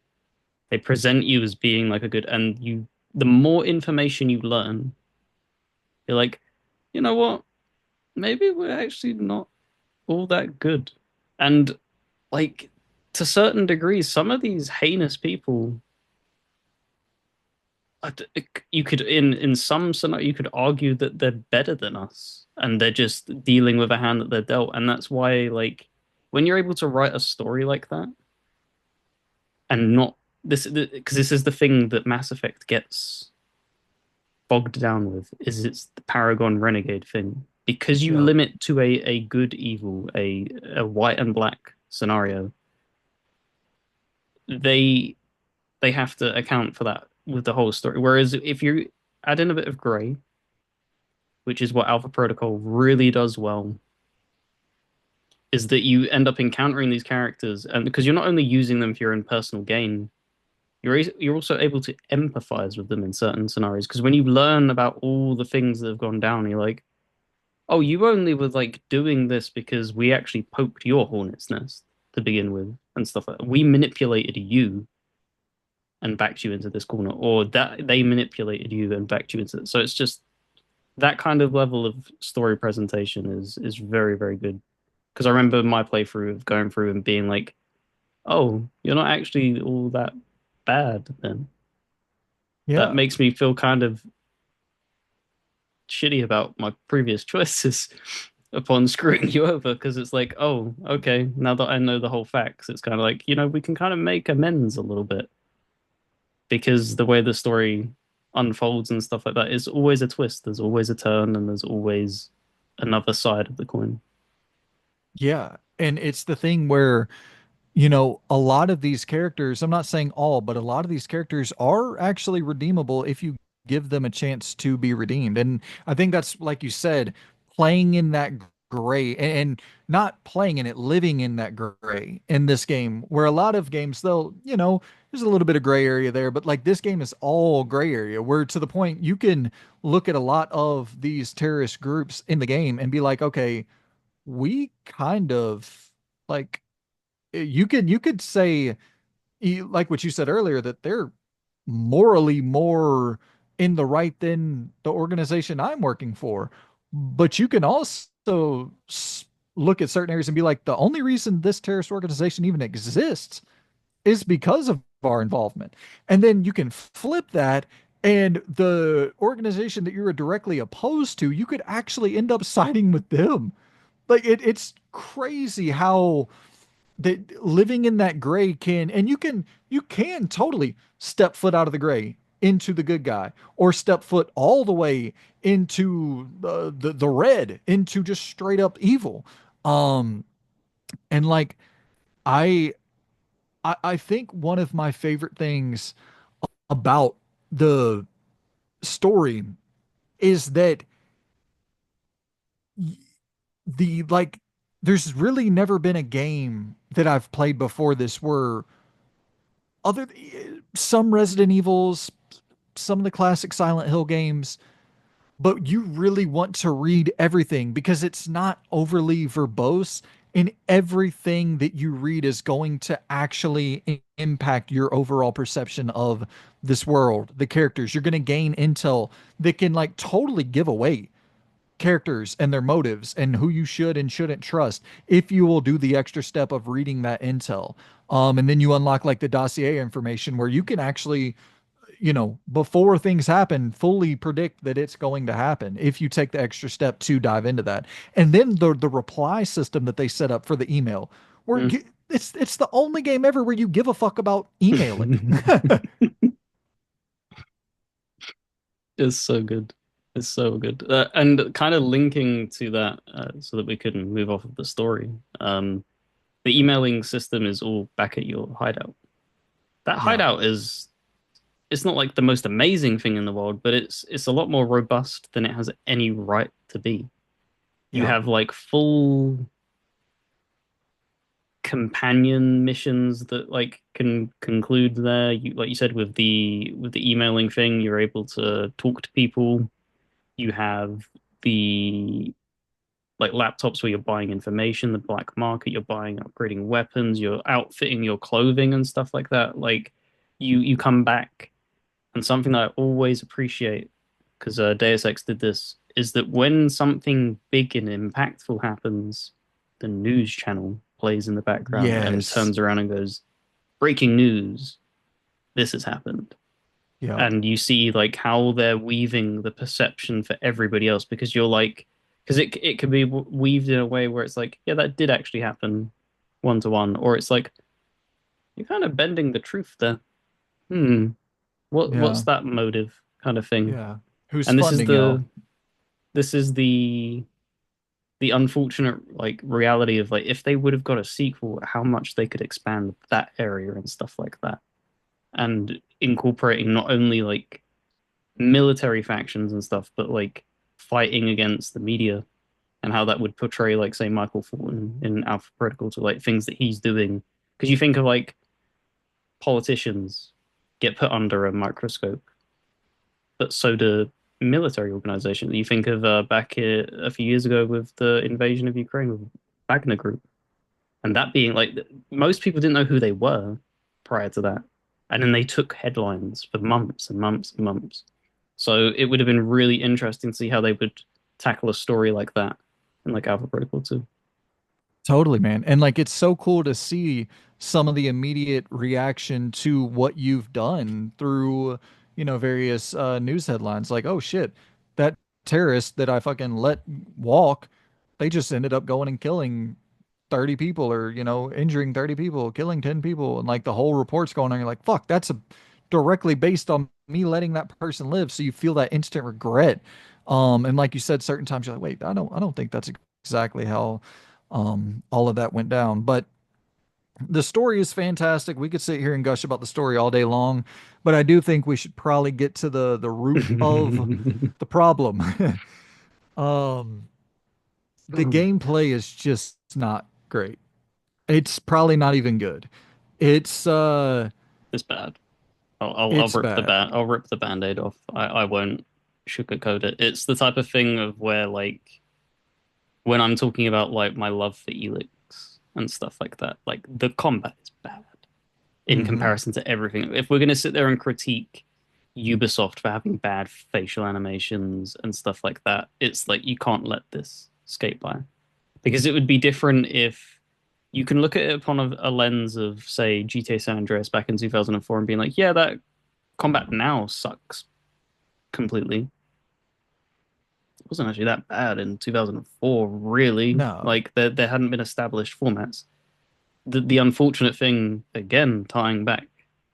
They present you as being like a good, and you. The more information you learn, you're like, you know what? Maybe we're actually not all that good. And like to certain degrees, some of these heinous people, you could in some scenario you could argue that they're better than us, and they're just dealing with a hand that they're dealt. And that's why, like, when you're able to write a story like that, and not this, because this is the thing that Mass Effect gets bogged down with, is it's the Paragon Renegade thing. Because you Yep. limit to a good evil, a white and black scenario, they they have to account for that with the whole story. Whereas if you add in a bit of grey, which is what Alpha Protocol really does well, is that you end up encountering these characters, and because you're not only using them for your own personal gain, you're also able to empathize with them in certain scenarios. Because when you learn about all the things that have gone down, you're like, oh, you only were like doing this because we actually poked your hornet's nest to begin with and stuff like that. We manipulated you and backed you into this corner, or that they manipulated you and backed you into it. So it's just that kind of level of story presentation is very, very good. Because I remember my playthrough of going through and being like, oh, you're not actually all that bad then. That Yeah. makes me feel kind of shitty about my previous choices upon screwing you over because it's like, oh, okay, now that I know the whole facts, it's kind of like, we can kind of make amends a little bit because the way the story unfolds and stuff like that is always a twist. There's always a turn and there's always another side of the coin. Yeah. And it's the thing where, a lot of these characters, I'm not saying all, but a lot of these characters are actually redeemable if you give them a chance to be redeemed. And I think that's, like you said, playing in that gray and not playing in it, living in that gray in this game, where a lot of games, they'll, there's a little bit of gray area there, but like this game is all gray area, where to the point you can look at a lot of these terrorist groups in the game and be like, okay, we kind of like you could say like what you said earlier that they're morally more in the right than the organization I'm working for. But you can also look at certain areas and be like, the only reason this terrorist organization even exists is because of our involvement. And then you can flip that, and the organization that you're directly opposed to, you could actually end up siding with them. Like it's crazy how that living in that gray can, and you can totally step foot out of the gray into the good guy, or step foot all the way into the red, into just straight up evil. um and like I, I think one of my favorite things about the story is that the like there's really never been a game that I've played before this where other some Resident Evils, some of the classic Silent Hill games, but you really want to read everything because it's not overly verbose, and everything that you read is going to actually impact your overall perception of this world, the characters. You're going to gain intel that can like totally give away characters and their motives and who you should and shouldn't trust if you will do the extra step of reading that intel. And then you unlock like the dossier information where you can actually, before things happen, fully predict that it's going to happen if you take the extra step to dive into that. And then the reply system that they set up for the email, where Mm. it's the only game ever where you give a fuck about emailing. It's so good. It's so good. And kind of linking to that, so that we can move off of the story. The emailing system is all back at your hideout. That Yeah. hideout is it's not like the most amazing thing in the world, but it's a lot more robust than it has any right to be. You Yeah. have like full companion missions that like can conclude there. You like you said with the emailing thing, you're able to talk to people. You have the like laptops where you're buying information, the black market, you're buying upgrading weapons, you're outfitting your clothing and stuff like that. Like you come back, and something that I always appreciate because Deus Ex did this is that when something big and impactful happens, the news channel plays in the background and Yes. turns around and goes, "Breaking news! This has happened." Yeah. And you see like how they're weaving the perception for everybody else because you're like because it can be weaved in a way where it's like yeah that did actually happen one to one or it's like you're kind of bending the truth there. What's Yeah. that motive kind of thing. Yeah. Who's And this is funding y'all? the unfortunate like reality of like if they would have got a sequel how much they could expand that area and stuff like that and incorporating not only like military factions and stuff, but like fighting against the media and how that would portray, like, say, Michael Fulton in Alpha Protocol to like things that he's doing. Because you think of like politicians get put under a microscope, but so do military organizations. You think of back a few years ago with the invasion of Ukraine with Wagner Group, and that being like most people didn't know who they were prior to that, and then they took headlines for months and months and months. So it would have been really interesting to see how they would tackle a story like that in like Alpha Protocol 2. Totally, man. And like it's so cool to see some of the immediate reaction to what you've done through, various news headlines. Like, oh shit, that terrorist that I fucking let walk, they just ended up going and killing 30 people or, injuring 30 people, killing 10 people. And like the whole report's going on. You're like, fuck, directly based on me letting that person live. So you feel that instant regret. And like you said, certain times you're like, wait, I don't think that's exactly how all of that went down. But the story is fantastic. We could sit here and gush about the story all day long, but I do think we should probably get to the root of the problem. um, the gameplay is just not great. It's probably not even good. It's It's bad. I'll it's rip the bad. band I'll rip the band-aid off. I won't sugarcoat it. It's the type of thing of where like when I'm talking about like my love for Elix and stuff like that, like the combat is bad in Hmm. comparison to everything. If we're gonna sit there and critique Ubisoft for having bad facial animations and stuff like that, it's like you can't let this skate by. Because it would be different if you can look at it upon a lens of, say, GTA San Andreas back in 2004 and being like, yeah, that combat now sucks completely. It wasn't actually that bad in 2004, really. No. Like, there hadn't been established formats. The unfortunate thing, again, tying back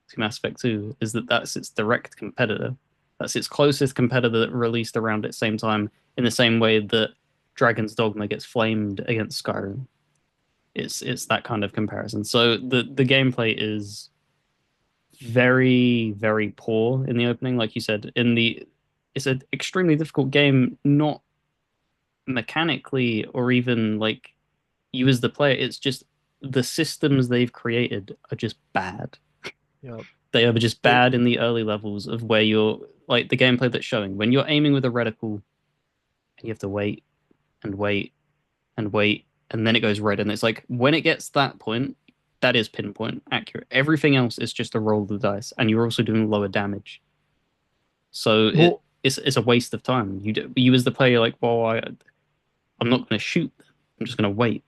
to Mass Effect 2, is that that's its direct competitor. That's its closest competitor that released around at the same time, in the same way that Dragon's Dogma gets flamed against Skyrim. It's that kind of comparison. So the gameplay is very, very poor in the opening. Like you said, it's an extremely difficult game, not mechanically or even like you as the player. It's just the systems they've created are just bad. Yep. They are just It, bad in the early levels of where you're like the gameplay that's showing when you're aiming with a reticle and you have to wait and wait and wait, and then it goes red. And it's like when it gets to that point, that is pinpoint accurate. Everything else is just a roll of the dice, and you're also doing lower damage. So well, it's a waste of time. You as the player, you're like, well, I'm not going to shoot. I'm just going to wait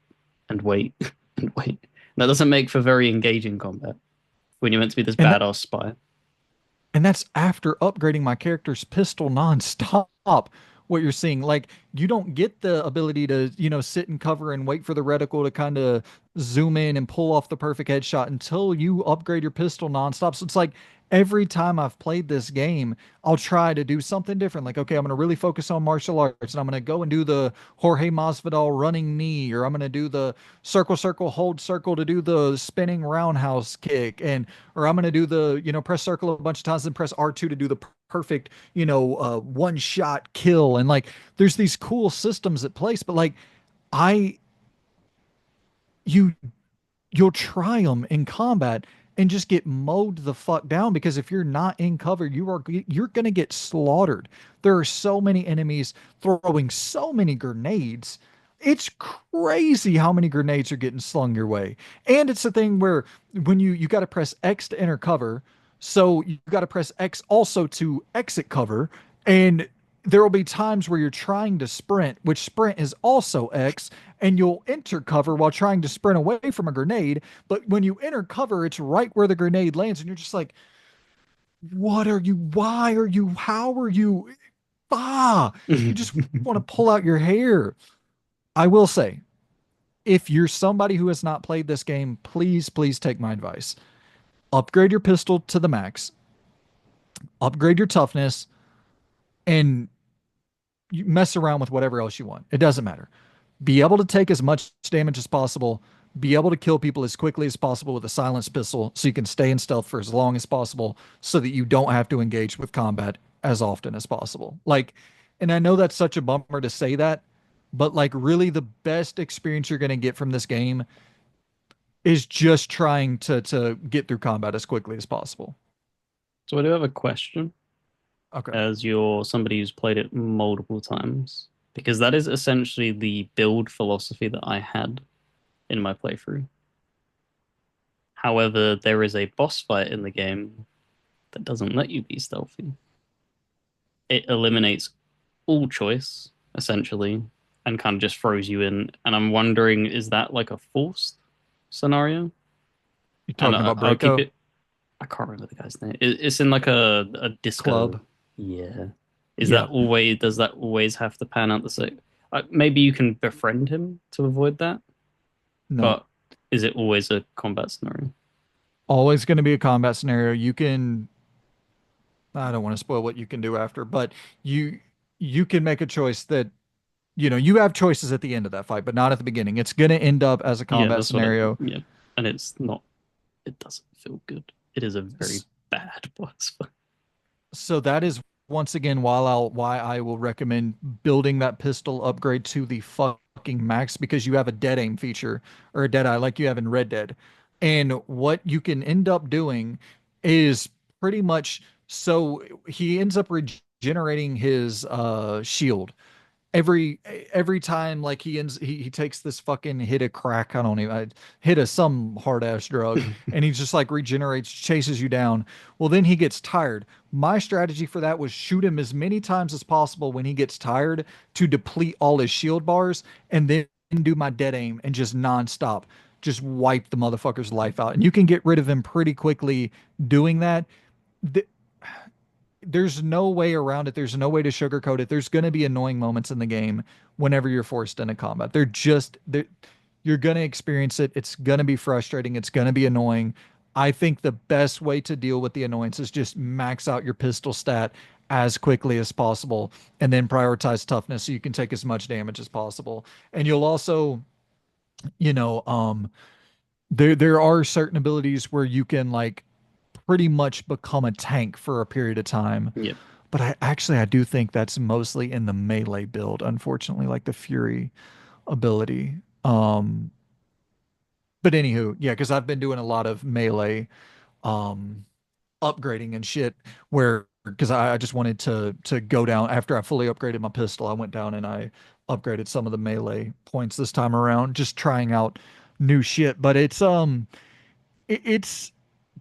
and wait and wait. That doesn't make for very engaging combat when you're meant to be this and that, badass spy. And that's after upgrading my character's pistol nonstop. What you're seeing, like you don't get the ability to, sit and cover and wait for the reticle to kind of zoom in and pull off the perfect headshot until you upgrade your pistol nonstop. So it's like every time I've played this game, I'll try to do something different. Like, okay, I'm going to really focus on martial arts and I'm going to go and do the Jorge Masvidal running knee, or I'm going to do the circle, circle, hold circle to do the spinning roundhouse kick. And or I'm going to do the, press circle a bunch of times and press R2 to do the perfect, one shot kill. And like, there's these cool systems at place, but like, I, you you'll try them in combat and just get mowed the fuck down because if you're not in cover, you're going to get slaughtered. There are so many enemies throwing so many grenades. It's crazy how many grenades are getting slung your way. And it's a thing where when you got to press X to enter cover, so you got to press X also to exit cover, and there will be times where you're trying to sprint, which sprint is also X, and you'll enter cover while trying to sprint away from a grenade. But when you enter cover, it's right where the grenade lands, and you're just like, what are you? Why are you? How are you? Ah, you just want to pull out your hair. I will say, if you're somebody who has not played this game, please, please take my advice. Upgrade your pistol to the max, upgrade your toughness, and you mess around with whatever else you want. It doesn't matter. Be able to take as much damage as possible, be able to kill people as quickly as possible with a silenced pistol so you can stay in stealth for as long as possible so that you don't have to engage with combat as often as possible. Like, and I know that's such a bummer to say that, but like really the best experience you're going to get from this game is just trying to get through combat as quickly as possible. So I do have a question Okay. as you're somebody who's played it multiple times, because that is essentially the build philosophy that I had in my playthrough. However, there is a boss fight in the game that doesn't let you be stealthy. It eliminates all choice, essentially, and kind of just throws you in. And I'm wondering, is that like a forced scenario? You And talking about I'll keep Breako it. I can't remember the guy's name. It's in like a disco. Club? Yeah. Is that Yeah. always, does that always have to pan out the same? Maybe you can befriend him to avoid that, No. but is it always a combat scenario? Always going to be a combat scenario. You can, I don't want to spoil what you can do after, but you you can make a choice that, you have choices at the end of that fight, but not at the beginning. It's going to end up as a Yeah, combat that's what scenario. yeah. And it's not, it doesn't feel good. It is a very bad boss fight. So that is once again why I will recommend building that pistol upgrade to the fucking max because you have a dead aim feature or a dead eye like you have in Red Dead. And what you can end up doing is pretty much so he ends up regenerating his shield every every time like he takes this fucking hit a crack I don't even hit a some hard ass drug and he just like regenerates chases you down. Well, then he gets tired. My strategy for that was shoot him as many times as possible when he gets tired to deplete all his shield bars and then do my dead aim and just nonstop just wipe the motherfucker's life out, and you can get rid of him pretty quickly doing that. There's no way around it. There's no way to sugarcoat it. There's going to be annoying moments in the game whenever you're forced into combat. You're going to experience it. It's going to be frustrating. It's going to be annoying. I think the best way to deal with the annoyance is just max out your pistol stat as quickly as possible and then prioritize toughness so you can take as much damage as possible. And you'll also, you know, there are certain abilities where you can like pretty much become a tank for a period of time, Yep. but I do think that's mostly in the melee build, unfortunately, like the Fury ability. But anywho, yeah, because I've been doing a lot of melee um upgrading and shit where because I just wanted to go down after I fully upgraded my pistol. I went down and I upgraded some of the melee points this time around, just trying out new shit. But it's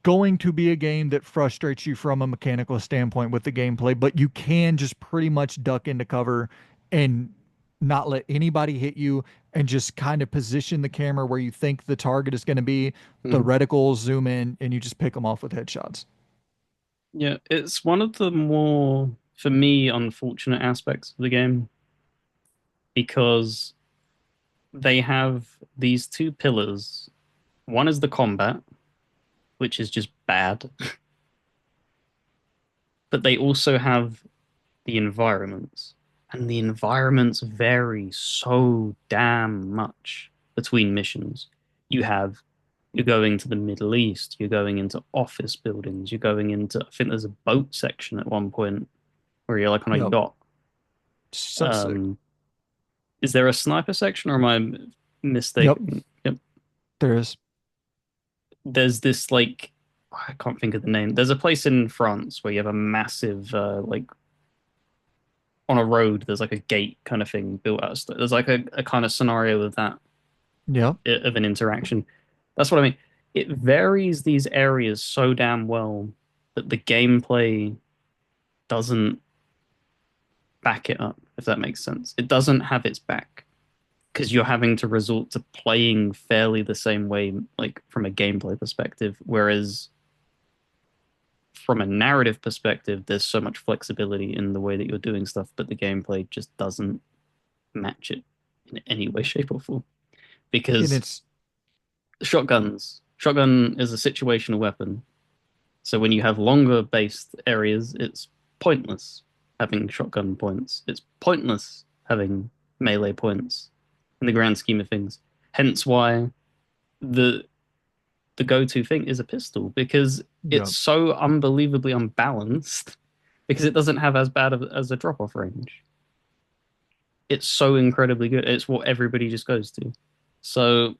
going to be a game that frustrates you from a mechanical standpoint with the gameplay, but you can just pretty much duck into cover and not let anybody hit you and just kind of position the camera where you think the target is going to be. The Mhm. reticles zoom in and you just pick them off with headshots. Yeah, it's one of the more, for me, unfortunate aspects of the game because they have these two pillars. One is the combat, which is just bad, but they also have the environments. And the environments vary so damn much between missions. You have, you're going to the Middle East, you're going into office buildings, you're going into, I think there's a boat section at one point where you're like on a Yep. yacht. So sick. Um, is there a sniper section or am I Yep. mistaken? Yep. There is. There's this like, I can't think of the name. There's a place in France where you have a massive like on a road. There's like a gate kind of thing built out. There's like a kind of scenario of that Yep. of an interaction. That's what I mean. It varies these areas so damn well that the gameplay doesn't back it up, if that makes sense. It doesn't have its back because you're having to resort to playing fairly the same way, like from a gameplay perspective. Whereas from a narrative perspective, there's so much flexibility in the way that you're doing stuff, but the gameplay just doesn't match it in any way, shape, or form. And Because it's shotgun is a situational weapon. So when you have longer based areas, it's pointless having shotgun points. It's pointless having melee points in the grand scheme of things. Hence why the the go-to thing is a pistol because it's yep. so unbelievably unbalanced because it doesn't have as bad as a drop off range. It's so incredibly good. It's what everybody just goes to. So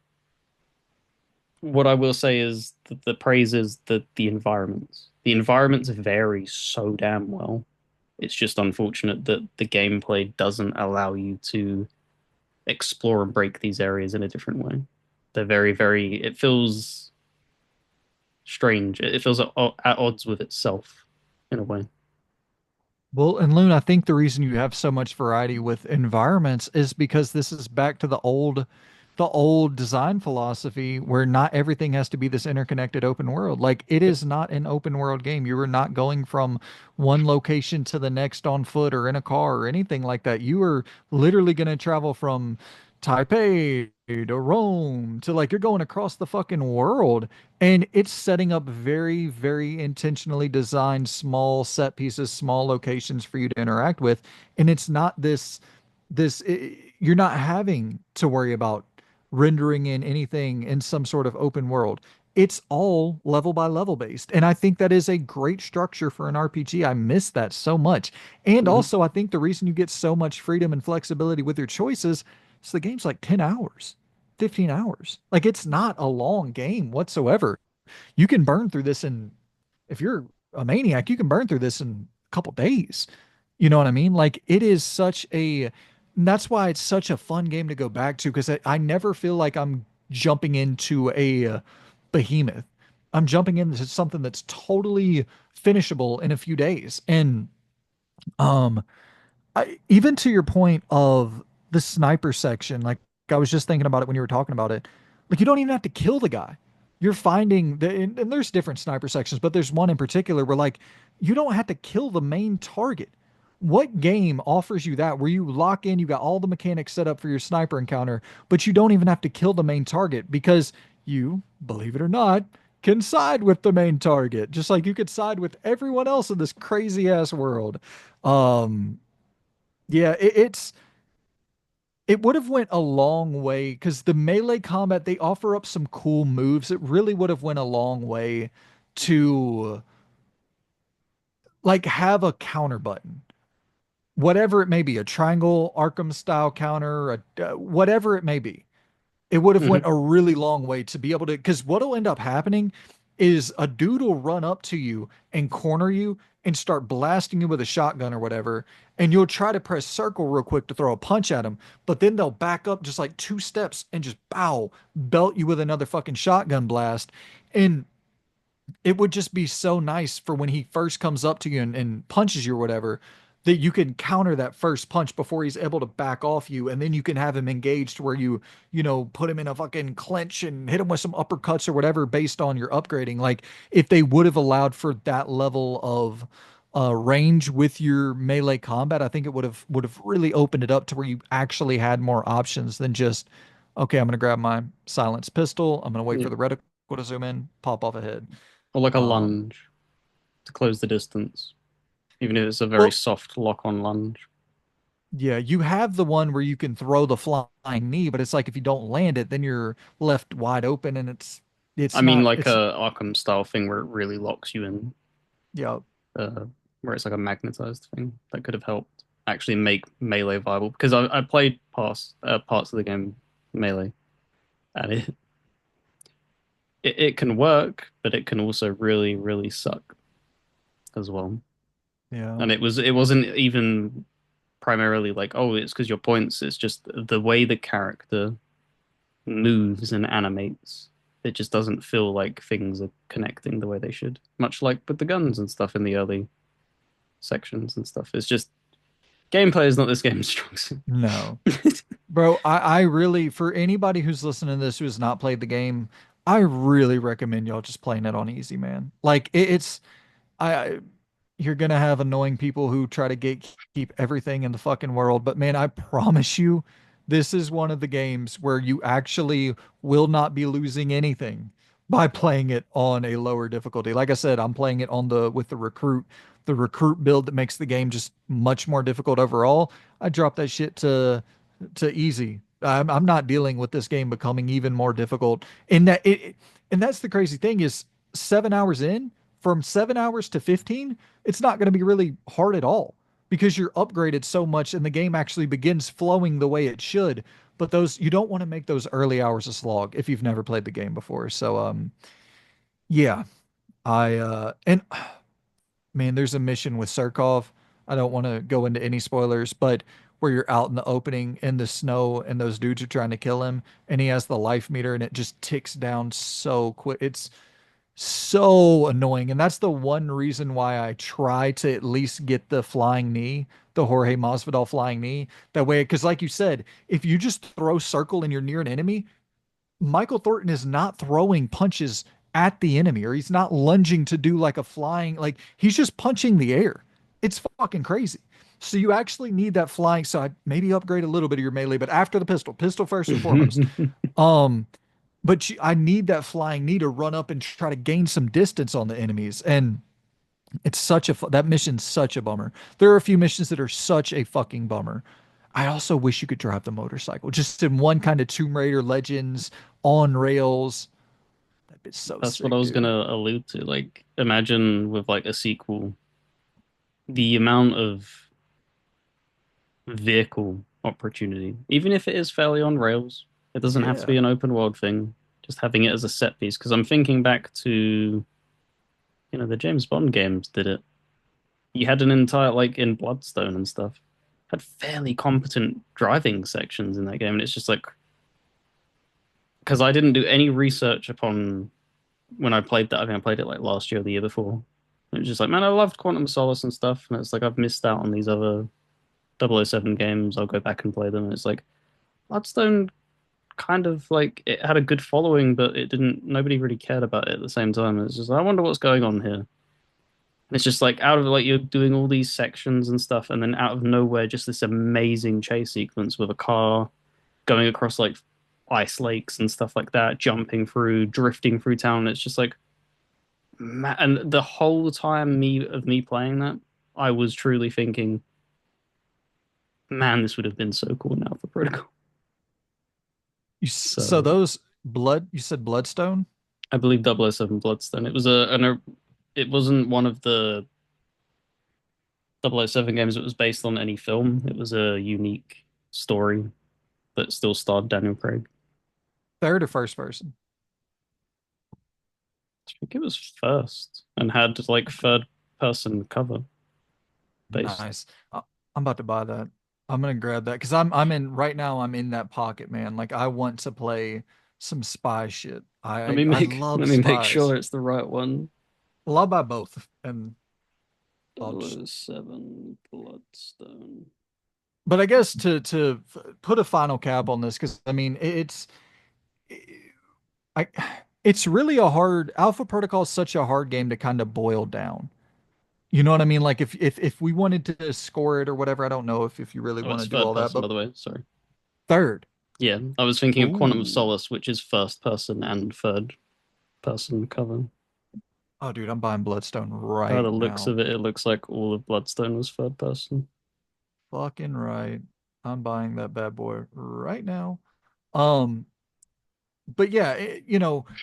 what I will say is that the praise is the environments. The environments vary so damn well. It's just unfortunate that the gameplay doesn't allow you to explore and break these areas in a different way. They're very, very. It feels strange. It feels at odds with itself in a way. Well, and Loon, I think the reason you have so much variety with environments is because this is back to the old design philosophy where not everything has to be this interconnected open world. Like it Yep. is not an open world game. You are not going from one location to the next on foot or in a car or anything like that. You are literally going to travel from Taipei to Rome to like you're going across the fucking world. And it's setting up very, very intentionally designed small set pieces, small locations for you to interact with. And it's not you're not having to worry about rendering in anything in some sort of open world. It's all level by level based. And I think that is a great structure for an RPG. I miss that so much. And Mhm. also, I think the reason you get so much freedom and flexibility with your choices is the game's like 10 hours, 15 hours. Like, it's not a long game whatsoever. You can burn through this in, if you're a maniac, you can burn through this in a couple days. You know what I mean? Like it is such a, that's why it's such a fun game to go back to because I never feel like I'm jumping into a behemoth. I'm jumping into something that's totally finishable in a few days. And um, even to your point of the sniper section, like I was just thinking about it when you were talking about it. Like you don't even have to kill the guy. You're finding and there's different sniper sections, but there's one in particular where like you don't have to kill the main target. What game offers you that where you lock in, you got all the mechanics set up for your sniper encounter, but you don't even have to kill the main target because you, believe it or not, can side with the main target, just like you could side with everyone else in this crazy ass world. Um, yeah, it would have went a long way because the melee combat they offer up some cool moves. It really would have went a long way to like have a counter button, whatever it may be, a triangle Arkham style counter, whatever it may be. It would have went Mhm. a really long way to be able to because what'll end up happening is a dude will run up to you and corner you and start blasting you with a shotgun or whatever and you'll try to press circle real quick to throw a punch at him but then they'll back up just like two steps and just bow belt you with another fucking shotgun blast and it would just be so nice for when he first comes up to you and punches you or whatever that you can counter that first punch before he's able to back off you and then you can have him engaged where you put him in a fucking clinch and hit him with some uppercuts or whatever based on your upgrading like if they would have allowed for that level of range with your melee combat I think it would have really opened it up to where you actually had more options than just okay I'm gonna grab my silenced pistol I'm gonna wait for Yeah. the reticle to zoom in pop off a head. Or like a um, lunge to close the distance, even if it's a very well, soft lock on lunge. yeah, you have the one where you can throw the flying knee, but it's like if you don't land it, then you're left wide open, and I it's mean, not like it's a Arkham style thing where it really locks you in, yeah uh, where it's like a magnetized thing that could have helped actually make melee viable. Because I played parts of the game melee, and it can work, but it can also really really suck as well. yeah And it wasn't even primarily like, oh, it's because your points. It's just the way the character moves and animates. It just doesn't feel like things are connecting the way they should. Much like with the guns and stuff in the early sections and stuff. It's just gameplay is not this game's strong suit. no. Bro, I really, for anybody who's listening to this who has not played the game, I really recommend y'all just playing it on easy, man. Like it's I you're gonna have annoying people who try to gatekeep everything in the fucking world, but man, I promise you, this is one of the games where you actually will not be losing anything by playing it on a lower difficulty. Like I said, I'm playing it on the recruit build that makes the game just much more difficult overall. I dropped that shit to easy. I'm not dealing with this game becoming even more difficult. And that's the crazy thing is 7 hours in from 7 hours to 15, it's not going to be really hard at all because you're upgraded so much and the game actually begins flowing the way it should. But those, you don't want to make those early hours a slog if you've never played the game before. So, yeah, and man, there's a mission with Surkov. I don't want to go into any spoilers, but where you're out in the opening in the snow and those dudes are trying to kill him, and he has the life meter and it just ticks down so quick. It's so annoying. And that's the one reason why I try to at least get the flying knee, the Jorge Masvidal flying knee. That way, because like you said, if you just throw circle and you're near an enemy, Michael Thornton is not throwing punches at the enemy or he's not lunging to do like a flying, like he's just punching the air. It's fucking crazy. So you actually need that flying. So I maybe upgrade a little bit of your melee, but after the pistol first and foremost. Um, but I need that flying knee to run up and try to gain some distance on the enemies. And it's such a that mission's such a bummer. There are a few missions that are such a fucking bummer. I also wish you could drive the motorcycle just in one kind of Tomb Raider Legends on rails. That'd be so That's what I sick, was dude. gonna allude to. Like, imagine with like a sequel, the amount of vehicle opportunity, even if it is fairly on rails, it doesn't have to Yeah. be an open world thing. Just having it as a set piece. Because I'm thinking back to, the James Bond games did it. You had an entire, like in Bloodstone and stuff, had fairly competent driving sections in that game. And it's just like, because I didn't do any research upon when I played that. I think I played it like last year or the year before. It was just like, man, I loved Quantum of Solace and stuff. And it's like, I've missed out on these other 007 games. I'll go back and play them. And it's like, Bloodstone kind of like, it had a good following, but it didn't, nobody really cared about it at the same time. It's just, I wonder what's going on here. And it's just like, out of like, you're doing all these sections and stuff, and then out of nowhere, just this amazing chase sequence with a car going across like ice lakes and stuff like that, jumping through, drifting through town. It's just like, and the whole time me playing that, I was truly thinking, man, this would have been so cool now for Protocol. So So those blood, you said Bloodstone? I believe 007 Bloodstone. It was it wasn't one of the 007 games that was based on any film. It was a unique story that still starred Daniel Craig. Third or first person? I think it was first and had like third person cover based. Nice. I'm about to buy that. I'm gonna grab that because I'm in right now. I'm in that pocket, man. Like I want to play some spy shit. I love Let me make spies. sure it's the right one. Well, I'll buy both, and I'll just. 007 Bloodstone. But I guess to put a final cap on this, because I mean I it's really a hard Alpha Protocol is such a hard game to kind of boil down. You know what I mean? Like if we wanted to score it or whatever, I don't know if you really Oh, want it's to do third all that, person, but by the way. Sorry. third. Yeah, I was thinking of Quantum of Ooh. Solace, which is first person and third person cover. Oh, dude, I'm buying Bloodstone By the right looks now. of it, it looks like all of Bloodstone was third person. Fucking right. I'm buying that bad boy right now. Um, but yeah,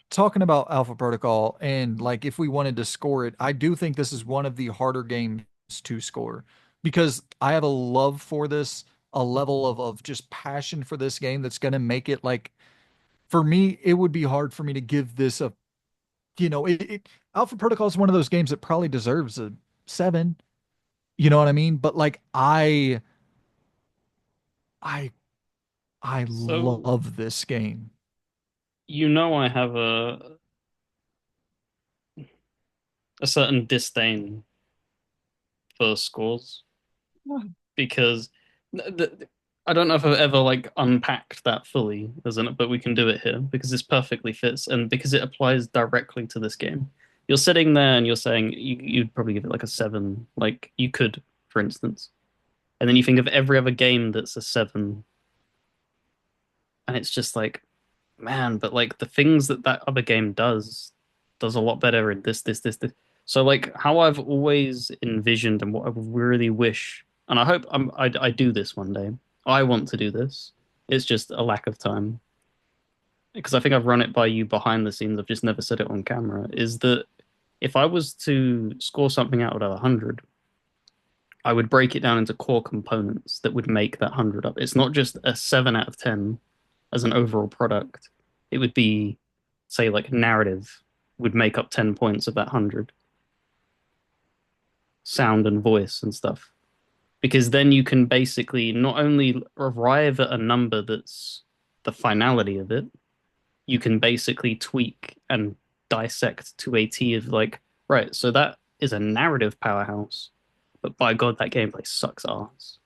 talking about Alpha Protocol and like if we wanted to score it, I do think this is one of the harder games to score because I have a love for this, a level of just passion for this game that's gonna make it like for me, it would be hard for me to give this a, Alpha Protocol is one of those games that probably deserves a 7. You know what I mean? But like I I So, love this game. I have a certain disdain for scores because I don't know if I've ever like unpacked that fully, isn't it? But we can do it here because this perfectly fits and because it applies directly to this game. You're sitting there and you're saying you'd probably give it like a 7, like you could, for instance. And then you think of every other game that's a 7, and it's just like, man, but like the things that that other game does a lot better in this. So like how I've always envisioned and what I really wish, and I hope I do this one day. I want to do this. It's just a lack of time because I think I've run it by you behind the scenes. I've just never said it on camera. Is that if I was to score something out of 100, I would break it down into core components that would make that 100 up. It's not just a 7 out of 10 as an overall product. It would be, say, like narrative would make up 10 points of that 100, sound and voice and stuff. Because then you can basically not only arrive at a number that's the finality of it, you can basically tweak and dissect to a T of like, right, so that is a narrative powerhouse, but by God, that gameplay sucks ass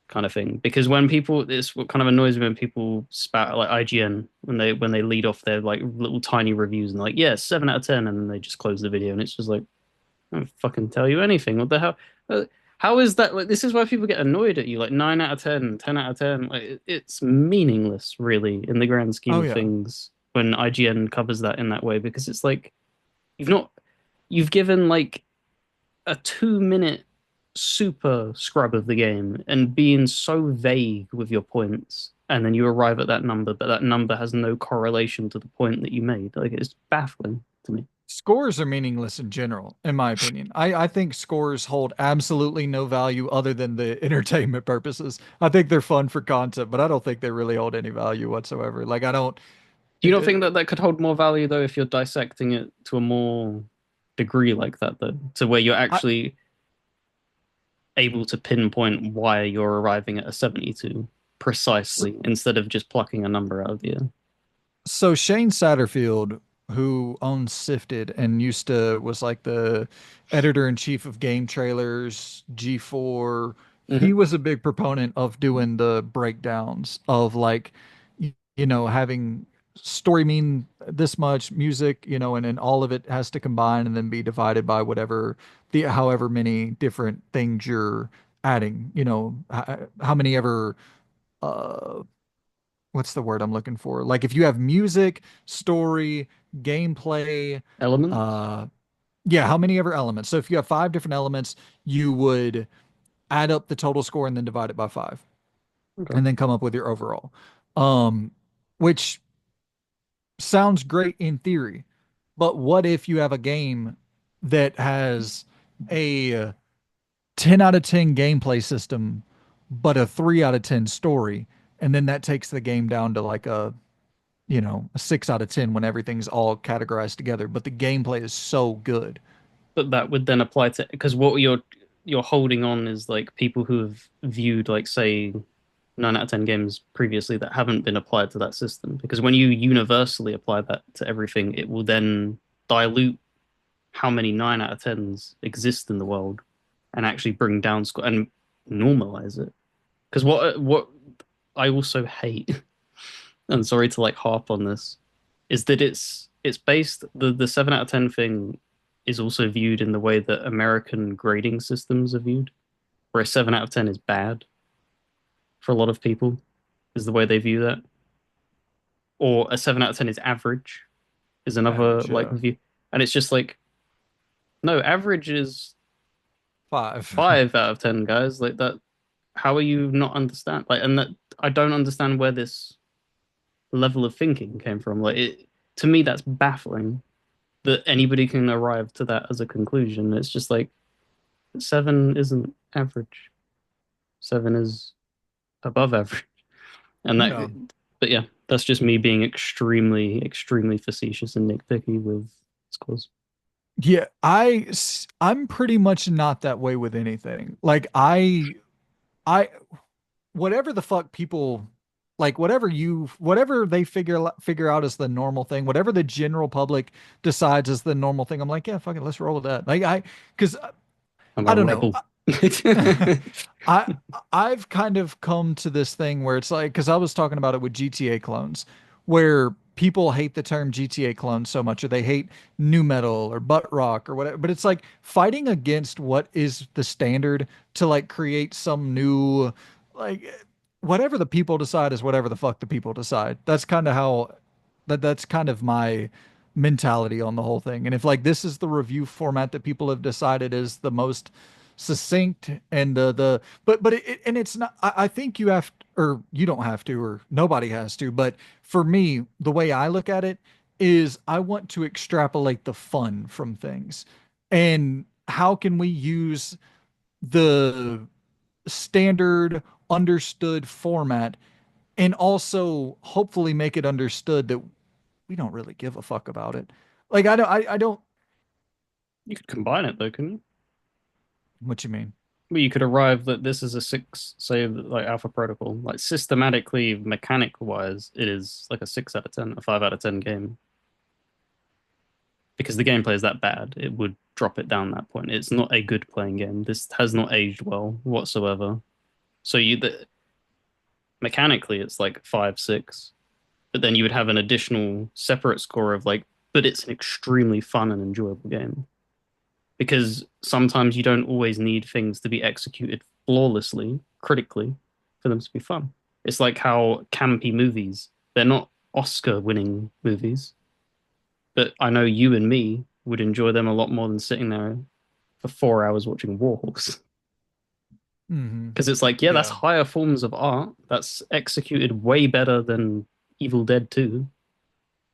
kind of thing. Because when people, it's what kind of annoys me when people spout like IGN when they lead off their like little tiny reviews and like, yeah, 7 out of 10, and then they just close the video and it's just like, I don't fucking tell you anything. What the hell? Uh, How is that? Like, this is why people get annoyed at you. Like 9 out of 10, 10 out of 10. Like, it's meaningless, really, in the grand scheme Oh of yeah. things when IGN covers that in that way because it's like you've not you've given like a 2 minute super scrub of the game and being so vague with your points, and then you arrive at that number, but that number has no correlation to the point that you made. Like it's baffling to me. Scores are meaningless in general, in my opinion. I think scores hold absolutely no value other than the entertainment purposes. I think they're fun for content, but I don't think they really hold any value whatsoever. Like I don't Do you it, not think that that could hold more value though if you're dissecting it to a more degree like that though, to where you're I actually able to pinpoint why you're arriving at a 72 so, precisely instead of just plucking a number out of the air? so Shane Satterfield, who owns Sifted and used to was like the editor in chief of Game Trailers, G4, he Hmm. was a big proponent of doing the breakdowns of like having story mean this much, music, and then all of it has to combine and then be divided by whatever the however many different things you're adding, how many ever uh what's the word I'm looking for? Like if you have music, story, gameplay, Elements? uh yeah, how many ever elements. So if you have five different elements, you would add up the total score and then divide it by five Okay. and then come up with your overall. Um which sounds great in theory, but what if you have a game that has a 10 out of 10 gameplay system, but a 3 out of 10 story, and then that takes the game down to like a 6 out of 10 when everything's all categorized together, but the gameplay is so good. But that would then apply to because what you're holding on is like people who have viewed like say 9 out of 10 games previously that haven't been applied to that system. Because when you universally apply that to everything, it will then dilute how many 9 out of 10s exist in the world and actually bring down score and normalize it. Because what I also hate, and sorry to like harp on this, is that it's based the 7 out of 10 thing is also viewed in the way that American grading systems are viewed, where a 7 out of 10 is bad for a lot of people, is the way they view that. Or a 7 out of 10 is average, is another Average, like yeah. view. And it's just like, no, average is Five. 5 out of 10, guys. Like that, how are you not understand? Like, and that I don't understand where this level of thinking came from. Like it to me, that's baffling that anybody can arrive to that as a conclusion. It's just like 7 isn't average. 7 is above average. And that, Yeah. but yeah, that's just me being extremely, extremely facetious and nitpicky with scores. Yeah, I'm pretty much not that way with anything. Like I whatever the fuck people like whatever they figure out as the normal thing, whatever the general public decides is the normal thing, I'm like, yeah, fuck it, let's roll with that. Like cuz I'm a I don't know. rebel. I I've kind of come to this thing where it's like because I was talking about it with GTA clones, where people hate the term GTA clone so much, or they hate new metal or butt rock or whatever. But it's like fighting against what is the standard to like create some new like whatever the people decide is whatever the fuck the people decide. That's kind of how that's kind of my mentality on the whole thing. And if like this is the review format that people have decided is the most succinct and the but and it's not I think you have or you don't have to or nobody has to, but for me, the way I look at it is I want to extrapolate the fun from things. And how can we use the standard understood format and also hopefully make it understood that we don't really give a fuck about it. Like I don't You could combine it though, couldn't you? what you mean? Well, you could arrive that this is a six, say, like Alpha Protocol. Like systematically, mechanic wise, it is like a 6 out of 10, a 5 out of 10 game. Because the gameplay is that bad, it would drop it down that point. It's not a good playing game. This has not aged well whatsoever. So mechanically, it's like 5, 6, but then you would have an additional separate score of like, but it's an extremely fun and enjoyable game. Because sometimes you don't always need things to be executed flawlessly, critically, for them to be fun. It's like how campy movies, they're not Oscar winning movies, but I know you and me would enjoy them a lot more than sitting there for 4 hours watching Warhawks. Hmm. Because it's like, yeah, that's Yeah. higher forms of art. That's executed way better than Evil Dead 2.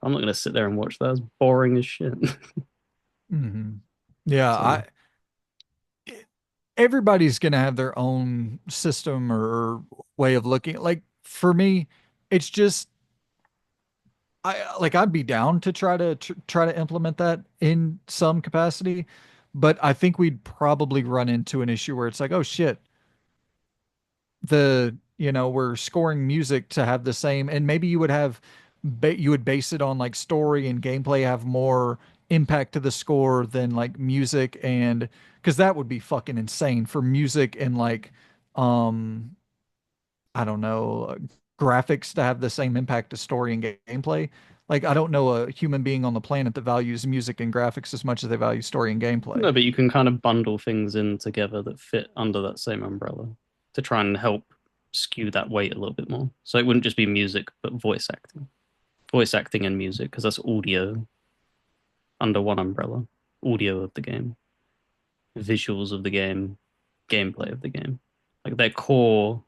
I'm not going to sit there and watch that. It's boring as shit. Hmm. Yeah, So, everybody's gonna have their own system or way of looking. Like for me, it's just I'd be down to try to implement that in some capacity, but I think we'd probably run into an issue where it's like, oh shit, we're scoring music to have the same, and maybe you would have you would base it on like story and gameplay have more impact to the score than like music, and because that would be fucking insane for music and like um I don't know, graphics to have the same impact to story and gameplay. Like I don't know a human being on the planet that values music and graphics as much as they value story and gameplay. no, but you can kind of bundle things in together that fit under that same umbrella to try and help skew that weight a little bit more. So it wouldn't just be music, but voice acting and music, because that's audio under one umbrella, audio of the game, visuals of the game, gameplay of the game, like their core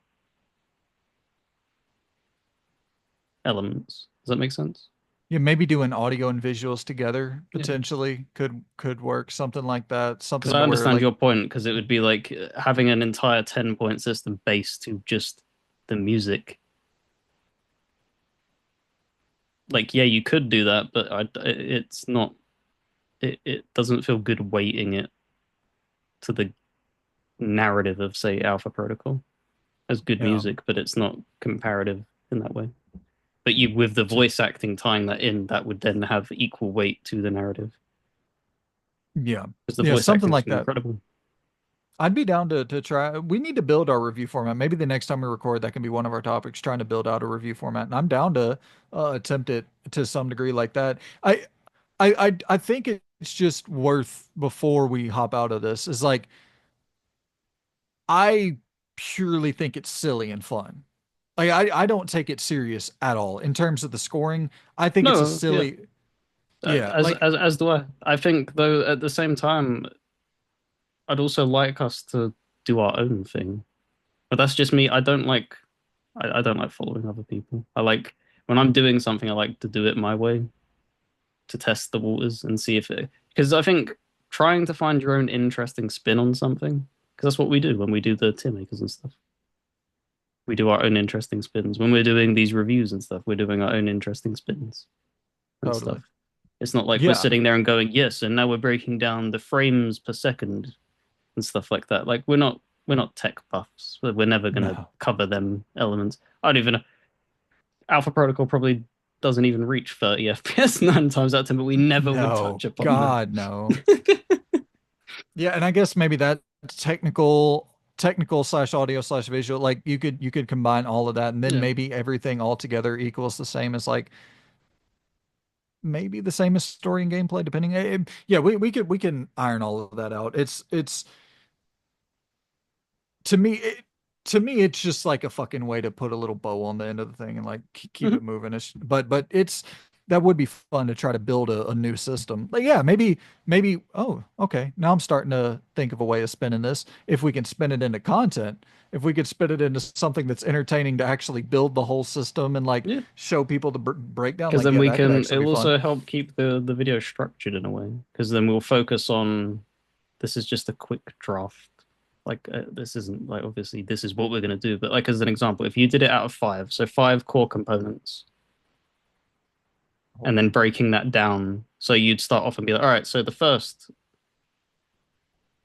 elements. Does that make sense? Yeah, maybe doing audio and visuals together Yeah. potentially could work. Something like that. Because Something I to where understand like your point, because it would be like having an entire 10 point system based to just the music. Like, yeah, you could do that, but it's not, it doesn't feel good weighting it to the narrative of, say, Alpha Protocol as good yeah. music, but it's not comparative in that way. But you, with the t- voice acting tying that in, that would then have equal weight to the narrative yeah. because the Yeah, voice something acting's like been that. incredible. I'd be down to try. We need to build our review format. Maybe the next time we record, that can be one of our topics, trying to build out a review format. And I'm down to attempt it to some degree like that. I think it's just worth before we hop out of this is like I purely think it's silly and fun. Like I don't take it serious at all in terms of the scoring. I think it's a No, yeah, silly, yeah, as like as do I. I think though at the same time, I'd also like us to do our own thing. But that's just me. I don't like following other people. I like when I'm doing something, I like to do it my way to test the waters and see if it. Because I think trying to find your own interesting spin on something, because that's what we do when we do the tier makers and stuff. We do our own interesting spins. When we're doing these reviews and stuff, we're doing our own interesting spins and totally. stuff. It's not like we're Yeah, sitting there and going, yes, and now we're breaking down the frames per second and stuff like that. Like we're not tech buffs. We're never gonna no, cover them elements. I don't even know. Alpha Protocol probably doesn't even reach 30 FPS 9 times out of 10, but we never would touch no, upon God, no. Yeah, and I guess maybe that technical slash audio slash visual, like you could combine all of that, and then yeah. maybe everything all together equals the same as like maybe the same as story and gameplay, depending. Yeah, we can iron all of that out. It's to me it, to me it's just like a fucking way to put a little bow on the end of the thing and like keep Mhm. it moving. But it's that would be fun to try to build a new system. But yeah, maybe. Oh, okay. Now I'm starting to think of a way of spinning this. If we can spin it into content, if we could spin it into something that's entertaining to actually build the whole system and like Yeah, show people the breakdown, because like then yeah, we that could can. actually be It'll fun. also help keep the video structured in a way. Because then we'll focus on this is just a quick draft. Like this isn't like obviously this is what we're gonna do, but like as an example, if you did it out of five, so five core components, and then breaking that down, so you'd start off and be like, all right, so the first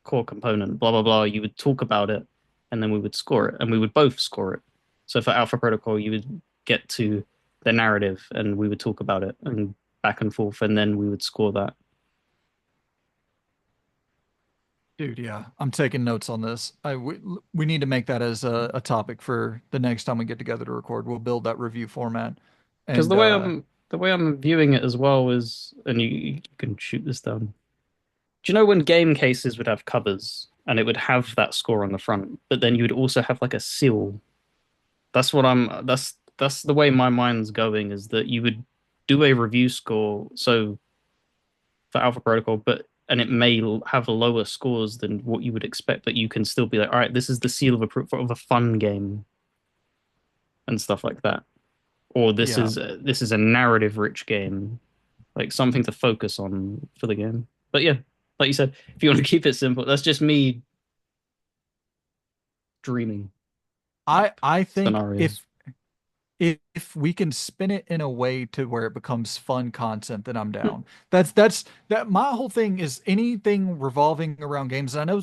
core component, blah blah blah. You would talk about it, and then we would score it, and we would both score it. So for Alpha Protocol, you would get to the narrative, and we would talk about it, and back and forth, and then we would score that. Dude, yeah, I'm taking notes on this. We need to make that as a topic for the next time we get together to record. We'll build that review format. Because And the way I'm viewing it as well is, and you can shoot this down. Do you know when game cases would have covers and it would have that score on the front, but then you would also have like a seal? That's what I'm. That's the way my mind's going. Is that you would do a review score, so for Alpha Protocol, but and it may have lower scores than what you would expect, but you can still be like, all right, this is the seal of approval of a fun game and stuff like that, or yeah, this is a narrative rich game, like something to focus on for the game. But yeah, like you said, if you want to keep it simple, that's just me dreaming up I think scenarios. if we can spin it in a way to where it becomes fun content, then I'm Hmm. down. That's that my whole thing is anything revolving around games. And I know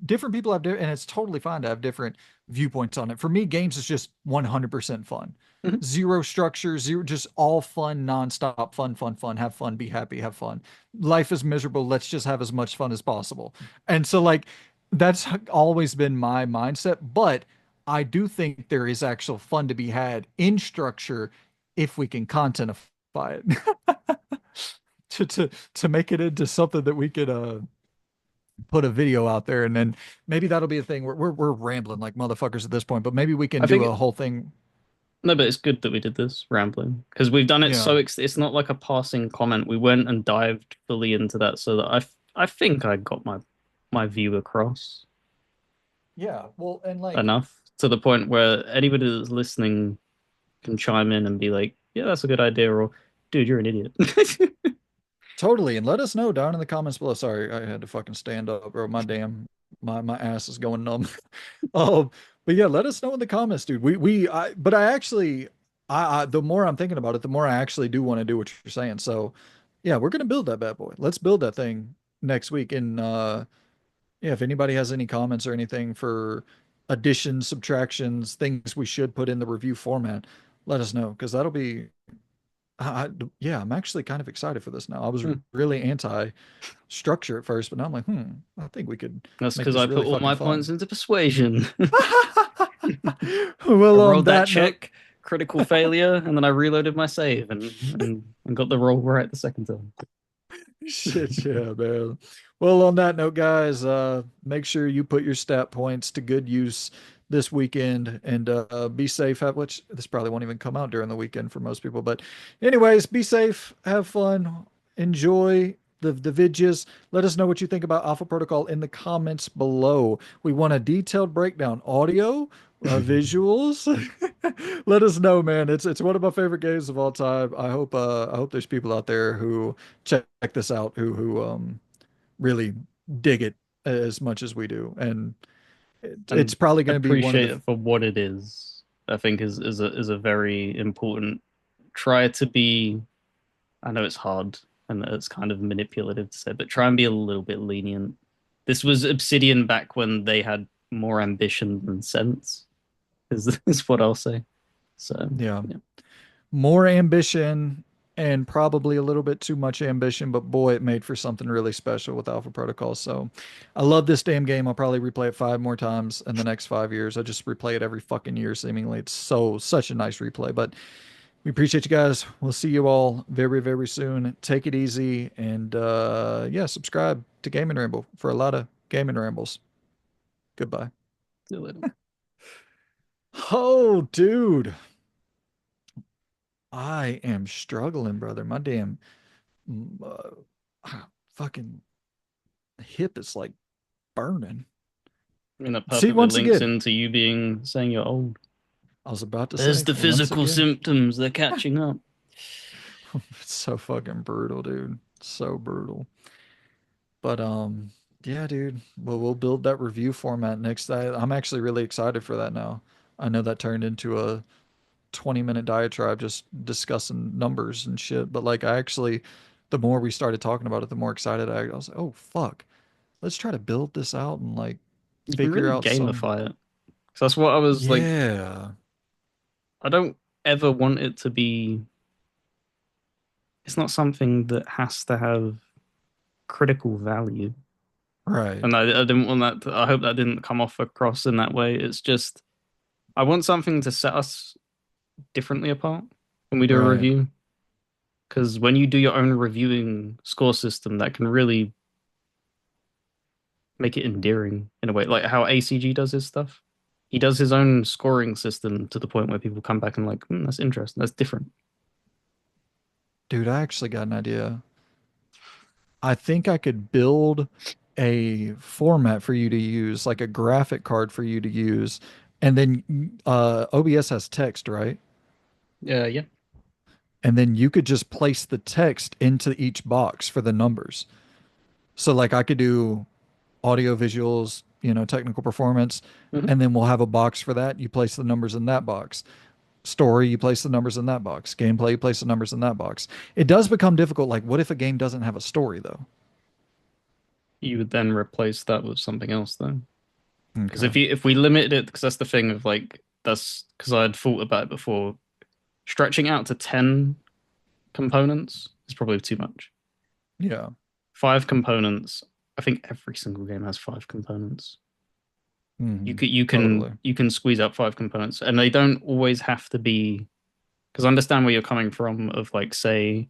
different people have different, and it's totally fine to have different viewpoints on it. For me, games is just 100% fun. Mhm. Zero structure, zero, just all fun, nonstop, fun, fun, fun, have fun, be happy, have fun. Life is miserable. Let's just have as much fun as possible. And so, like, that's always been my mindset. But I do think there is actual fun to be had in structure if we can contentify it to make it into something that we could put a video out there, and then maybe that'll be a thing. We're rambling like motherfuckers at this point, but maybe we can I do think a whole thing. no, but it's good that we did this rambling because we've done it Yeah. so it's not like a passing comment. We went and dived fully into that so that I think I got my view across Yeah. Well, and like enough to the point where anybody that's listening can chime in and be like, "Yeah, that's a good idea," or "Dude, you're an idiot." totally, and let us know down in the comments below. Sorry, I had to fucking stand up, bro. My ass is going numb. Um, but yeah, let us know in the comments, dude. But I actually, the more I'm thinking about it, the more I actually do want to do what you're saying. So, yeah, we're gonna build that bad boy. Let's build that thing next week. And yeah, if anybody has any comments or anything for additions, subtractions, things we should put in the review format, let us know because that'll be. Yeah, I'm actually kind of excited for this now. I was Hmm. really anti structure at first, but now I'm like, I think we could That's make because this I put really all fucking my points fun. into persuasion. I Well, on rolled that that note, check, critical failure, and then I reloaded my save and got the roll right the second time. shit, yeah, man. Well, on that note, guys, make sure you put your stat points to good use this weekend and be safe. Have which this probably won't even come out during the weekend for most people, but anyways, be safe, have fun, enjoy the vidges. Let us know what you think about Alpha Protocol in the comments below. We want a detailed breakdown, audio, visuals. Let us know, man. It's one of my favorite games of all time. I hope there's people out there who check this out who really dig it as much as we do. And it's And probably going to be one of appreciate the it for what it is. I think is a very important. Try to be. I know it's hard and it's kind of manipulative to say, but try and be a little bit lenient. This was Obsidian back when they had more ambition than sense. Is what I'll say. So yeah, yeah, more ambition and probably a little bit too much ambition, but boy, it made for something really special with Alpha Protocol. So I love this damn game. I'll probably replay it 5 more times in the next 5 years. I just replay it every fucking year, seemingly. It's such a nice replay. But we appreciate you guys. We'll see you all very, very soon. Take it easy and yeah, subscribe to Gaming Ramble for a lot of gaming rambles. Goodbye. see you later. Oh, dude. I am struggling, brother. My damn mm, fucking hip is like burning. I mean, that See, perfectly once links again, into you being saying you're old. I was about to There's say, the once physical again, symptoms, they're catching up. it's so fucking brutal, dude. So brutal. But yeah, dude. Well, we'll build that review format next. I'm actually really excited for that now. I know that turned into a 20-minute diatribe just discussing numbers and shit, but like I actually, the more we started talking about it, the more excited I was like, oh fuck, let's try to build this out and like You can figure really out some. gamify it. So that's what I was like. Yeah, I don't ever want it to be. It's not something that has to have critical value. right, And I didn't want that I hope that didn't come off across in that way. It's just I want something to set us differently apart when we do a right. review. Because when you do your own reviewing score system, that can really make it endearing in a way, like how ACG does his stuff. He does his own scoring system to the point where people come back and like, that's interesting. That's different. Dude, I actually got an idea. I think I could build a format for you to use, like a graphic card for you to use, and then OBS has text, right? Yeah. And then you could just place the text into each box for the numbers. So like I could do audio visuals, technical performance, Hmm. and then we'll have a box for that. You place the numbers in that box. Story, you place the numbers in that box. Gameplay, you place the numbers in that box. It does become difficult. Like, what if a game doesn't have a story though? You would then replace that with something else, though. Because Okay. if we limited it, because that's the thing of like that's because I had thought about it before. Stretching out to 10 components is probably too much. Yeah. 5 components. I think every single game has 5 components. You Hmm. could you can Totally. you can squeeze out 5 components, and they don't always have to be. Because I understand where you're coming from. Of like, say,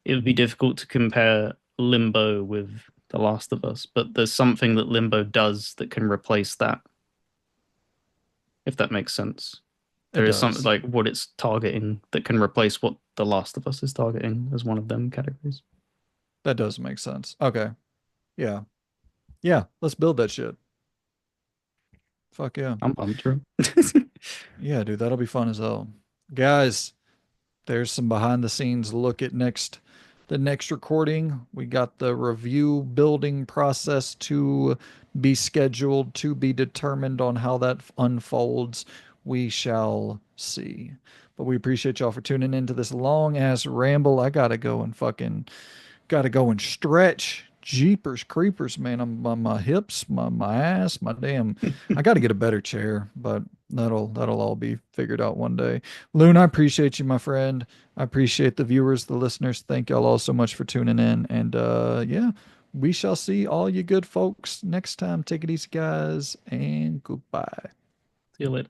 it would be difficult to compare Limbo with The Last of Us, but there's something that Limbo does that can replace that, if that makes sense. It There is something does. like what it's targeting that can replace what The Last of Us is targeting as one of them categories. That does make sense. Okay. Yeah. Yeah. Let's build that shit. Fuck yeah. I'm pumped for Yeah, dude. That'll be fun as hell. Guys, there's some behind the scenes look at the next recording. We got the review building process to be scheduled, to be determined on how that unfolds. We shall see. But we appreciate y'all for tuning into this long ass ramble. I gotta go and stretch. Jeepers creepers, man. My hips, my ass, my damn. I gotta get a better chair, but that'll all be figured out one day. Loon, I appreciate you, my friend. I appreciate the viewers, the listeners. Thank y'all all so much for tuning in. And yeah, we shall see all you good folks next time. Take it easy, guys, and goodbye. See you later.